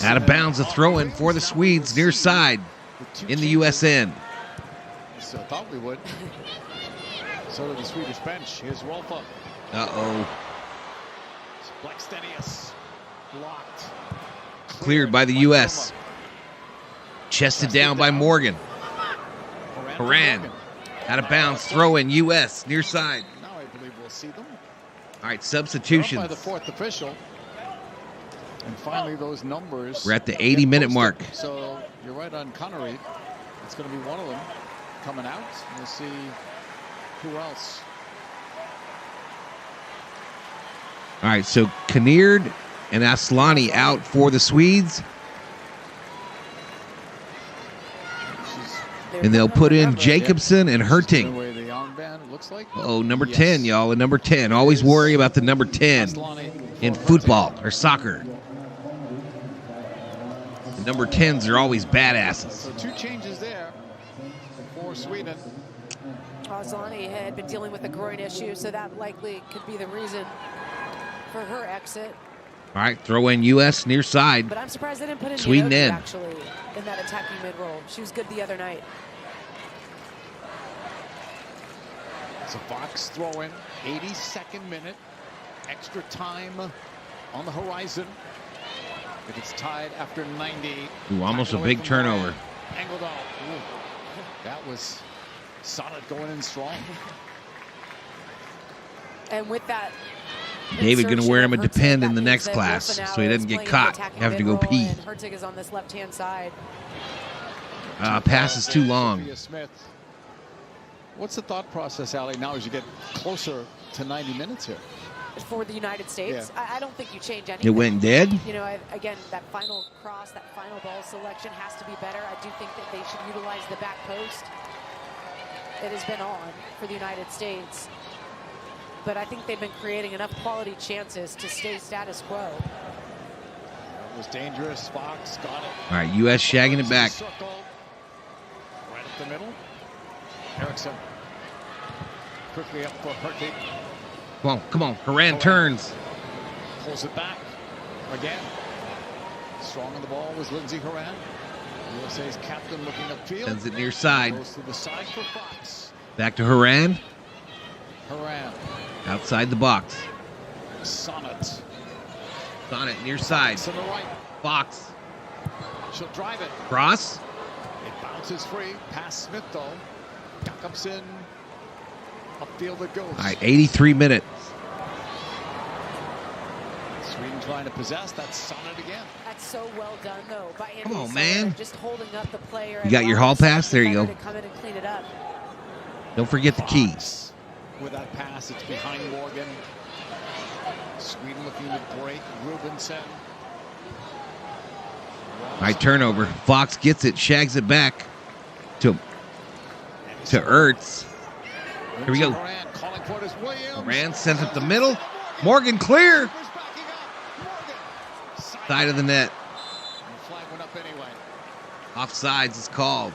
Out of bounds, a throw-in for the Swedes near side in the U.S. end. So I thought we would. So did the Swedish bench. Here's Rolfo. Uh-oh. Blackstenius blocked. Cleared by the U.S. Chested down by Morgan. Horan. Out of bounds, throw in U.S. near side. Now I believe we'll see them. All right, substitutions. By the fourth official. And finally, those numbers. We're at the 80-minute mark. So you're right on Connery. It's going to be one of them coming out. We'll see who else. All right, so Kinneard and Aslani out for the Swedes. And they'll put in Jacobsen and Herting. Oh, number 10, y'all. And number 10. Always worry about the number 10 in football or soccer. The number 10s are always badasses. So two changes there for Sweden. Aslani had been dealing with a groin issue, so that likely could be the reason for her exit. All right, throw in U.S. near side. But I'm surprised they didn't put in Sweden Inoki, in. actually, in that attacking mid-roll. She was good the other night. It's a Fox throw-in, 82nd minute, extra time on the horizon. If it's tied after 90. Ooh, almost a big turnover. Engeldahl. That was solid going in strong. And with that, David going to wear him a depend in the next class so he doesn't get caught. Have to go pee. Hertig is on this left-hand side. Pass is too long. Sophia Smith. What's the thought process, Allie, now as you get closer to 90 minutes here? For the United States, yeah. I don't think you change anything. It went dead? You know, again, that final cross, that final ball selection has to be better. I do think that they should utilize the back post. It has been on for the United States. But I think they've been creating enough quality chances to stay status quo. It was dangerous. Fox got it. All right, U.S. shagging it back. Circle. Right up the middle. Erickson. Quickly up for Hertig. Come on. Horan turns. Pulls it back. Again. Strong on the ball was Lindsey Horan. USA's captain looking upfield. Sends it near side. Goes to the side for Fox. Back to Horan. Horan. Outside the box. Sonnet. Sonnet near side. To the right. Fox. She'll drive it. Cross. It bounces free. Past Smith though. Jakobsen. Upfield it goes. All right, 83 minutes. Sweden trying to possess. That's Sonnet again. That's so well done though by Andy. Come on, man. Just holding up the player. You got your hall pass? There you go. To come in and clean it up. Don't forget the key. With that pass, it's behind Morgan. Sweden looking to break. Rubinson. All right, turnover. Fox gets it, shags it back to Ertz. Here we go. Moran sends up the middle. Morgan clear. Side of the net. Flag went up anyway. Offsides is called.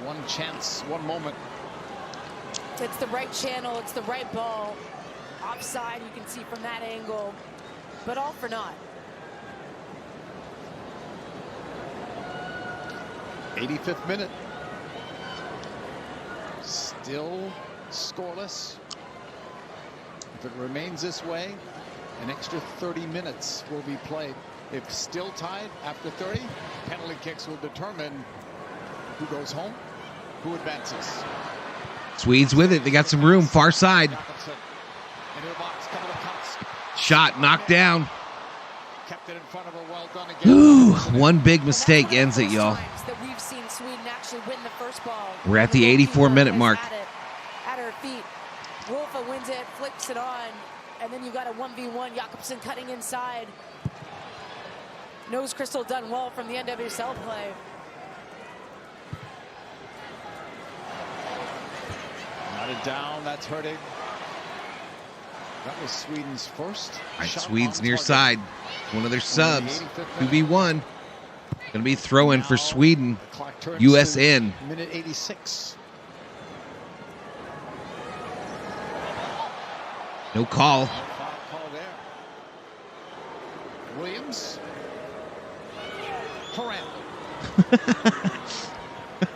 One chance, one moment. It's the right channel. It's the right ball. Offside, you can see from that angle. But all for naught. 85th minute. Still scoreless. If it remains this way, an extra 30 minutes will be played. If still tied after 30, penalty kicks will determine who goes home, who advances. Swedes with it. They got some room. Far side. Into the box, couple of cuts. Shot knocked down. Kept it in front of her, well done again. Ooh, one big mistake ends it, y'all. That we've seen Sweden actually win the first ball. We're at the 84-minute mark. At her feet. Wolfa wins it, flips it on, and then you got a 1v1. Jakobsen cutting inside. Nose crystal done well from the NWSL play. Knotted down, that's hurting. That was Sweden's first. All right, Swedes near side. One of their subs. 2v1. Going to be throw-in for Sweden. USN. Minute 86. No call. Call there. Williams. Horan.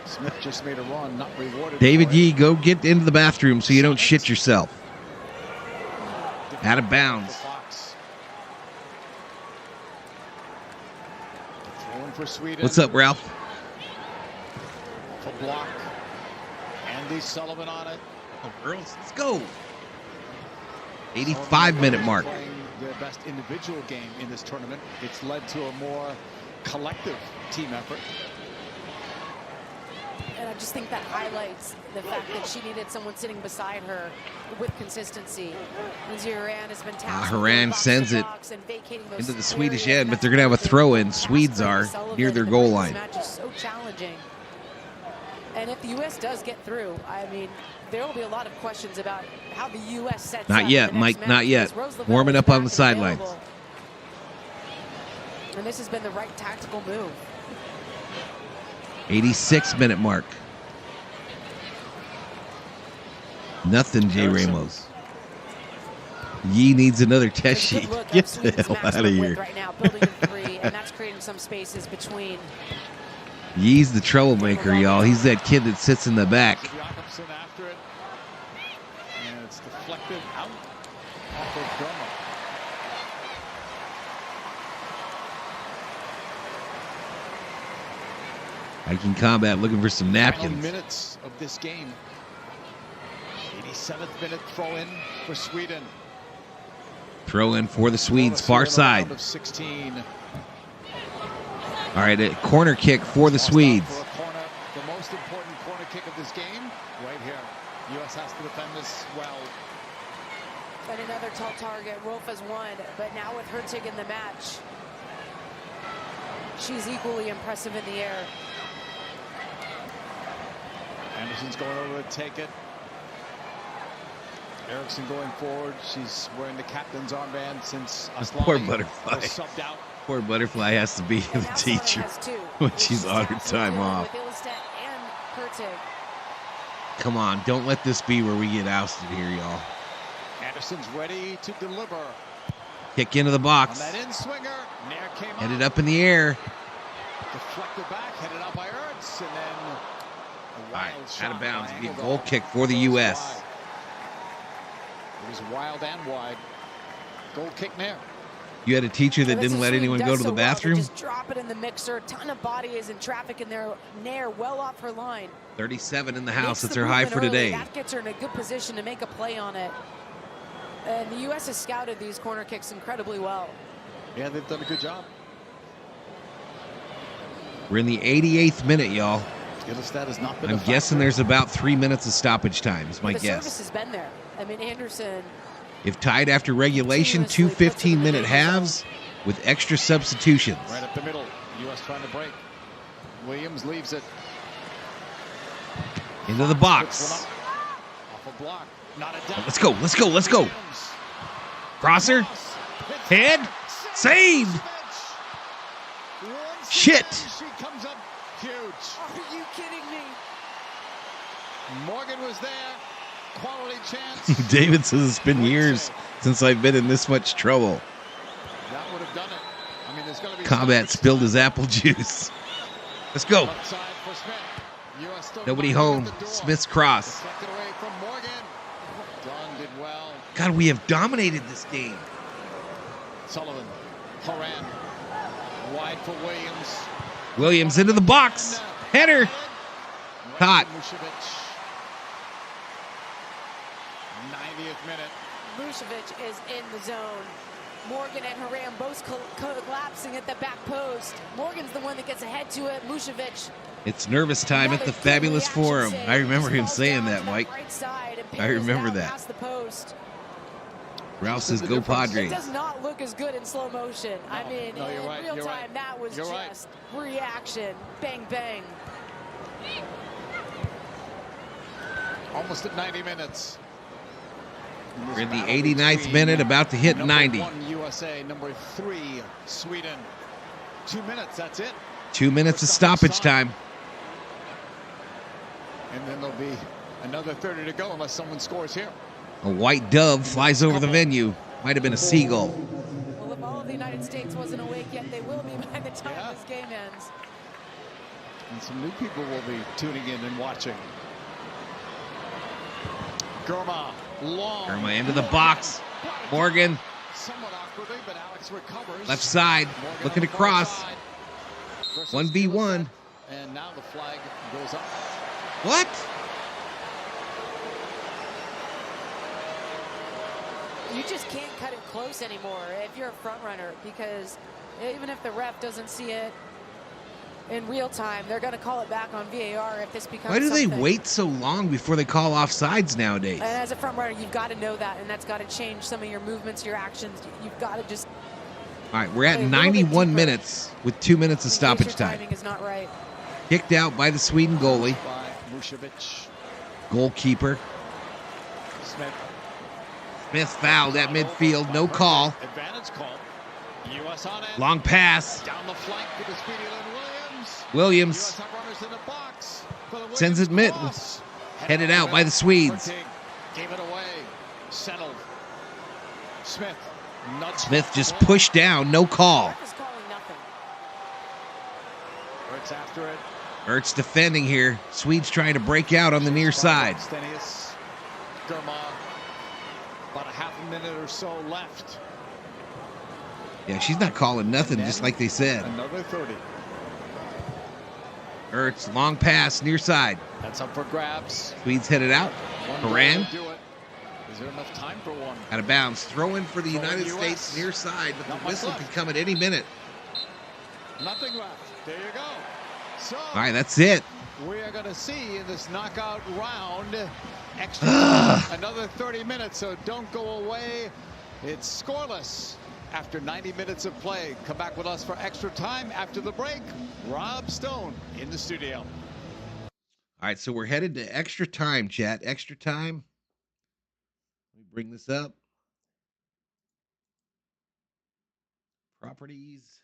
Smith just made a run, not rewarded. David Yee, go get into the bathroom so you don't shit yourself. Out of bounds. For Sweden. What's up, Ralph? For block. Andy Sullivan on it. Oh, girls, let's go. 85-minute mark. Playing their best individual game in this tournament. It's led to a more collective team effort. And I just think that highlights the fact that she needed someone sitting beside her with consistency. Lindsey Horan has been tasked. Horan sends it into the Swedish end, but they're going to have a throw-in. Swedes are near their goal line. This match is so challenging. And if the U.S. does get through, I mean, there will be a lot of questions about how the U.S. sets Not up yet, the next Mike, match, not yet. because Rose Warming Lavelle up on the is back sidelines. available. And this has been the right tactical move. 86-minute mark. Nothing, Jay Ramos. Yee needs another test sheet. Get the hell out of here. Right now, building in three, and that's creating some spaces between. Yee's the troublemaker, y'all. He's that kid that sits in the back. Jakobsen after it. And it's deflected out off of Drummer. Viking Combat looking for some Final napkins. minutes of this game. 87th minute throw in for Sweden. Throw in for the Swedes, far side. Of 16. All right, a corner kick for the Swedes. For a corner, the most important corner kick of this game, right here. U.S. has to defend this well. And another tall target. Rolf has won, but now with Hertig in the match, she's equally impressive in the air. Anderson's going over to take it. Eriksson going forward. She's wearing the captain's armband since Poor Aslani Butterfly. was subbed out. Poor Butterfly has to be the teacher when she's on her time off. With Ilstedt and Hertig. Come on, don't let this be where we get ousted here, y'all. Anderson's ready to deliver. Kick into the On box. that in-swinger, Nair came Headed up in the air. deflected back, headed out by Ertz, and then a wild shot. Out of bounds. by Be a Engeldahl. goal kick for the U.S. It was wild and wide. Goal kick Nair. You had a teacher that And this didn't is let Sweden anyone does go to so the well. They bathroom. just drop it in the mixer. A ton of body is in traffic in there. Nair well off her line. 37 in the house. Makes That's the her high movement for early. today. That gets her in a good position to make a play on it. And the U.S. has scouted these corner kicks incredibly well. Yeah, they've done a good job. We're in the 88th minute, y'all. Ilstedt has not been I'm a guessing factor. there's about 3 minutes of stoppage time, is my The service guess. has been there. I mean, Anderson. If tied after regulation, 2 15-minute halves with extra substitutions. Right up the middle. U.S. trying to break. Williams leaves it. Into the box. Let's go. Let's go. Let's go. Crosser. Head. Saved. Shit. She comes up huge. Are you kidding me? Morgan was there. Quality chance. David says it's been years since I've been in this much trouble. That would have done it. I mean, there's going to be Combat spilled his apple juice. Let's go. Nobody home. Smith's cross. God, we have dominated this game. Sullivan, Horan, wide for Williams. Williams into the box. Header. Caught. 90th minute. Vucevic is in the zone. Morgan and Haram both collapsing at the back post. Morgan's the one that gets ahead to it. Vucevic. It's nervous time at the Fabulous Forum. I remember him saying that, Mike. I remember that. Ralph says, go Padres. It does not look as good in slow motion. No, I mean, no, in right, real time, right. that was You're just reaction. Bang, bang. Almost at 90 minutes. We're in the 89th minute, about to hit 90. Number 1 USA, number 3 Sweden. 2 minutes, that's it. 2 minutes of stoppage time. And then there'll be another 30 to go unless someone scores here. A white dove flies over the venue. Might have been a seagull. Well, if all of the United States wasn't awake yet, they will be by the time this game ends. And some new people will be tuning in and watching. Germa, long. Germa into the box. Morgan. Somewhat awkwardly, but Alex recovers. Left side. Morgan Looking on to the cross. far side. 1v1. And now the flag goes up. What? You just can't cut it close anymore if you're a front runner, because even if the ref doesn't see it in real time, they're going to call it back on VAR if this becomes Why do they something. wait so long before they call offsides nowadays? And as a front runner, you've got to know that, and that's got to change some of your movements, your actions. You've got to just. All right, we're at 91 minutes with 2 minutes of stoppage time. Timing is not right. Kicked out by the Sweden goalie. By Vucevic. Goalkeeper. Smith. Smith fouled at midfield. No call. Advantage call. U.S. on it. Long pass. Down the flank with the speedy Lynn Williams. Williams U.S. have runners in the box for the sends it mid. cross. Headed out by the Swedes. Gave it away. Settled. Smith. Smith just pushed down. No call. Ertz after it. Ertz defending here. Swedes trying to break out on the near side. Stenius. Germa. About a half a minute or so left. Yeah, she's not calling nothing, just like they said. Another 30. Ertz, long pass, near side. That's up for grabs. Swedes headed out. Haran. Do it. Is there enough time for one? Out of bounds. Throw in for the United States near side, but the whistle can come at any minute. Nothing left. There you go. So, all right, that's it. We are going to see in this knockout round extra another 30 minutes, so don't go away. It's scoreless after 90 minutes of play. Come back with us for extra time after the break. Rob Stone in the studio. All right, so we're headed to extra time, chat. Extra time. Let me bring this up. Properties.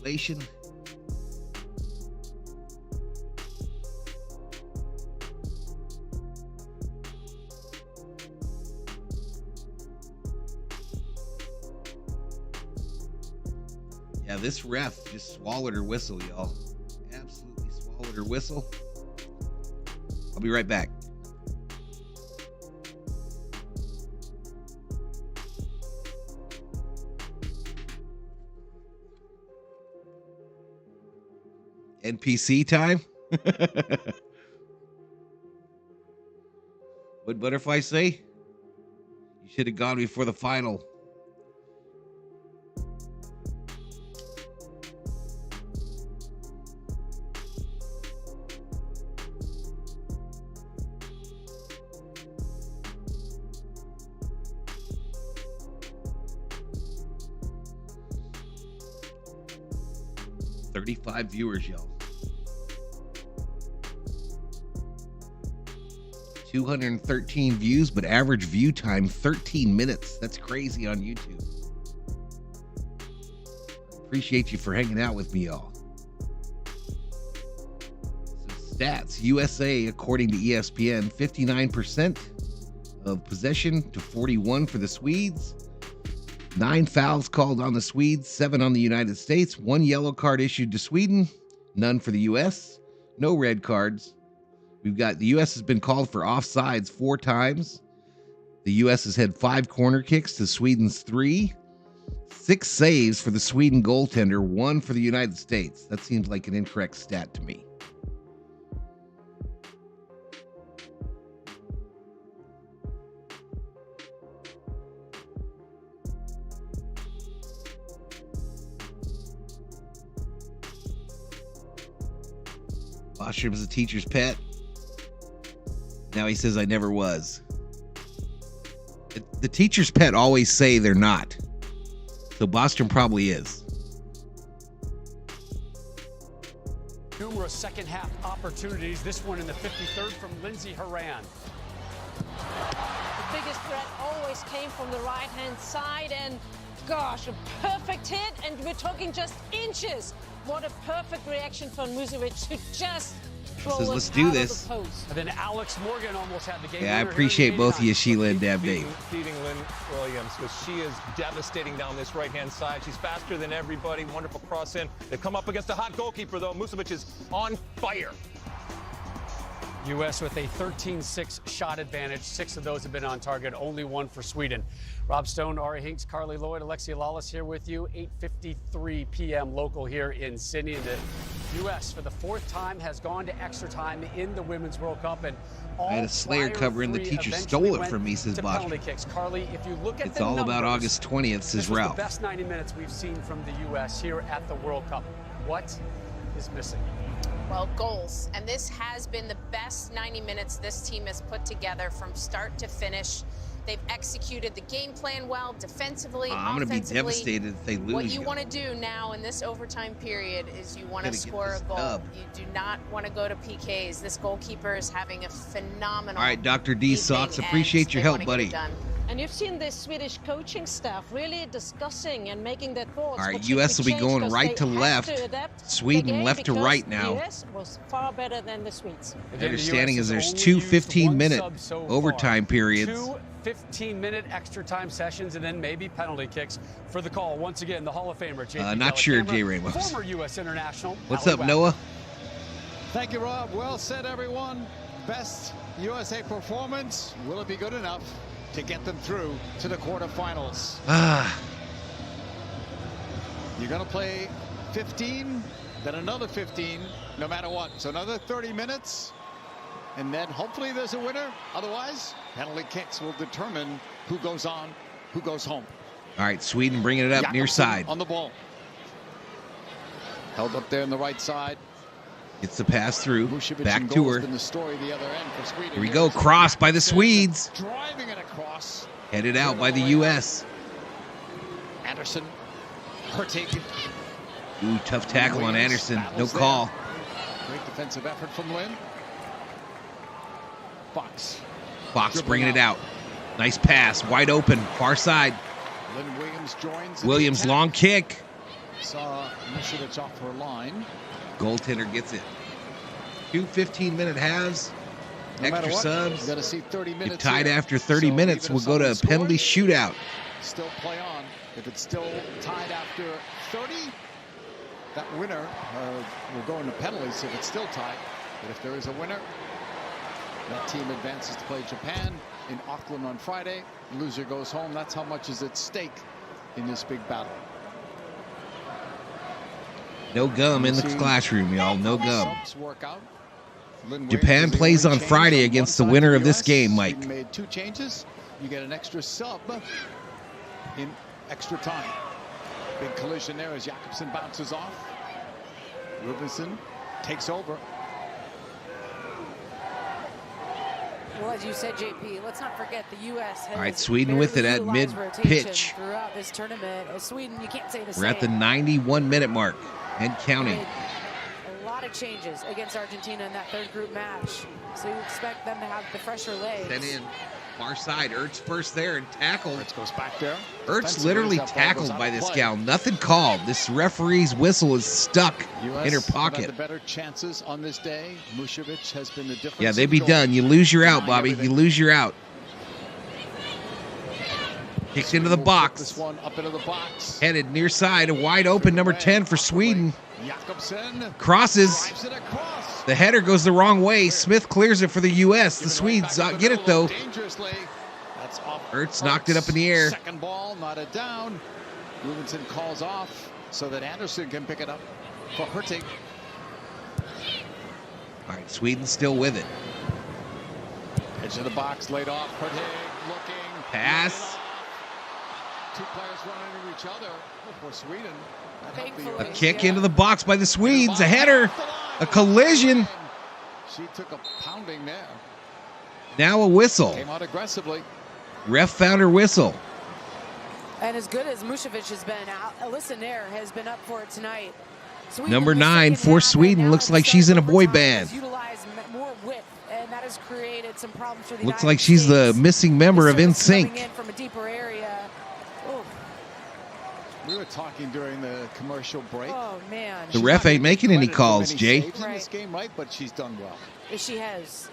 Regulation. Yeah, this ref just swallowed her whistle, y'all. Absolutely swallowed her whistle. I'll be right back. NPC time? What'd Butterfly say? You should have gone before the final. 35 viewers, y'all. 213 views, but average view time 13 minutes. That's crazy on YouTube. Appreciate you for hanging out with me, y'all. Some stats. USA, according to ESPN, 59% of possession to 41 for the Swedes. 9 fouls called on the Swedes, 7 on the United States. 1 yellow card issued to Sweden, none for the U.S. No red cards. We've got the U.S. has been called for offsides 4 times. The U.S. has had 5 corner kicks to Sweden's 3. 6 saves for the Sweden goaltender, 1 for the United States. That seems like an incorrect stat to me. Bostrom is a teacher's pet. Now he says I never was. The teacher's pet always say they're not. So Bostrom probably is. Numerous second half opportunities. This one in the 53rd from Lindsey Horan. The biggest threat always came from the right-hand side, and gosh, a perfect hit, and we're talking just inches. What a perfect reaction from Musovic to just throw Says, it let's do out this. of the post. And then Alex Morgan almost had the game. Yeah, I appreciate both of you, Sheila and Dab Dave. Feeding Lynn Williams, because she is devastating down this right-hand side. She's faster than everybody. Wonderful cross in. They come up against a hot goalkeeper, though. Musovic is on fire. U.S. with a 13-6 shot advantage. 6 of those have been on target, only 1 for Sweden. Rob Stone, Ari Hinks, Carly Lloyd, Alexia Lawless here with you. 8:53 p.m. local here in Sydney. And the U.S. for the 4th time has gone to extra time in the Women's World Cup. And all I had a Slayer cover in the teacher stole it from me, says Bostrom. Kicks. Carly, if you look at it's the all numbers, about August 20th, says Ralph. The best 90 minutes we've seen from the U.S. here at the World Cup. What is missing? Well, goals. And this has been the best 90 minutes this team has put together from start to finish. They've executed the game plan well, defensively, I'm going to be devastated if they lose. What you want to do now in this overtime period is you want to score a goal. Dub. You do not want to go to PKs. This goalkeeper is having a phenomenal All right, Dr. D Sox, appreciate your help, buddy. And you've seen the Swedish coaching staff really discussing and making their thoughts. All right, U.S. will be going right to left. Sweden left to right now. The U.S. was far better than the Swedes. My understanding is there's 2 15-minute overtime periods. 2 15-minute extra time sessions, and then maybe penalty kicks for the call. Once again, the Hall of Famer, JP not sure, Jay Ramos. Former U.S. international. What's up, Noah? Thank you, Rob. Well said, everyone. Best USA performance. Will it be good enough to get them through to the quarterfinals? You're going to play 15, then another 15, no matter what. So another 30 minutes, and then hopefully there's a winner. Otherwise, penalty kicks will determine who goes on, who goes home. All right, Sweden bringing it up near side. On the ball. Held up there on the right side. Gets the pass through. Back to her. The story the other end for Sweden. Here we go. Cross by the Swedes. Driving it across. Headed out by the U.S. Anderson. Hurtig. Ooh, tough tackle on Anderson. No call. Great defensive effort from Lynn. Fox. Fox bringing it out. Nice pass. Wide open. Far side. Lynn Williams joins. Williams, long kick. Saw Musovic off her line. Goaltender gets it. 2 15-minute halves. Extra subs. You got to see 30 minutes. If tied after 30 minutes, we'll go to a penalty shootout. Still play on. If it's still tied after 30, that winner will go into penalties if it's still tied. But if there is a winner, that team advances to play Japan in Auckland on Friday. Loser goes home. That's how much is at stake in this big battle. No gum in the classroom, y'all. No gum. Japan plays on Friday against the winner of this game, Mike. You made 2 changes. You get an extra sub in extra time. Big collision there as Jakobsen bounces off. Rubinson takes over. Well, as you said, JP, let's not forget the U.S. has All right, Sweden with it at mid-pitch. Throughout this tournament. Sweden, you can't say the same. We're at the 91-minute mark and counting. A lot of changes against Argentina in that third group match. So you expect them to have the fresher legs. Sent in. Far side, Ertz first there and tackled. Ertz goes back there. Ertz literally tackled by this gal. Nothing called. This referee's whistle is stuck in her pocket. The better chances on this day. Mušović has been the difference. Yeah, they be done. You lose your out, Bobby. You lose your out. Kicks into the box. This one up into the box. Headed near side, a wide open number 10 for Sweden. Crosses. The header goes the wrong way. Smith clears it for the U.S. The Swedes get it, though. Ertz knocked it up in the air. Second ball, knotted down. Rubenson calls off so that Anderson can pick it up for Harvick. All right, Sweden still with it. Edge of the box, laid off. Harvick looking. Pass. Two players running into each other for Sweden. A kick into the box by the Swedes. A header. A collision. She took a pounding there. Now a whistle. Came out aggressively. Ref found her whistle. And as good as Mušović has been, Alyssa Nair has been up for it tonight. Sweden Number 9 for Sweden. Looks like she's in a boy band. More width, and that has created some problems for the Looks like she's the missing member of NSYNC. From a deeper area. We were talking during the commercial break. Oh, man. The ref ain't making any calls, Jay. In this game, right? But she's done well. She has.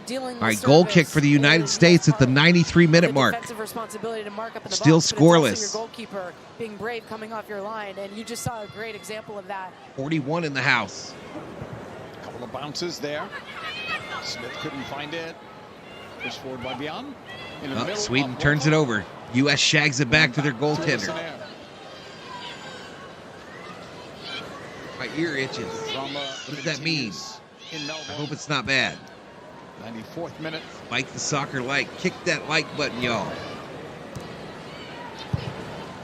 Dealing All right, goal kick for the United States at the 93-minute mark. Responsibility to mark up in the Still box, scoreless. Your goalkeeper being brave coming off your line, and you just saw a great example of that. 41 in the house. A couple of bounces there. Smith couldn't find it. Pushed forward by Bjorn. Sweden turns it over. U.S. shags it back to their goaltender. My ear itches. What does that mean? I hope it's not bad. 94th minute. Spike the soccer like. Kick that like button, y'all.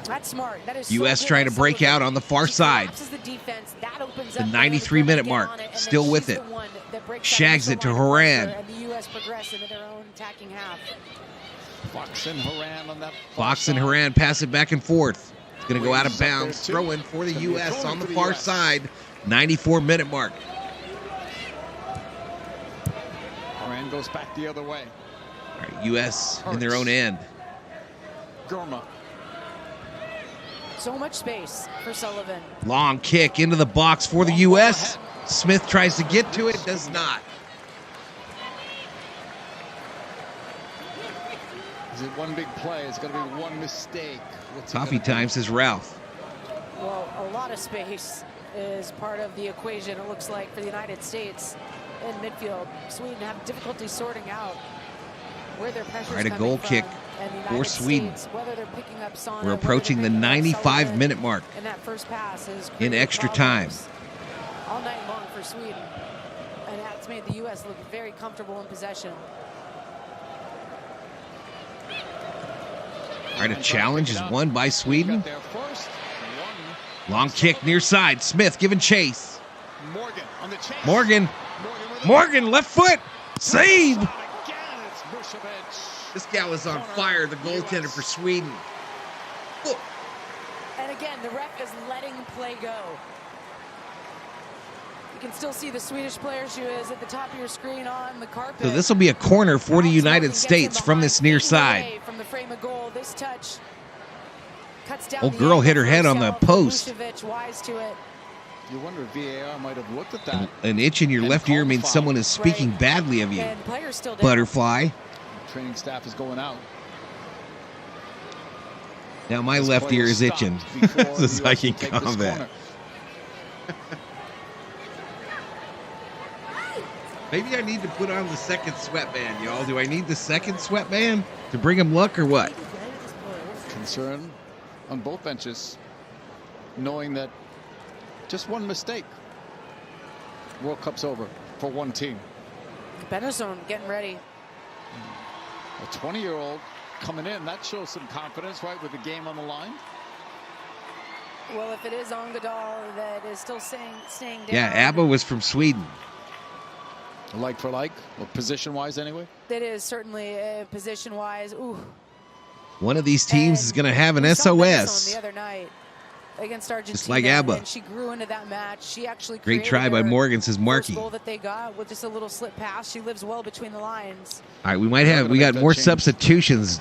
That's smart. That is U.S. so trying to break out on the far side. The 93-minute mark. Still with it. Shags it to Horan. And the U.S. progress into their own attacking half. Fox and Horan on that. Fox and Horan pass it back and forth. It's going to go out of bounds. Throw in for the U.S. on the far side. 94-minute mark. Horan goes back the other way. All right, U.S. in their own end. Gurma. So much space for Sullivan. Long kick into the box for the U.S. Smith tries to get to it, does not. Is it one big play? It's going to be one mistake. Coffee time, says Ralph. Well, a lot of space is part of the equation, it looks like, for the United States in midfield. Sweden have difficulty sorting out where their pressure is All right, a coming goal from, kick and the for United Sweden. States, whether they're picking up Sana, We're approaching the 95-minute mark. And that first pass is in extra time. All night long for Sweden. And that's made the U.S. look very comfortable in possession. All right, a challenge is won by Sweden. Long kick near side. Smith giving chase. Morgan on the chase. Morgan, left foot. Save. This gal is on fire, the goaltender for Sweden. Look. And again, the ref is letting play go. You can still see the Swedish player. She is at the top of your screen on the carpet. So this will be a corner for the United States from this near side. From the frame of goal, this touch cuts down. Old girl hit her head on the post. Mušović wise to it. You wonder if VAR might have looked at that. An itch in your left ear means someone is speaking badly of you. And players still down. Butterfly. Training staff is going out. Now my left ear is itching. This is Viking combat. Maybe I need to put on the second sweatband, y'all. Do I need the second sweatband to bring him luck or what? Concern on both benches, knowing that just one mistake, World Cup's over for one team. Benazone getting ready. A 20-year-old coming in, that shows some confidence, right, with the game on the line. Well, if it is Ongadal that is still staying down. Yeah, ABBA was from Sweden. Like for like, or position-wise anyway? It is certainly position-wise. Ooh. One of these teams is going to have an We saw Minnesota SOS. the other night against Argentina. Just like ABBA. And she grew into that match. She actually Great created try by her Morgan, says Markey. first goal that they got with just a little slip pass. She lives well between the lines. All right, we got more substitutions.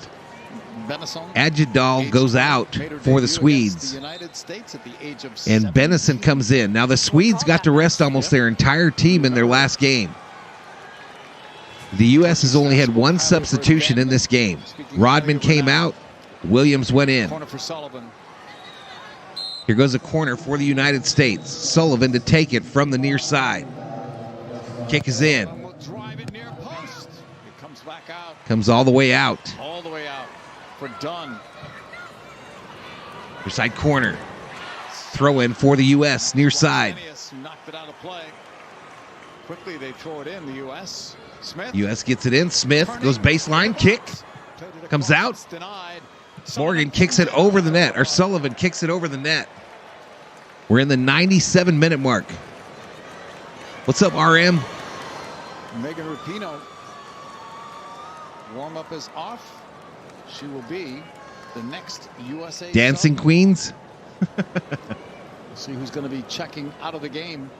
Agidal goes out for the Swedes. And Benison comes in. Now, the Swedes got to rest almost their entire team in their last game. The U.S. has only had one substitution in this game. Rodman came out. Williams went in. Corner for Sullivan. Here goes a corner for the United States. Sullivan to take it from the near side. Kick is in. Comes all the way out. All the way out for Dunn. Near side corner. Throw in for the U.S. near side. Knocked it out of play. Quickly they throw it in, the U.S. Smith. U.S. gets it in. Smith goes baseline. Kick. Comes out. Morgan kicks it over the net. Or Sullivan kicks it over the net. We're in the 97-minute mark. What's up, RM? Megan Rapinoe. Warm-up is off. She will be the next USA Dancing sub. Queens. See who's going to be checking out of the game.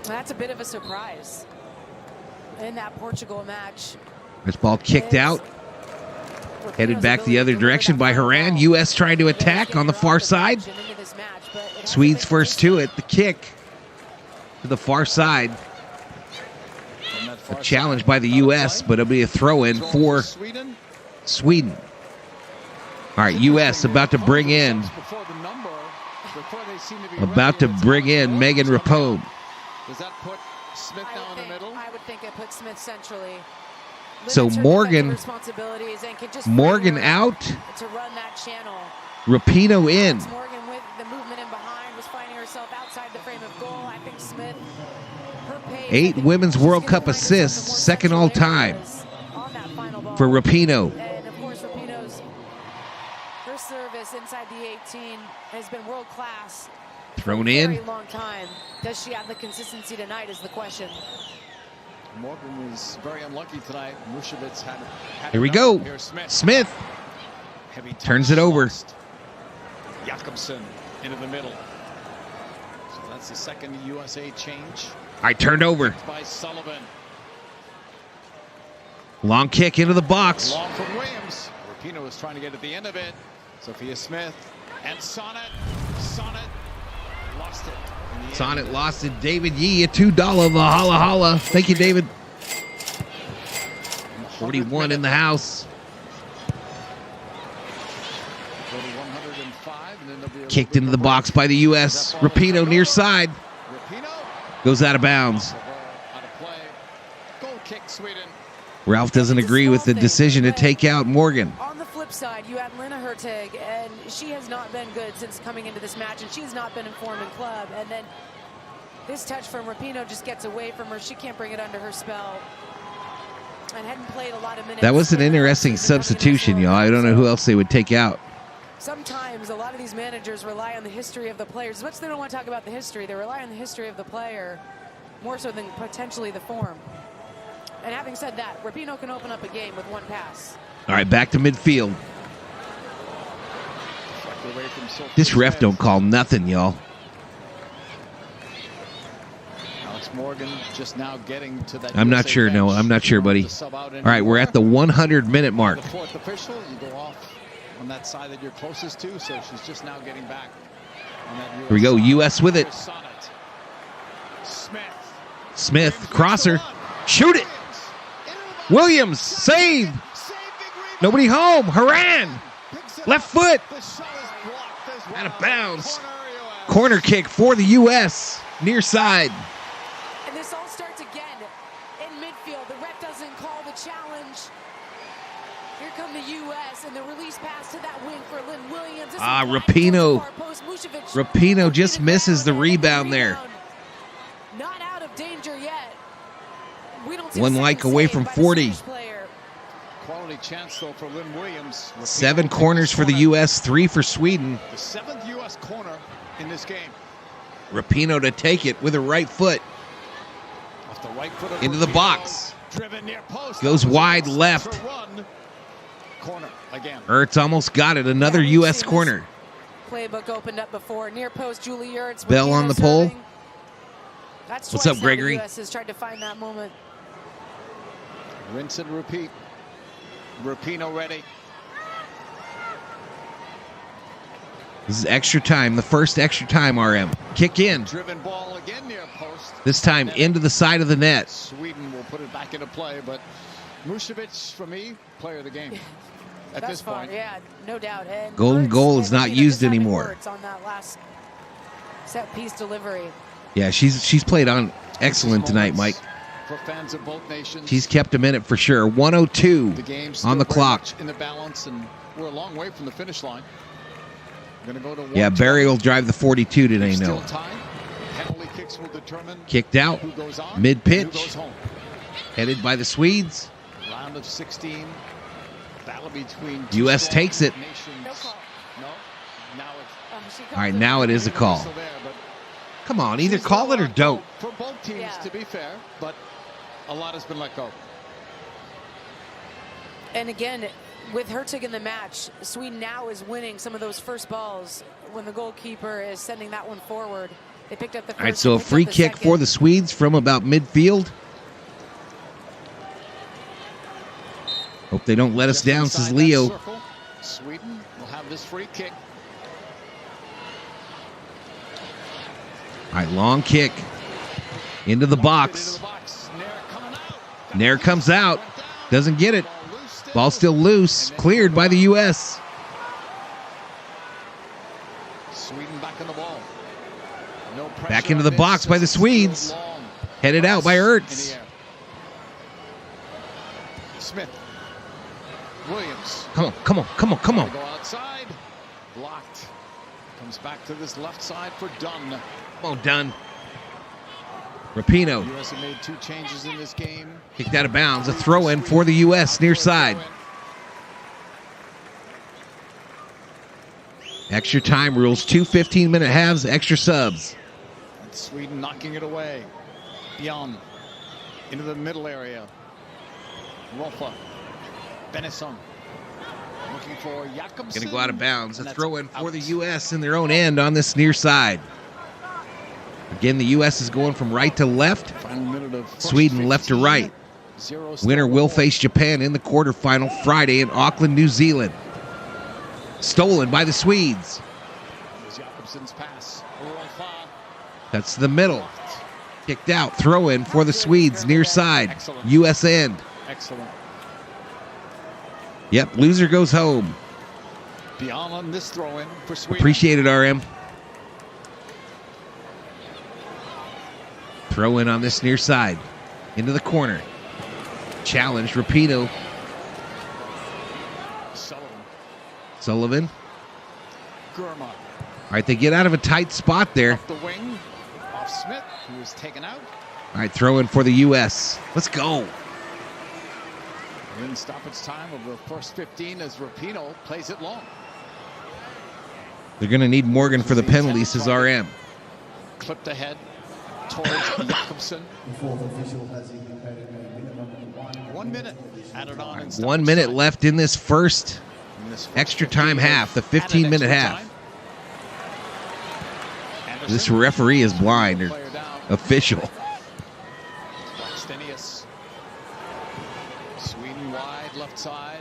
That's a bit of a surprise in that Portugal match. This ball kicked out. Headed back the other direction by Haran. U.S. trying to attack on the far side. Swedes first to it. The kick to the far side. A challenge by the U.S., but it'll be a throw-in for Sweden. All right, U.S. about to bring in Megan Rapone. Does that put Smith down in the middle? I would think it puts Smith centrally. So Morgan out. To run that channel. Rapinoe in. Morgan with the movement in behind was finding herself outside the frame of goal. I think Smith, her pace, 8 Women's World Cup assists, second all time for Rapinoe. And of course, Rapinoe's her service inside the 18 has been world class. Thrown for a in. very long time. Does she have the consistency tonight? Is the question. Morgan was very unlucky tonight. Mushevitz had Here we go. Smith turns it over. Jakobsen into the middle. So that's the second USA change. I turned over. By Sullivan. Long kick into the box. Long from Williams. Rapinoe was trying to get at the end of it. Sophia Smith and Sonnet. Sonnet lost it. Sonnet lost it. David Yee, a $2 Valhalla Holla. Thank you, David. 41 in the house. Kicked into the box by the U.S. Rapinoe near side. Goes out of bounds. Ralph doesn't agree with the decision to take out Morgan. On the flip side, you have Lena Hurtig, and she has not been good since coming into this match, and she has not been in form in club. And then this touch from Rapinoe just gets away from her. She can't bring it under her spell. And hadn't played a lot of minutes. That was an interesting substitution, y'all. I don't know who else they would take out. Sometimes a lot of these managers rely on the history of the players. As much as they don't want to talk about the history, they rely on the history of the player more so than potentially the form. And having said that, Rapinoe can open up a game with one pass. All right, back to midfield. This ref don't call nothing, y'all. Alex Morgan just now getting to that. I'm not sure. No, I'm not sure, buddy. All right, we're at the 100-minute mark. The fourth official, you go off on that side that you're closest to, so she's just now getting back. On that Here we go, U.S. with it. Smith. Smith, crosser. Shoot it. Williams, save. Nobody home. Haran. Left foot. Out of bounds. Corner kick for the U.S. Near side. And this all starts again in midfield. The ref doesn't call the challenge. Here come the U.S. and the release pass to that wing for Lynn Williams. Rapinoe. Rapinoe just misses the rebound there. Not out of danger yet. We don't see One like away from 40. Quality chance though for Lynn Williams. 7 corners for the U.S., 3 for Sweden. The 7th U.S. corner in this game. Rapinoe to take it with a right foot. Off the right foot of Into the Rubino. box. Driven near post. Goes wide left. For a run. Corner again. Ertz almost got it. Another U.S. corner. Playbook opened up before. Near post, Julie Ertz. Bell on the pole. That's What's twice up, now Gregory? The U.S. has tried to find that moment. Rinse and repeat. Rapinoe ready. This is extra time. The first extra time, RM. Kick in. Driven ball again near post. This time into the side of the net. Sweden will put it back into play, but Mušević, for me, player of the game at Thus this far, point. yeah, no doubt. And Golden Ertz, goal is not you know, used just having anymore. Ertz on that last set piece delivery. Yeah, she's played on excellent tonight, Mike. For fans of both nations. She's kept him in it for sure. 1:02 The game's on the still very clock. much in the balance, and we're a long way from the finish line. Gonna go to Yeah, Barry will drive the 42 today, Still no. time. Penalty kicks will determine Kicked out. who goes on, Mid-pitch. and who goes home. Headed by the Swedes. Round of 16. Battle between U.S. strong takes it. nations. No. Now it's All right, now it is a call. still there, but Come on, either call it or don't. for both teams, to be fair, but a lot has been let go. And again, with Hertog in the match, Sweden now is winning some of those first balls when the goalkeeper is sending that one forward. They picked up the first. All right, so a picked up free the kick second. for the Swedes from about midfield. Hope they don't let us down, says Inside that Leo. circle, Sweden will have this free kick. All right, long kick into the box. Nair comes out, doesn't get it. Ball still loose, cleared by the U.S. Sweden back in the ball. No pressure Back into on the box this by the as it Swedes. goes long. Headed out by In Ertz. the air. Smith. Williams. Come on, come on, come on, come on. Go outside. Blocked. Comes back to this left side for Dunn. Come on, Dunn. Rapinoe U.S. have made 2 changes in this game. kicked out of bounds. A throw in for the U.S. near side. Extra time rules, 2 15-minute halves, extra subs. Sweden knocking it away. Beyond. Into the middle area. Rolfa. Benison. Looking for Jakobsen. Going to go out of bounds. A And that's throw in for out. the U.S. in their own end on this near side. Again, the U.S. is going from right to left. Final minute of first Sweden left to 15. right. 0 Winner still will before. face Japan in the quarterfinal Friday in Auckland, New Zealand. Stolen by the Swedes. There's Jakobsen's pass. Rolfa. That's the middle. Kicked out. Throw in for the Swedes near side. Excellent. U.S. end. Excellent. Yep, loser goes home. Beyond on this throw in for Sweden. Appreciate it, RM. Throw in on this near side. Into the corner. Challenge. Rapinoe. Sullivan. Gurma. All right, they get out of a tight spot there. Off the wing. Off Smith, who was taken out. All right, throw in for the U.S. Let's go. In stoppage time of the first 15 as Rapinoe plays it long. They're going to need Morgan for the penalty, says RM. Clipped ahead towards Jakobsen. 1 minute added on. In 1 minute left in this first extra time half, the 15-minute half. This referee is blind or official. Stenius. Sweden wide left side.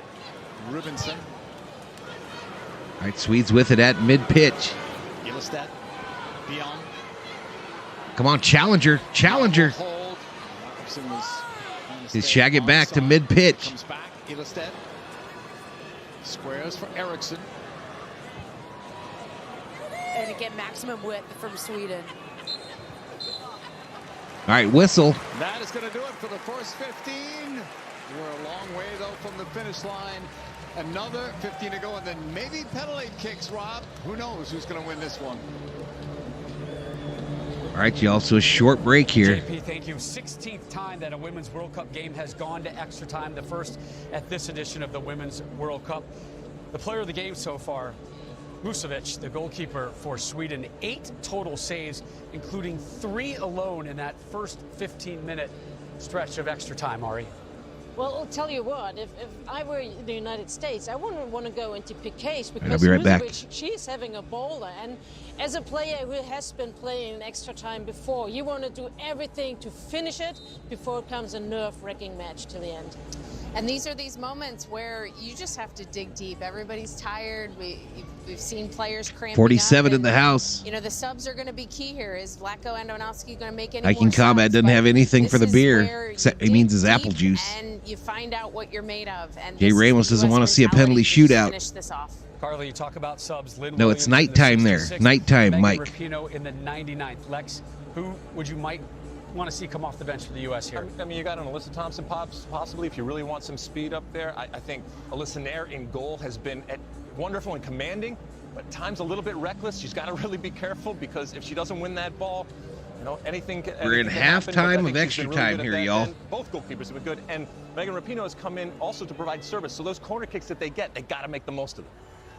Rubinson. All right, Swedes with it at mid-pitch. Ilestedt. Beyond. Come on, Challenger. Challenger. Hold. Jakobsen was trying to They stay shag it back to onside. mid-pitch. Comes back. Ilestedt. Squares for Eriksson. And again, maximum width from Sweden. All right, whistle. That is going to do it for the first 15. We're a long way, though, from the finish line. Another 15 to go, and then maybe penalty kicks, Rob. Who knows who's going to win this one? All right, y'all, so a short break here. JP, thank you. 16th time that a Women's World Cup game has gone to extra time, the first at this edition of the Women's World Cup. The player of the game so far, Musovic, the goalkeeper for Sweden, 8 total saves, including 3 alone in that first 15-minute stretch of extra time, Ari. Well, I'll tell you what, if I were the United States, I wouldn't want to go into PKs because I'll be right back. she's having a bowler. And as a player who has been playing in extra time before, you want to do everything to finish it before it comes a nerve-wracking match to the end. And these are these moments where you just have to dig deep. Everybody's tired. We've seen players cramping 47 up, in the house. You know, the subs are going to be key here. Is Vlatko Andonovski going to make any Hiking more Combat subs? doesn't have anything for the This is beer. where Except you he means dig his apple deep juice. And you find out what you're made of. And Jay this is Ramos the doesn't US want to see a penalty mentality to shootout. finish this off. Carly, you talk about subs. Lynn No, Williams it's in the nighttime there. 66th, Nighttime, Megan Mike. Rapinoe in the 99th. Lex, who would you might want to see come off the bench for the U.S. here? I mean, you got an Alyssa Thompson possibly if you really want some speed up there. I think Alyssa Nair in goal has been wonderful and commanding, but at times a little bit reckless. She's got to really be careful because if she doesn't win that ball, you know, anything can We're in happen, but I halftime think of she's extra been really time good at here, that y'all. end. Both goalkeepers have been good, and Megan Rapinoe has come in also to provide service. So those corner kicks that they get, they got to make the most of them.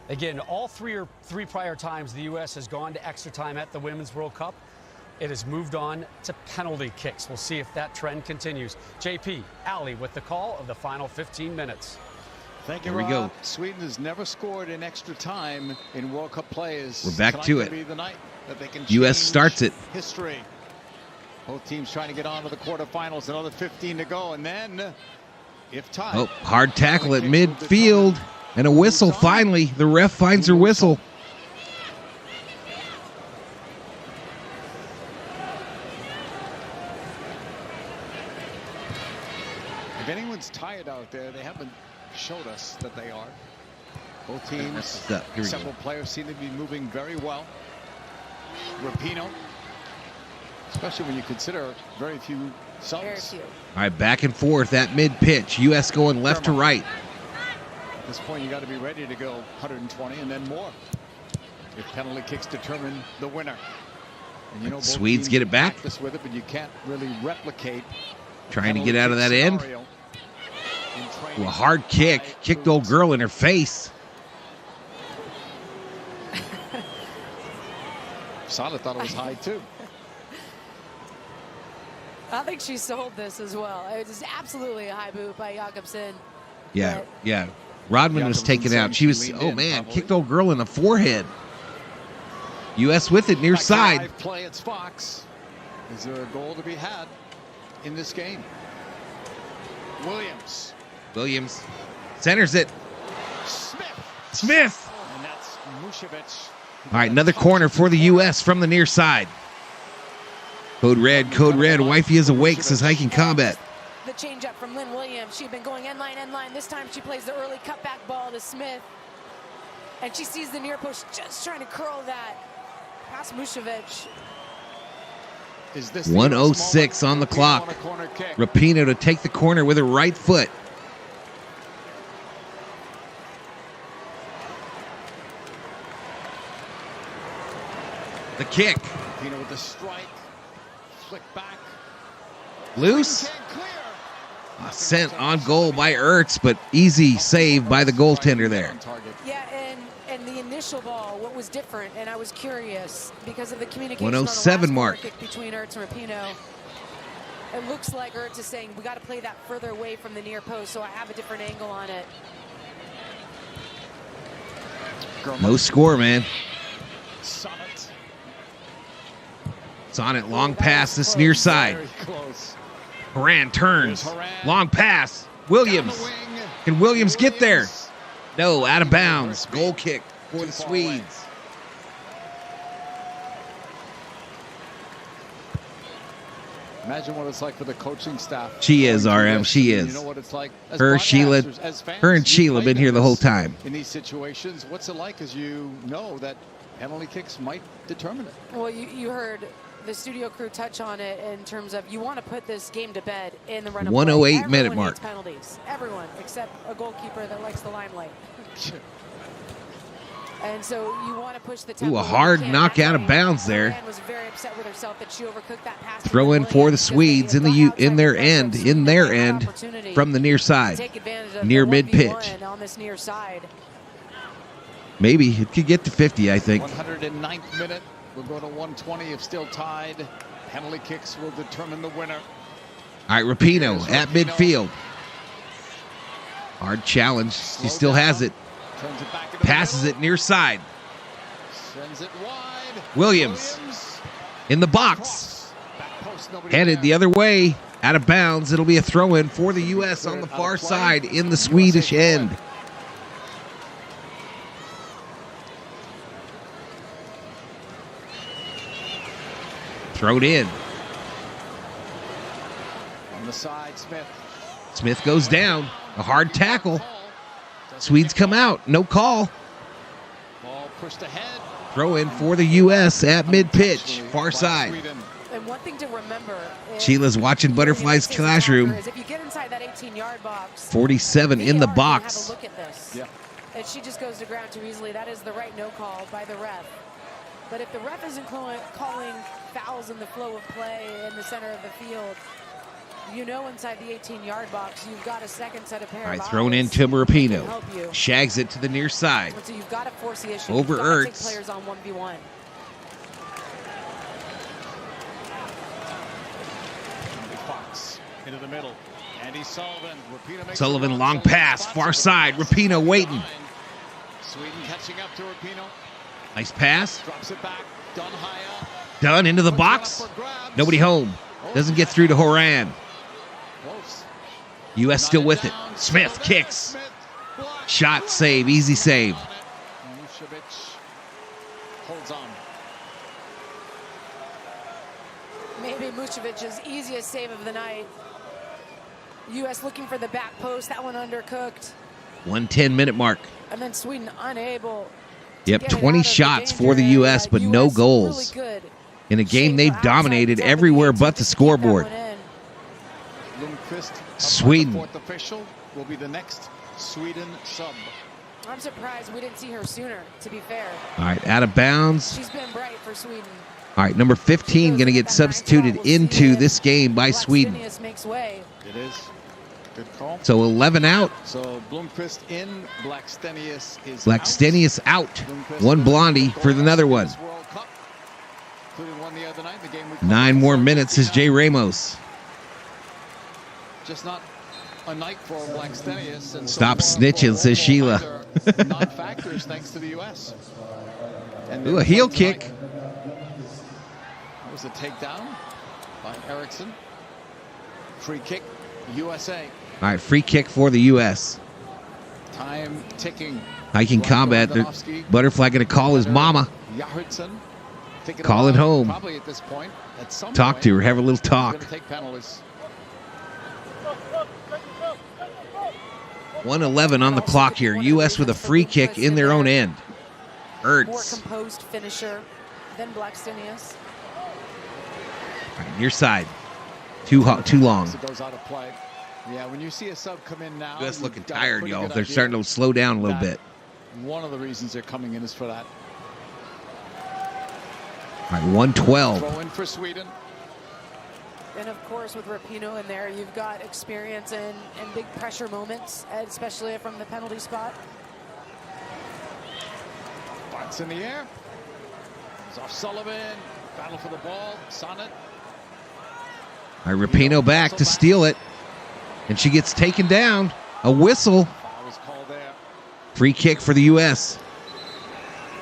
Again, all three prior times the U.S. has gone to extra time at the Women's World Cup, it has moved on to penalty kicks. We'll see if that trend continues. JP, Allie with the call of the final 15 minutes. Thank you, Here we Rob. go. Sweden has never scored in extra time in World Cup plays. We're back to it. Be the night that they can U.S. change starts it. History. Both teams trying to get on to the quarterfinals. Another 15 to go, and then if tied. Oh, hard tackle at midfield. And a whistle, finally. The ref finds her whistle. If anyone's tired out there, they haven't showed us that they are. Both teams, Here we several go. players seem to be moving very well. Rapinoe, especially when you consider very few subs. Very few. All right, back and forth at mid-pitch. U.S. going left to right. At this point, you got to be ready to go 120 and then more. If penalty kicks determine the winner. And you know, both Swedes teams get it back. practice with it, but you can't really replicate. Trying to penalty get out of kick that end. scenario in Ooh, training. a hard kick. Kicked old girl in her face. Sana thought it was high too. I think she sold this as well. It was absolutely a high boot by Jakobsen. Yeah, yeah. Rodman was taken out. She was, oh man, kicked old girl in the forehead. U.S. with it near side. Live play at Fox. Is there a goal to be had in this game? Williams. Centers it. Smith. And that's Musovic. All right, another corner for the U.S. from the near side. Code red, wifey is awake, says Hiking Combat. The changeup from Lynn Williams. She'd been going end line. This time she plays the early cutback ball to Smith. And she sees the near post, just trying to curl that past Musovic. Is this 1:06 on the clock. Rapinoe to take the corner with her right foot. The kick. Rapinoe with the strike. Flick back. Loose. Sent on goal by Ertz, but easy save by the goaltender there. Yeah, and the initial ball, what was different, and I was curious because of the communication 107 on the last mark. corner kick between Ertz and Rapinoe. It looks like Ertz is saying we got to play that further away from the near post, so I have a different angle on it. No score, man. Sonnet. Sonnet, long pass this near side. Very close. Horan turns. Long pass. Williams. Can Williams get there? No, out of bounds. Goal kick for the Swedes. Imagine what it's like for the coaching staff. She is, RM. She is. You know what it's like as Her, Sheila, broadcasters, as fans, her and you Sheila play been here the whole this time. In these situations, what's it like as you know that penalty kicks might determine it? Well, you heard the studio crew touch on it in terms of you want to put this game to bed in the run of 108 play. minute Everyone mark. hates penalties. Everyone, except a goalkeeper that likes the limelight. And so you want to push the tempo. Ooh, a hard knock out of bounds there. Ann was very upset with herself that she overcooked that pass. Throw in for the Swedes in their end from the near side, Take advantage of near the mid 1v1 pitch. on this near side. Maybe. It could get to 50, I think. 109th minute. We'll go to 120 if still tied. Penalty kicks will determine the winner. All right, Rapinoe at midfield. Hard challenge. He still has it. Passes it near side. Sends it wide. Williams in the box. Headed the other way. Out of bounds. It'll be a throw-in for the U.S. on the far side in the Swedish end. Thrown in. On the side, Smith. Smith goes down. A hard tackle. Swedes come out. No call. Ball pushed ahead. Throw in for the U.S. at mid-pitch. Far side. And one thing to remember is Sheila's watching Butterfly's Classroom. if you get inside that 18-yard box, 47 in the box. have a look at this. Yeah. And she just goes to ground too easily. That is the right no call by the ref. But if the ref isn't calling fouls in the flow of play in the center of the field, you know inside the 18-yard box, you've got a second set of pair All right, of thrown in eyes to Rapinoe. that can help you. Shags it to the near side. So you've got to force the issue. Over You've got to take Ertz. players on 1v1. Fox into the middle. Andy Sullivan. Rapinoe makes Sullivan the run. long Sullivan pass, spots far it. side. Rapinoe waiting. Sweden catching up to Rapinoe. Nice pass. Drops it back. Done higher. Done into the box. Nobody home. Doesn't get through to Horan. Close. U.S. still with it. Smith kicks. Shot save. Easy save. Vucevic holds on. Maybe Vucevic's easiest save of the night. U.S. looking for the back post. That one undercooked. 1:10-minute mark. And then Sweden unable. Yep, 20 shots for the U.S., but no goals. Really good. In a game they've dominated everywhere but the scoreboard. Lundqvist, Sweden. fourth official, will be the next Sweden sub. I'm surprised we didn't see her sooner, to be fair. All right, out of bounds. She's been bright for Sweden. All right, number 15 going to get substituted into this game by Sweden. Makes way. It is. Good call. So 11 out. So Blomqvist in, Blackstenius is Blackstenius out. One Blondie for another one. World Cup, including one the other night. The game we 9 more minutes is Jay Ramos. Just not a night for Blackstenius. And Stop snitching, says Sheila. non-factors thanks to the U.S. And Ooh, a heel kick. That was a takedown by Erickson. Free kick, USA. All right, free kick for the U.S. Time ticking. Viking combat. Butterfly going to call his mama. Yahudson. Call it home. Probably at this point. At some Talk point, to her. Have a little talk. Going to take penalties. 1:11 on the clock here. U.S. with a free kick in their own end. More Ertz. composed finisher than Blackstenius. Near side. Too long. It goes out of play. Yeah, when you see a sub come in now, U.S. you've looking got a tired, pretty y'all. good They're idea starting to slow down a little that bit. One of the reasons they're coming in is for that. All right, 1:12. Throw in for Sweden. And of course, with Rapinoe in there, you've got experience in big pressure moments, especially from the penalty spot. Butts in the air. It's off Sullivan. Battle for the ball. Sonnet. All right, Rapinoe back to steal it. And she gets taken down. A whistle. Foul was called there. Free kick for the U.S.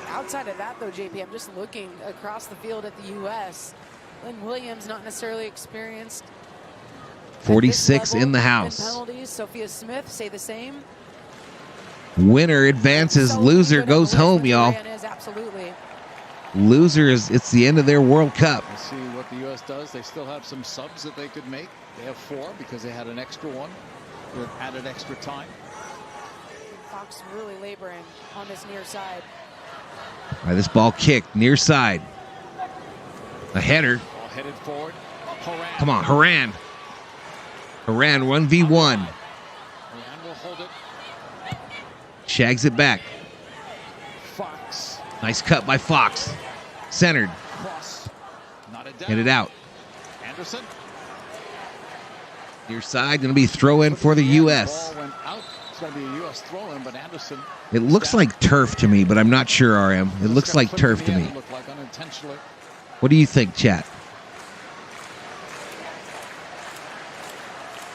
Outside of that, though, JP, I'm just looking across the field at the U.S. Lynn Williams, not necessarily experienced. 46 in the In house. penalties, Sophia Smith, say the same. Winner advances. Loser goes home, y'all. Absolutely. Loser is, it's the end of their World Cup. We'll see what the U.S. does. They still have some subs that they could make. They have 4 because they had an extra one with added extra time. Fox really laboring on this near side. All right, this ball kicked near side. A header. Ball headed forward. Horan. Come on, Horan. Horan 1v1. Horan will hold it. Shags it back. Fox. Nice cut by Fox. Centered. Cross. Not a down. Get it out. Anderson. Near side, going to be throw in for the U.S. Ball went out. It's going to be a U.S. throw-in, but Anderson. It looks like turf to me, but I'm not sure, RM. It looks like turf to me. Look like unintentionally. What do you think, chat?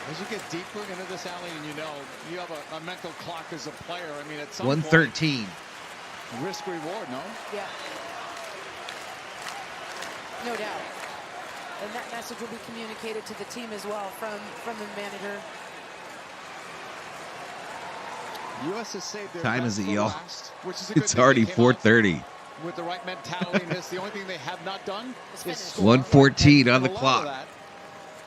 As you get deeper into this alley, and you know you have a mental clock as a player. I mean, at some 113. point, risk reward, no? Yeah. No doubt. And that message will be communicated to the team as well from the manager. U.S. has saved their Time is it, y'all? last, which is a good It's thing. already They came out 4:30. with the right mentality in this. The only thing they have not done is score. 1:14 on And the a lot of clock. that,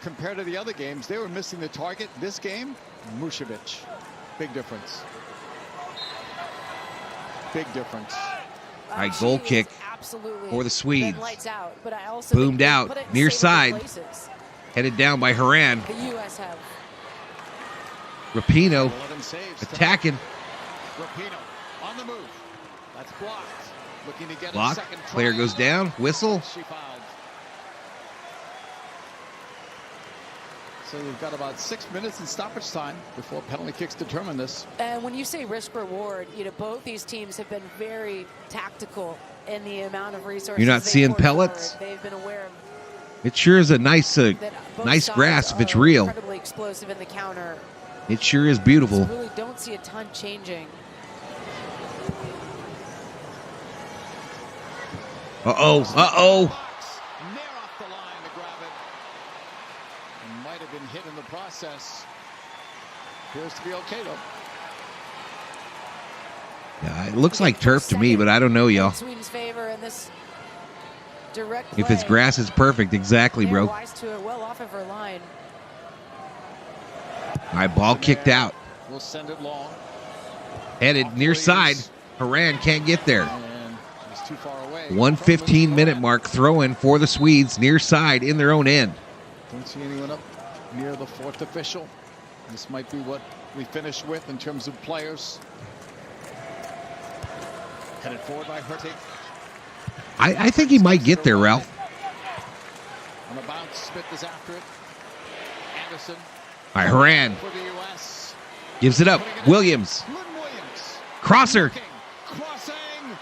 compared to the other games, they were missing the target. This game, Mushevich. Big difference. Big difference. All right, goal kick Absolutely for the Swedes. been lights out, but I also Boomed think they out put it in near safer side. places. Headed down by Haran. The U.S. have. Rapinoe 11 saves. attacking. Rapinoe on the move. That's blocked. Looking to get a Block. second try. Player goes down. Whistle. She fouled. So you've got about 6 minutes in stoppage time before penalty kicks determine this. And when you say risk reward, you know, both these teams have been very tactical in the amount of resources. You're not they seeing poured pellets? forward. They've been aware of It sure is a nice both nice sides grass if it's are real. Incredibly explosive in the counter. It sure is beautiful. So really don't see a ton changing. Uh-oh. Uh-oh. Near off the line to grab it. And might have been hit in the process. Appears to be okay, though. Yeah, it looks like turf to me, but I don't know, y'all. Sweden's favor in this direct If it's play. grass, it's perfect. Exactly, They're bro. wise to it, well off of her line. All right, ball kicked out. We'll send it long. Headed near side. Haran can't get there. And it's too far away. 1:15-minute mark. Throw in for the Swedes near side in their own end. Don't see anyone up near the fourth official. This might be what we finish with in terms of players. Headed forward by Harvick. I think he might get there, Ralph. On the bounce, Smith is after it. Anderson. All right, Haran For the U.S. gives it up. Williams. Crosser. Crossing.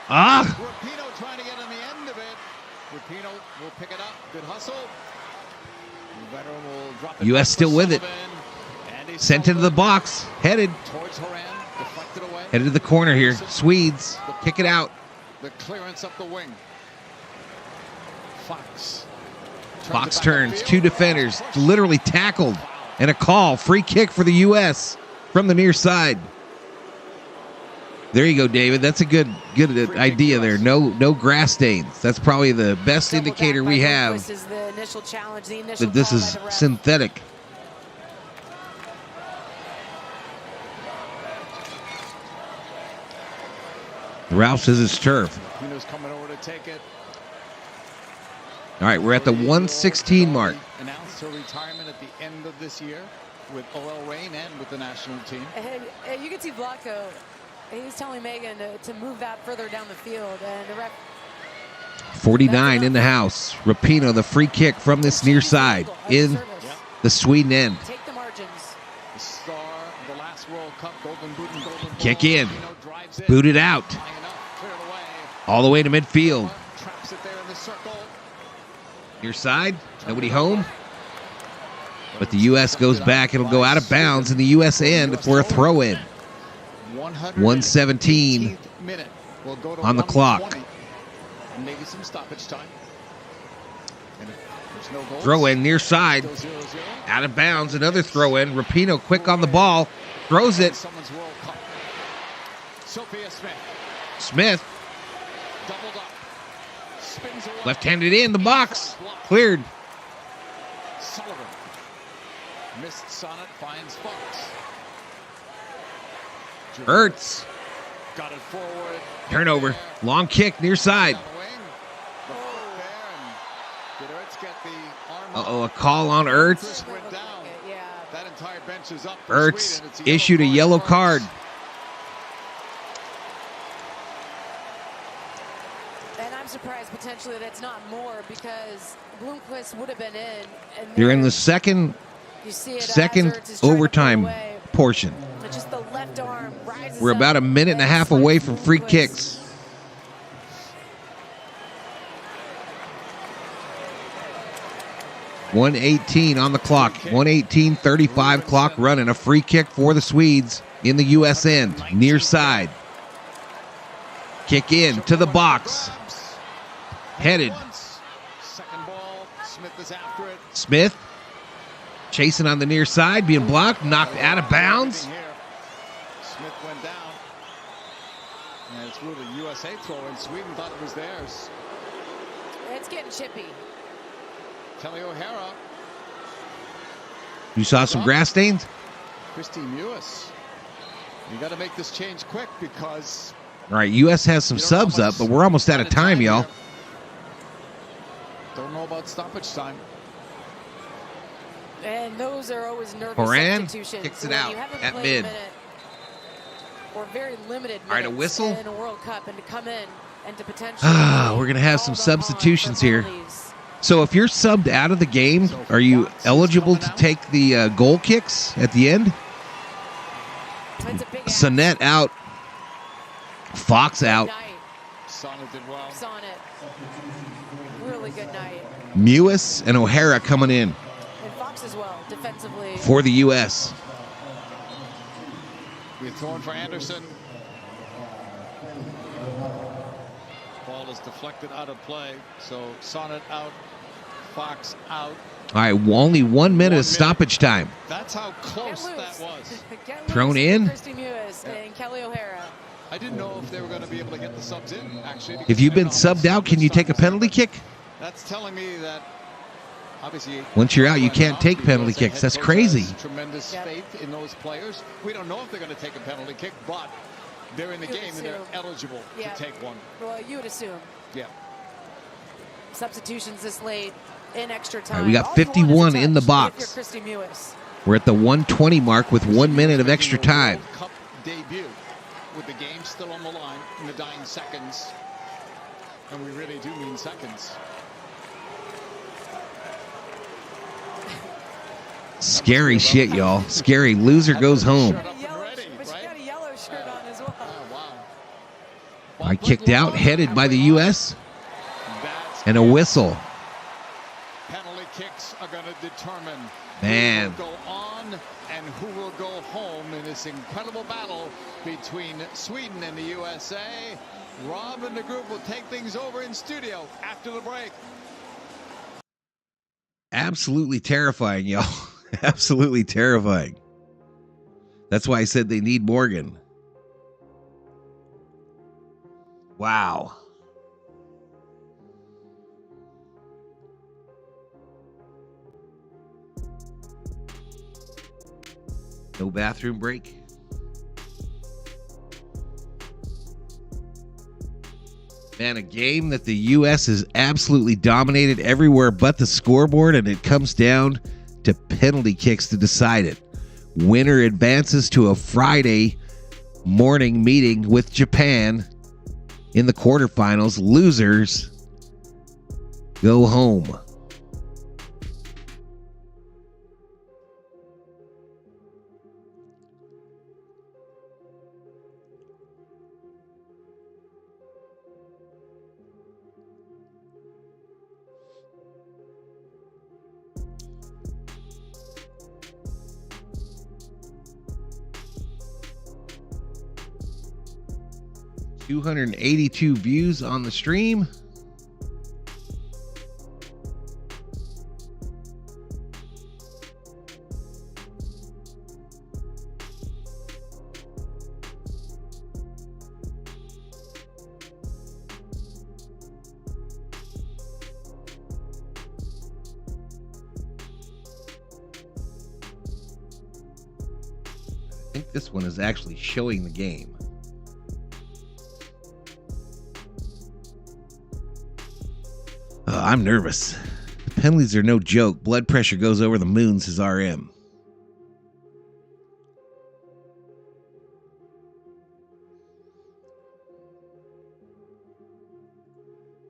Ah. Rapinoe trying to get on the end of it. Rapinoe will pick it up. Good hustle. The veteran will drop it. U.S. still with it. Sent into the box. Headed. Towards Haran. Deflected away. Headed to the corner here. Swedes kick it out. The clearance up the wing. Fox. Fox turns. Two defenders literally tackled. And a call. Free kick for the U.S. from the near side. There you go, David. That's a good idea there. No grass stains. That's probably the best indicator we have This is the initial challenge, the initial that this call by is the ref. synthetic. Ralph says it's turf. Rapinoe's coming over to take it. All right, we're at the 1:16 mark. Announced her retirement at the end of this year with OL Reign and with the national team. And you can see Blanco. He's telling Megan to move that further down the field, and the ref. 49 in the house. Rapinoe, the free kick from this near side in the Sweden end. Take the margins. The star of the last World Cup, Golden Boot and Golden Ball. Kick in. Rapinoe drives it. Booted out. High enough, cleared away. All the way to midfield. Traps it there in the circle. Near side. Nobody home. But the U.S. goes back. It'll go out of bounds in the U.S. end for a throw-in. 1:17 minute. We'll go to on the clock. 1:20. Maybe some stoppage time. And if there's no goals, Throw in near side. still 0-0. Out of bounds. Another throw in. Rapinoe quick on the ball. Throws it. Someone's World Cup. Sophia Smith. Smith. Doubled up. Spins away. Left-handed in the box. Cleared. Sullivan. Missed Sonnet. Finds Fox. Ertz. Got it forward. Turnover. Long kick near side. Did Ertz get the arm? Uh-oh, a call on Ertz. Went down. That entire bench is up. for Ertz Sweden. It's a yellow issued a card yellow for Ertz. card. And I'm surprised potentially that's not more because Bloomquist would have been in. And They're in the second you see it as second Ertz is trying to pull overtime away. portion. Just the left arm rises. We're about a minute and a half away from free kicks. .118 on the clock. 1:18:35 clock running. A free kick for the Swedes in the U.S. end, near side. Kick in to the box. Headed. Second ball. Smith is after it. Smith chasing on the near side, being blocked, knocked out of bounds. Smith went down. And it's really USA throw, and Sweden thought it was theirs. It's getting chippy. Kelly O'Hara. You saw some grass stains? Christine Mewis. You got to make this change quick because... All right, U.S. has some subs up, but we're almost out of time, y'all. Don't know about stoppage time. And those are always nervous Horan substitutions. kicks it When out you haven't at played a mid. minute or very limited All right, a minutes whistle. in a World Cup, and to come in and to potentially We're going to have some substitutions here. So if you're subbed out of the game, are you eligible to take the goal kicks at the end? Sonnet out. Fox out. Sonnet did well. Sonnet. Really good night. Mewis and O'Hara coming in And Fox as well, defensively. for the U.S. We're throwing for Anderson. Ball is deflected out of play. So Sonnet out. Fox out. All right, only 1 minute of stoppage time. That's how close that was. Thrown in. Christy Mewis and Kelly O'Hara. I didn't know if they were going to be able to get the subs in, actually. If you've been subbed out, can you take a penalty kick? That's telling me that, obviously... Once you're out, you can't take penalty kicks. That's crazy. Tremendous faith in those players. We don't know if they're going to take a penalty kick, but they're in the game and they're eligible to take one. Well, you would assume. Yeah. Substitutions this late in extra All time. right, we got 51 in the If you're box. Christy Mewis. We're at the 120 mark with 1 minute of extra time. Cup debut with the game still on the line in the dying seconds. And we really do mean seconds. Scary shit, y'all. Scary. Loser goes home. But you got a yellow shirt on as well. I kicked out, headed by the U.S. And a whistle. Penalty kicks are going to determine Man. who will go on and who will go home in this incredible battle between Sweden and the USA. Rob and the group will take things over in studio after the break. Absolutely terrifying, y'all. Absolutely terrifying. That's why I said they need Morgan. Wow. No bathroom break. Man, a game that the U.S. has absolutely dominated everywhere but the scoreboard, and it comes down to penalty kicks to decide it. Winner advances to a Friday morning meeting with Japan in the quarterfinals. Losers go home. $282 views on the stream. I think this one is actually showing the game. I'm nervous. The penalties are no joke. Blood pressure goes over the moon, says RM.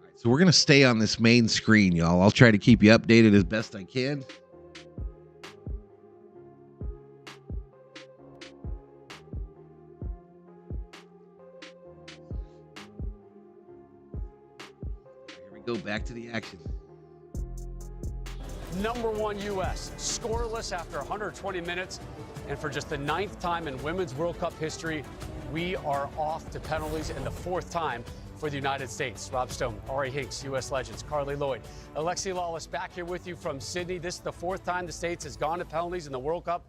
All right, so we're going to stay on this main screen, y'all. I'll try to keep you updated as best I can. Go back to the action. Number 1 U.S. scoreless after 120 minutes. And for just the 9th time in Women's World Cup history, we are off to penalties, and the 4th time for the United States. Rob Stone, Ari Hinks, U.S. legends, Carly Lloyd, Alexi Lawless back here with you from Sydney. This is the 4th time the States has gone to penalties in the World Cup.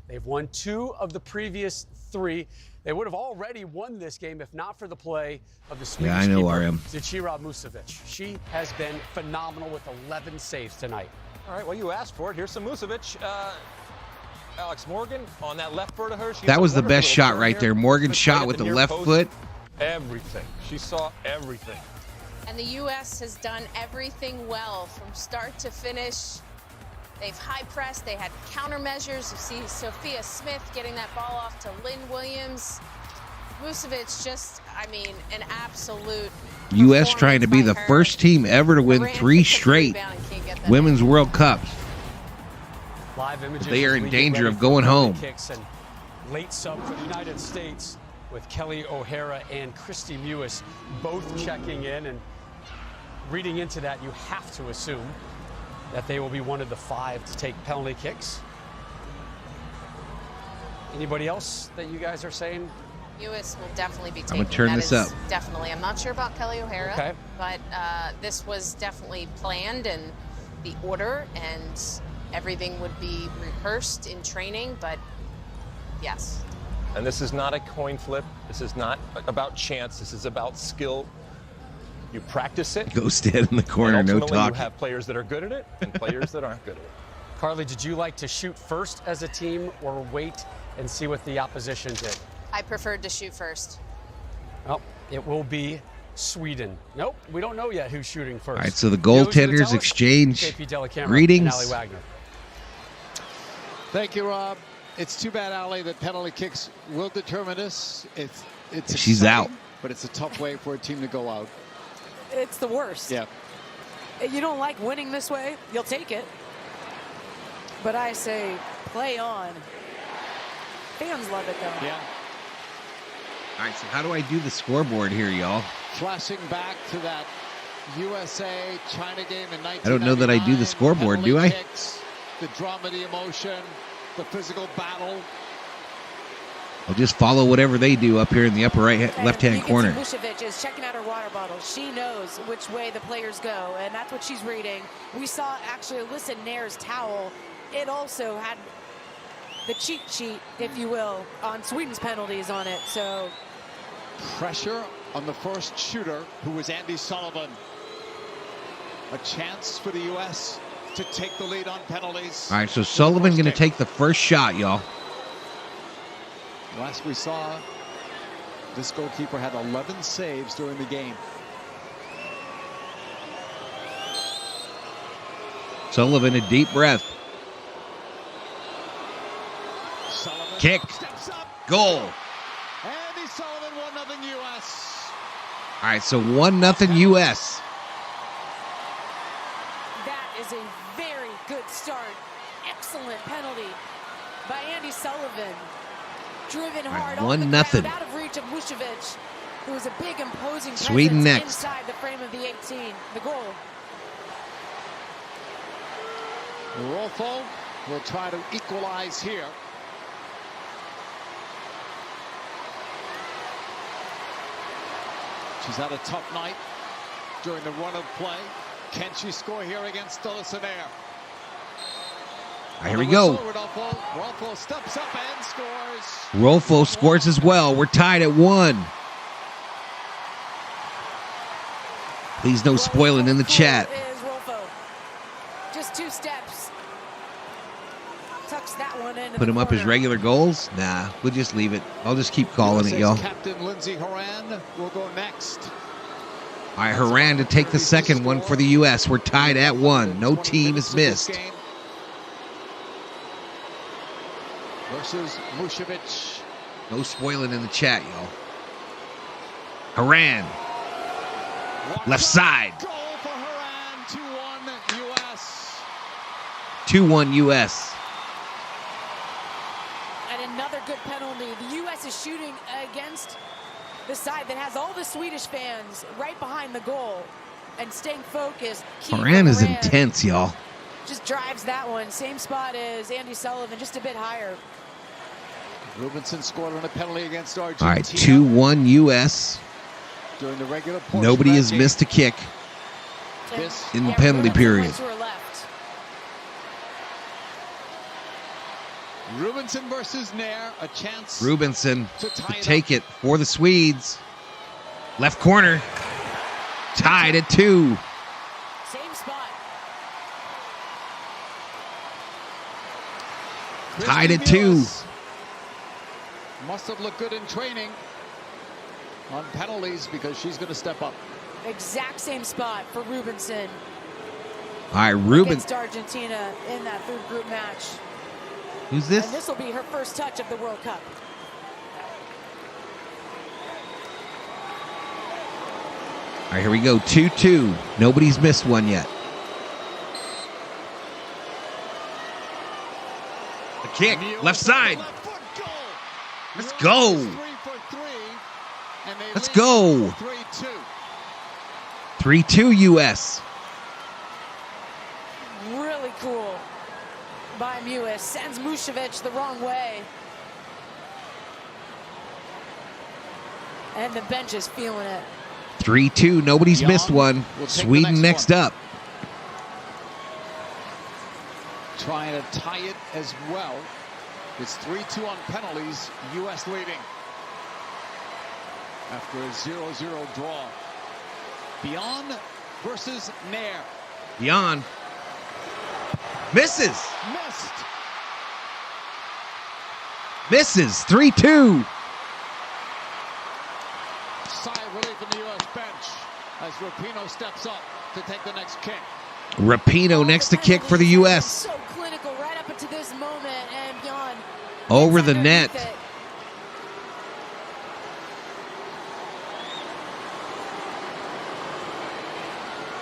They've won 2 of the previous 3. They would have already won this game if not for the play of the Swedish keeper, Zecira Musovic. She has been phenomenal with 11 saves tonight. All right, well, you asked for it. Here's some Musovic. Alex Morgan on that left foot of her. That was the best shot right there. Morgan shot with the left foot. Everything. She saw everything. And the U.S. has done everything well from start to finish. They've high pressed. They had countermeasures. You see Sophia Smith getting that ball off to Lynn Williams. Musovic just, I mean, an absolute. U.S. trying to be the first team ever to win 3 straight Women's World Cups. Live images. They are in danger of going home. Kicks and late sub for the United States with Kelly O'Hara and Christy Mewis both checking in, and reading into that, you have to assume that they will be one of the 5 to take penalty kicks. Anybody else that you guys are saying? U.S. will definitely be taking. I'm gonna turn this up. Definitely. I'm not sure about Kelly O'Hara, okay, but this was definitely planned and the order, and everything would be rehearsed in training, but yes. And this is not a coin flip. This is not about chance. This is about skill. You practice it. Go stand in the corner, no talk. You have players that are good at it and players that aren't good at it. Carly, did you like to shoot first as a team or wait and see what the opposition did? I preferred to shoot first. Well, it will be Sweden. Nope, we don't know yet who's shooting first. All right, so the goaltenders exchange greetings. Ali Wagner. Thank you, Rob. It's too bad, Ali, that penalty kicks will determine this. It's She's exciting, out. But it's a tough way for a team to go out. It's the worst. Yeah. You don't like winning this way, you'll take it. But I say play on. Fans love it, though. Yeah. All right, so how do I do the scoreboard here, y'all? Flashing back to that USA-China game in 1999. I don't know that I do the scoreboard, do I? Kicks, the drama, the emotion, the physical battle. I'll just follow whatever they do up here in the upper left-hand corner. Musovic is checking out her water bottle. She knows which way the players go, and that's what she's reading. We saw actually Alyssa Nair's towel. It also had the cheat sheet, if you will, on Sweden's penalties on it. So pressure on the first shooter, who was Andy Sullivan. A chance for the U.S. to take the lead on penalties. All right, so Sullivan going to take the first shot, y'all. Last we saw, this goalkeeper had 11 saves during the game. Sullivan, a deep breath. Sullivan kick, goal. Andy Sullivan, 1-0 U.S. All right, so 1-0 U.S. that is a very good start. Excellent penalty by Andy Sullivan. Driven hard, 1-0. out of reach of Musovic, who was a big imposing Sweden presence next. inside the frame of the 18. The goal. Rolfo will try to equalize here. She's had a tough night during the run of play. Can she score here against Alyssa Nair? Here we go. Rolfo steps up and scores. Rolfo scores as well. We're tied at 1. Please no spoiling in the chat. Is Rolfo. Just 2 steps. Tucks that one in. Put him up as regular goals? Nah, we'll just leave it. I'll just keep calling it, y'all. Captain Lindsey Horan will go next. All right, Horan to take the second one for the U.S. We're tied at 1. No team is missed. Versus Musovic. No spoiling in the chat, y'all. Horan. Left side. Goal for Horan. 2-1 U.S. 2-1 U.S. And another good penalty. The U.S. is shooting against the side that has all the Swedish fans right behind the goal. and staying focused. Moran is intense, y'all. Just drives that one. Same spot as Andy Sullivan, just a bit higher. Rubinson scored on a penalty against Argentina. All right, 2-1 U.S. During the regular portion. Nobody has missed a kick in the penalty period. Rubinson versus Nair, a chance. Rubinson to take it for the Swedes. Left corner. Tied at 2. Same spot. Tied at 2. Must have looked good in training on penalties because she's going to step up. Exact same spot for Rubinson. All right, Rubinson. Against Argentina in that third group match. Who's this? And this will be her first touch of the World Cup. All right, here we go. 2-2. Nobody's missed one yet. The kick, left side. Let's go. Let's go. 3-2 U.S. Really cool by Mewis. Sends Mushevich the wrong way. And the bench is feeling it. 3-2. Nobody's missed one. Sweden next up. Trying to tie it as well. It's 3-2 on penalties. U.S. leading after a 0-0 draw. Beyond versus Nair. Beyond. Misses. Missed. Misses. 3-2. Sigh of relief in the U.S. bench as Rapinoe steps up to take the next kick. Rapinoe next to kick for the U.S. So clinical right up into this moment and beyond. Over the net.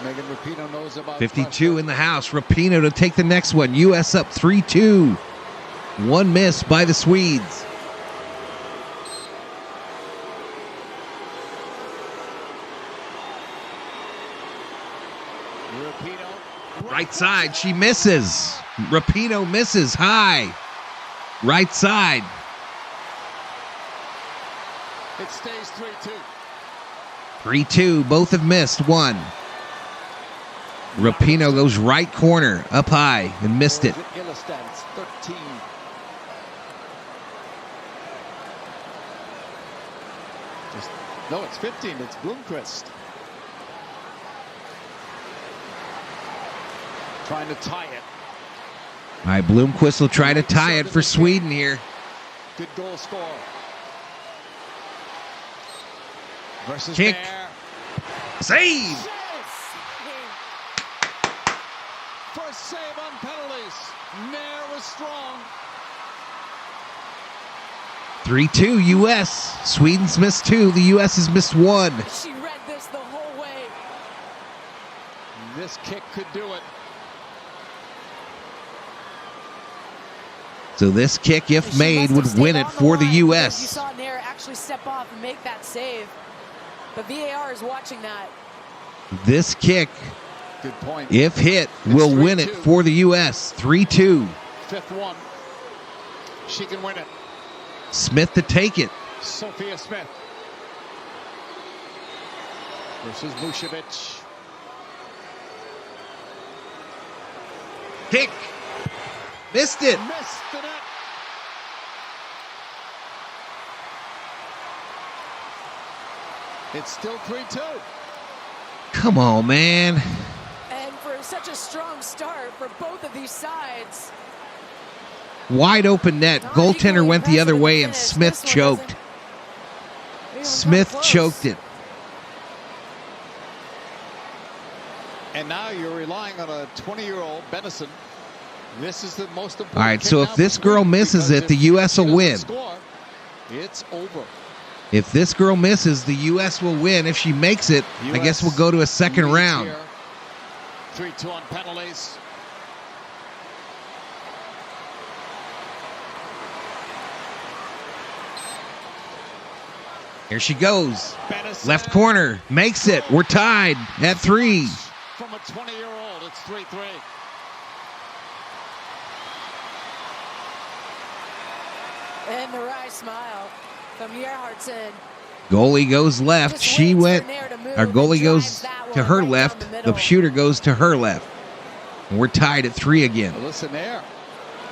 Megan Rapinoe knows about 52 in the house. Rapinoe to take the next one. U.S. up 3-2. One miss by the Swedes. Right side, she misses. Rapinoe misses high. Right side. It stays 3-2. Both have missed one. Rapinoe goes right corner, up high, and missed it. Illistan's 13. No, it's 15. It's Bloomquist. Trying to tie it. All right, Bloomquist will try to tie it for Sweden here. Good goal score. Versus Kick. Nair. Save. First save on penalties. Nair was strong. 3-2 U.S. Sweden's missed 2. The U.S. has missed 1. She read this the whole way. This kick could do it. So this kick, if made, would win it for the You U.S. saw Nair actually step off and make that save. But VAR is watching that. This kick, Good point. if hit, will win it for the U.S. 3-2. Fifth one. She can win it. Smith to take it. Sophia Smith versus Vucevic. Kick. Missed it. Missed the net. It's still 3-2. Come on, man. And for such a strong start for both of these sides. Wide open net. Goaltender went the other way, and Smith choked. Smith choked it. And now you're relying on a 20-year-old Benison. This is the most important. All right, kick so now if for this girl Sweden, misses because it, the if U.S. will she doesn't win. Score, it's over. If this girl misses, the U.S. will win. If she makes it, I guess we'll go to a second leads round. here. 3-2 on penalties. Here she goes. Left corner. Makes it. We're tied at 3. From a 20-year-old, it's 3-3. And the wry smile from Gerhardsen. Goalie goes left. She went. Our goalie goes to her left. The shooter goes to her left. And we're tied at 3 again. Alyssa Nair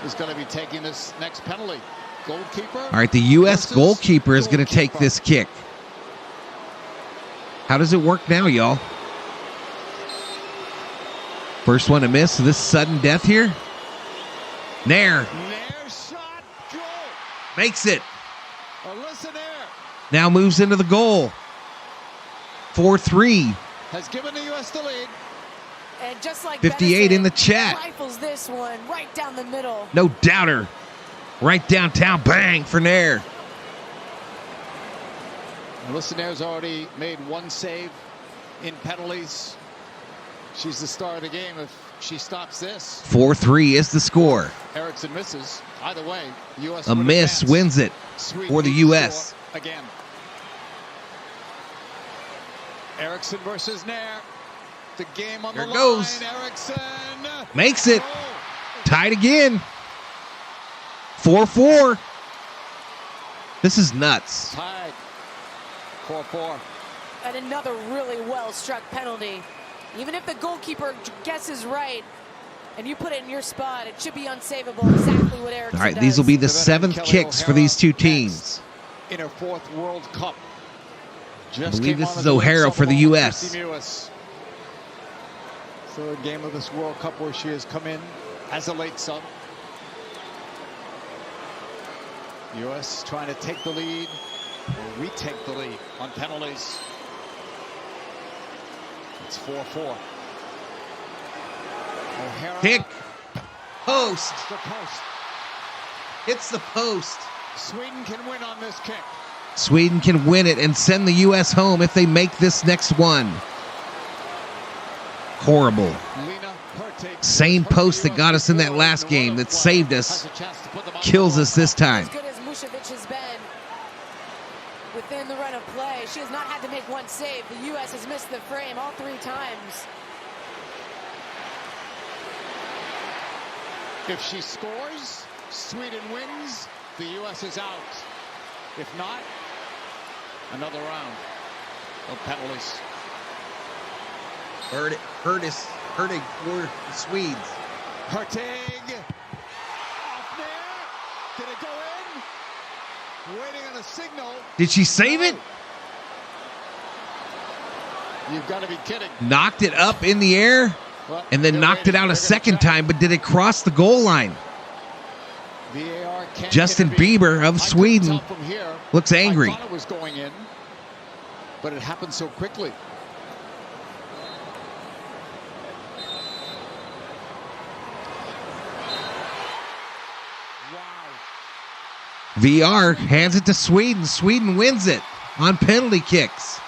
is going to be taking this next penalty. Goalkeeper. All right, the U.S. goalkeeper is going to take this kick. How does it work now, y'all? First one to miss. So this sudden death here. Nair. Makes it. Now moves into the goal. 4-3. Has given the U.S. the lead. And just like 58 in the chat. Rifles this one right down the middle. No doubter. Right downtown. Bang for Nair. Alyssa Nair's already made 1 save in penalties. She's the star of the game if she stops this. 4-3 is the score. Erickson misses. Either way, the U.S. A miss wins it for the U.S. Again. Erickson versus Nair. The game on Here the it goes. line. Erickson Makes it. Tied again. 4-4. This is nuts. Tied. 4-4. And another really well-struck penalty. Even if the goalkeeper guesses right and you put it in your spot, it should be unsavable. Exactly what Erickson All right, does. these will be the 7th kicks for these two teams. In her 4th World Cup. I believe this is O'Hara for the U.S. Third game of this World Cup where she has come in as a late sub. U.S. trying to take the lead or retake the lead on penalties. It's 4-4. O'Hara. Kick. Post. The post. Hits the post. Sweden can win on this kick. Sweden can win it and send the U.S. home if they make this next one. Horrible. Same post that got us in that last game that saved us. Kills us this time. As good as Mušović has been within the run of play, she has not had to make 1 save. The U.S. has missed the frame all 3 times. If she scores, Sweden wins, the U.S. is out. If not, another round of penalties. Hurting for the Swedes. Hurtig. Off there. Did it go in? Waiting on a signal. Did she save it? You've got to be kidding. Knocked it up in the air and then knocked it out a second time, but did it cross the goal line? Justin Bieber of Sweden looks angry. I thought it was going in, but it happened so quickly. VR hands it to Sweden. Sweden wins it on penalty kicks.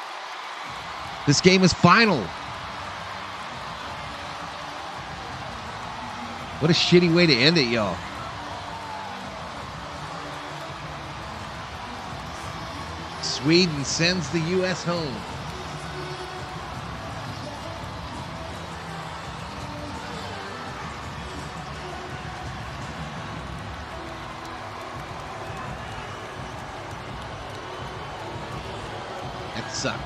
This game is final. What a shitty way to end it, y'all. Sweden sends the U.S. home. That sucked.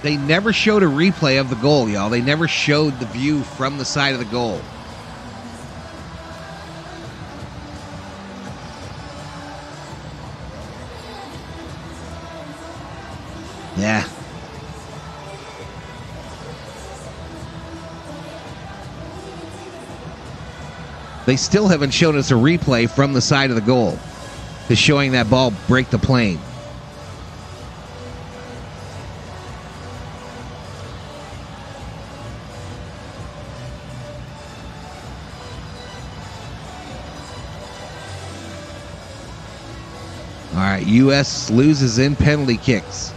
They never showed a replay of the goal, y'all. They never showed the view from the side of the goal. Yeah. They still haven't shown us a replay from the side of the goal to showing that ball break the plane. All right, U.S. loses in penalty kicks.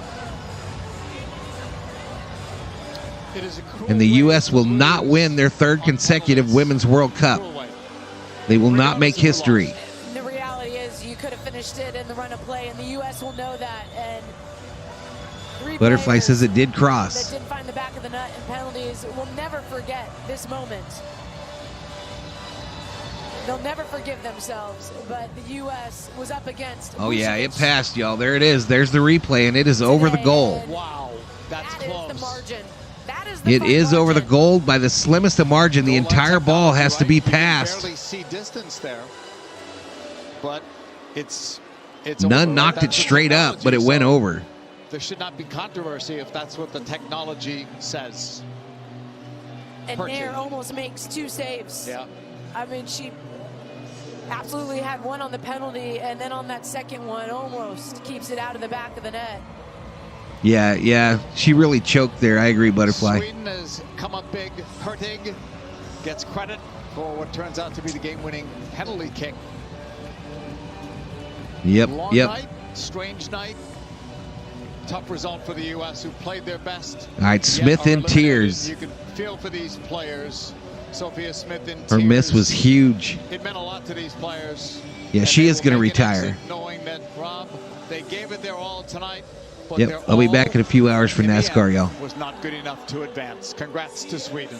And the U.S. will not win their 3rd consecutive Women's World Cup. They will not make history. The reality could have finished it in the run of play, and the U.S. will know that. And Butterfly says it did cross. that didn't find the back of the nut and penalties will never forget this moment. They'll never forgive themselves, but the U.S. was up against. Oh, yeah, it passed, y'all. There it is. There's the replay, and it is over the goal. Wow, that's close. That is the margin. That is It is over the goal by the slimmest of margin. The entire ball has to be passed. You can barely see distance there, but it's None knocked it straight up, but it went over. There should not be controversy if that's what the technology says. And Nair almost makes 2 saves. Yeah. I mean, she absolutely had one on the penalty, and then on that second one, almost keeps it out of the back of the net. Yeah, she really choked there. I agree, Butterfly. Sweden has come up big. Harvick gets credit for what turns out to be the game-winning penalty kick. Long night, strange night. Tough result for the U.S., who played their best. All right, Smith in tears. You can feel for these players. Sophia Smith in tears. Her miss was huge. It meant a lot to these players. Yeah, she is going to retire. Knowing that, Rob, they gave it their all tonight. But Yep, I'll be back in a few hours for NASCAR, y'all. Was not good enough to advance. Congrats to Sweden.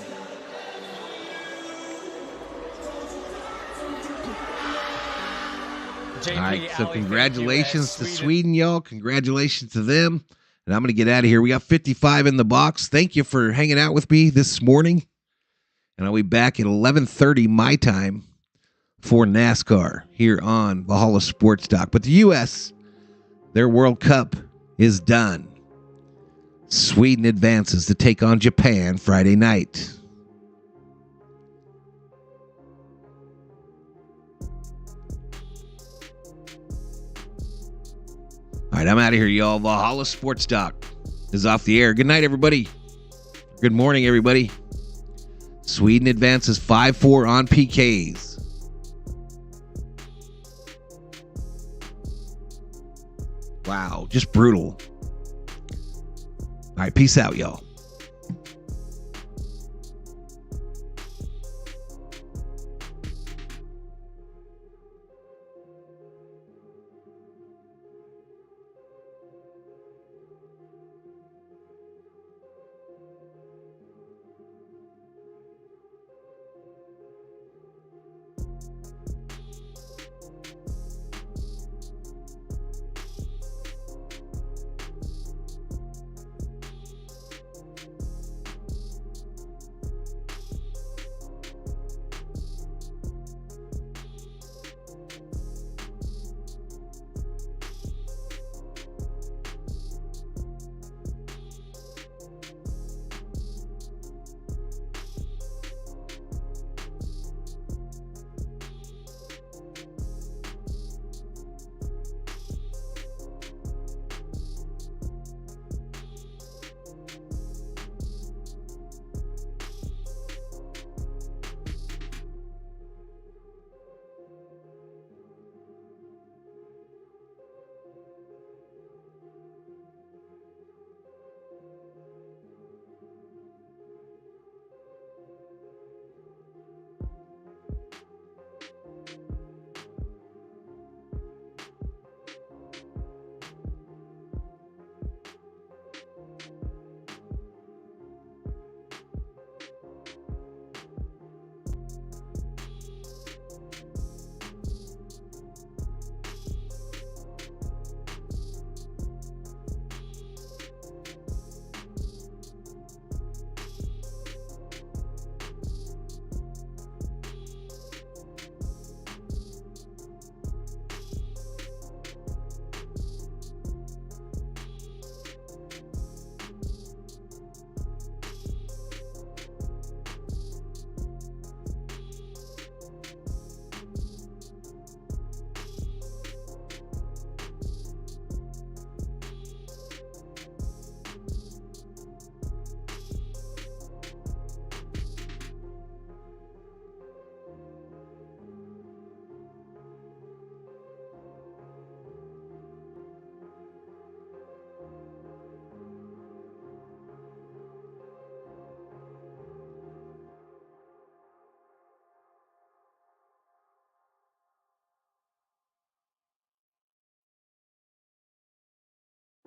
All right, so congratulations to Sweden, y'all. Congratulations to them. And I'm going to get out of here. We got 55 in the box. Thank you for hanging out with me this morning. And I'll be back at 11:30 my time for NASCAR here on Valhalla Sports Talk. But the U.S., their World Cup is done. Sweden advances to take on Japan Friday night. All right, I'm out of here, y'all. Valhalla Sports Talk is off the air. Good night, everybody. Good morning, everybody. Sweden advances 5-4 on PKs. Wow, just brutal. All right, peace out, y'all.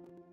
Bye.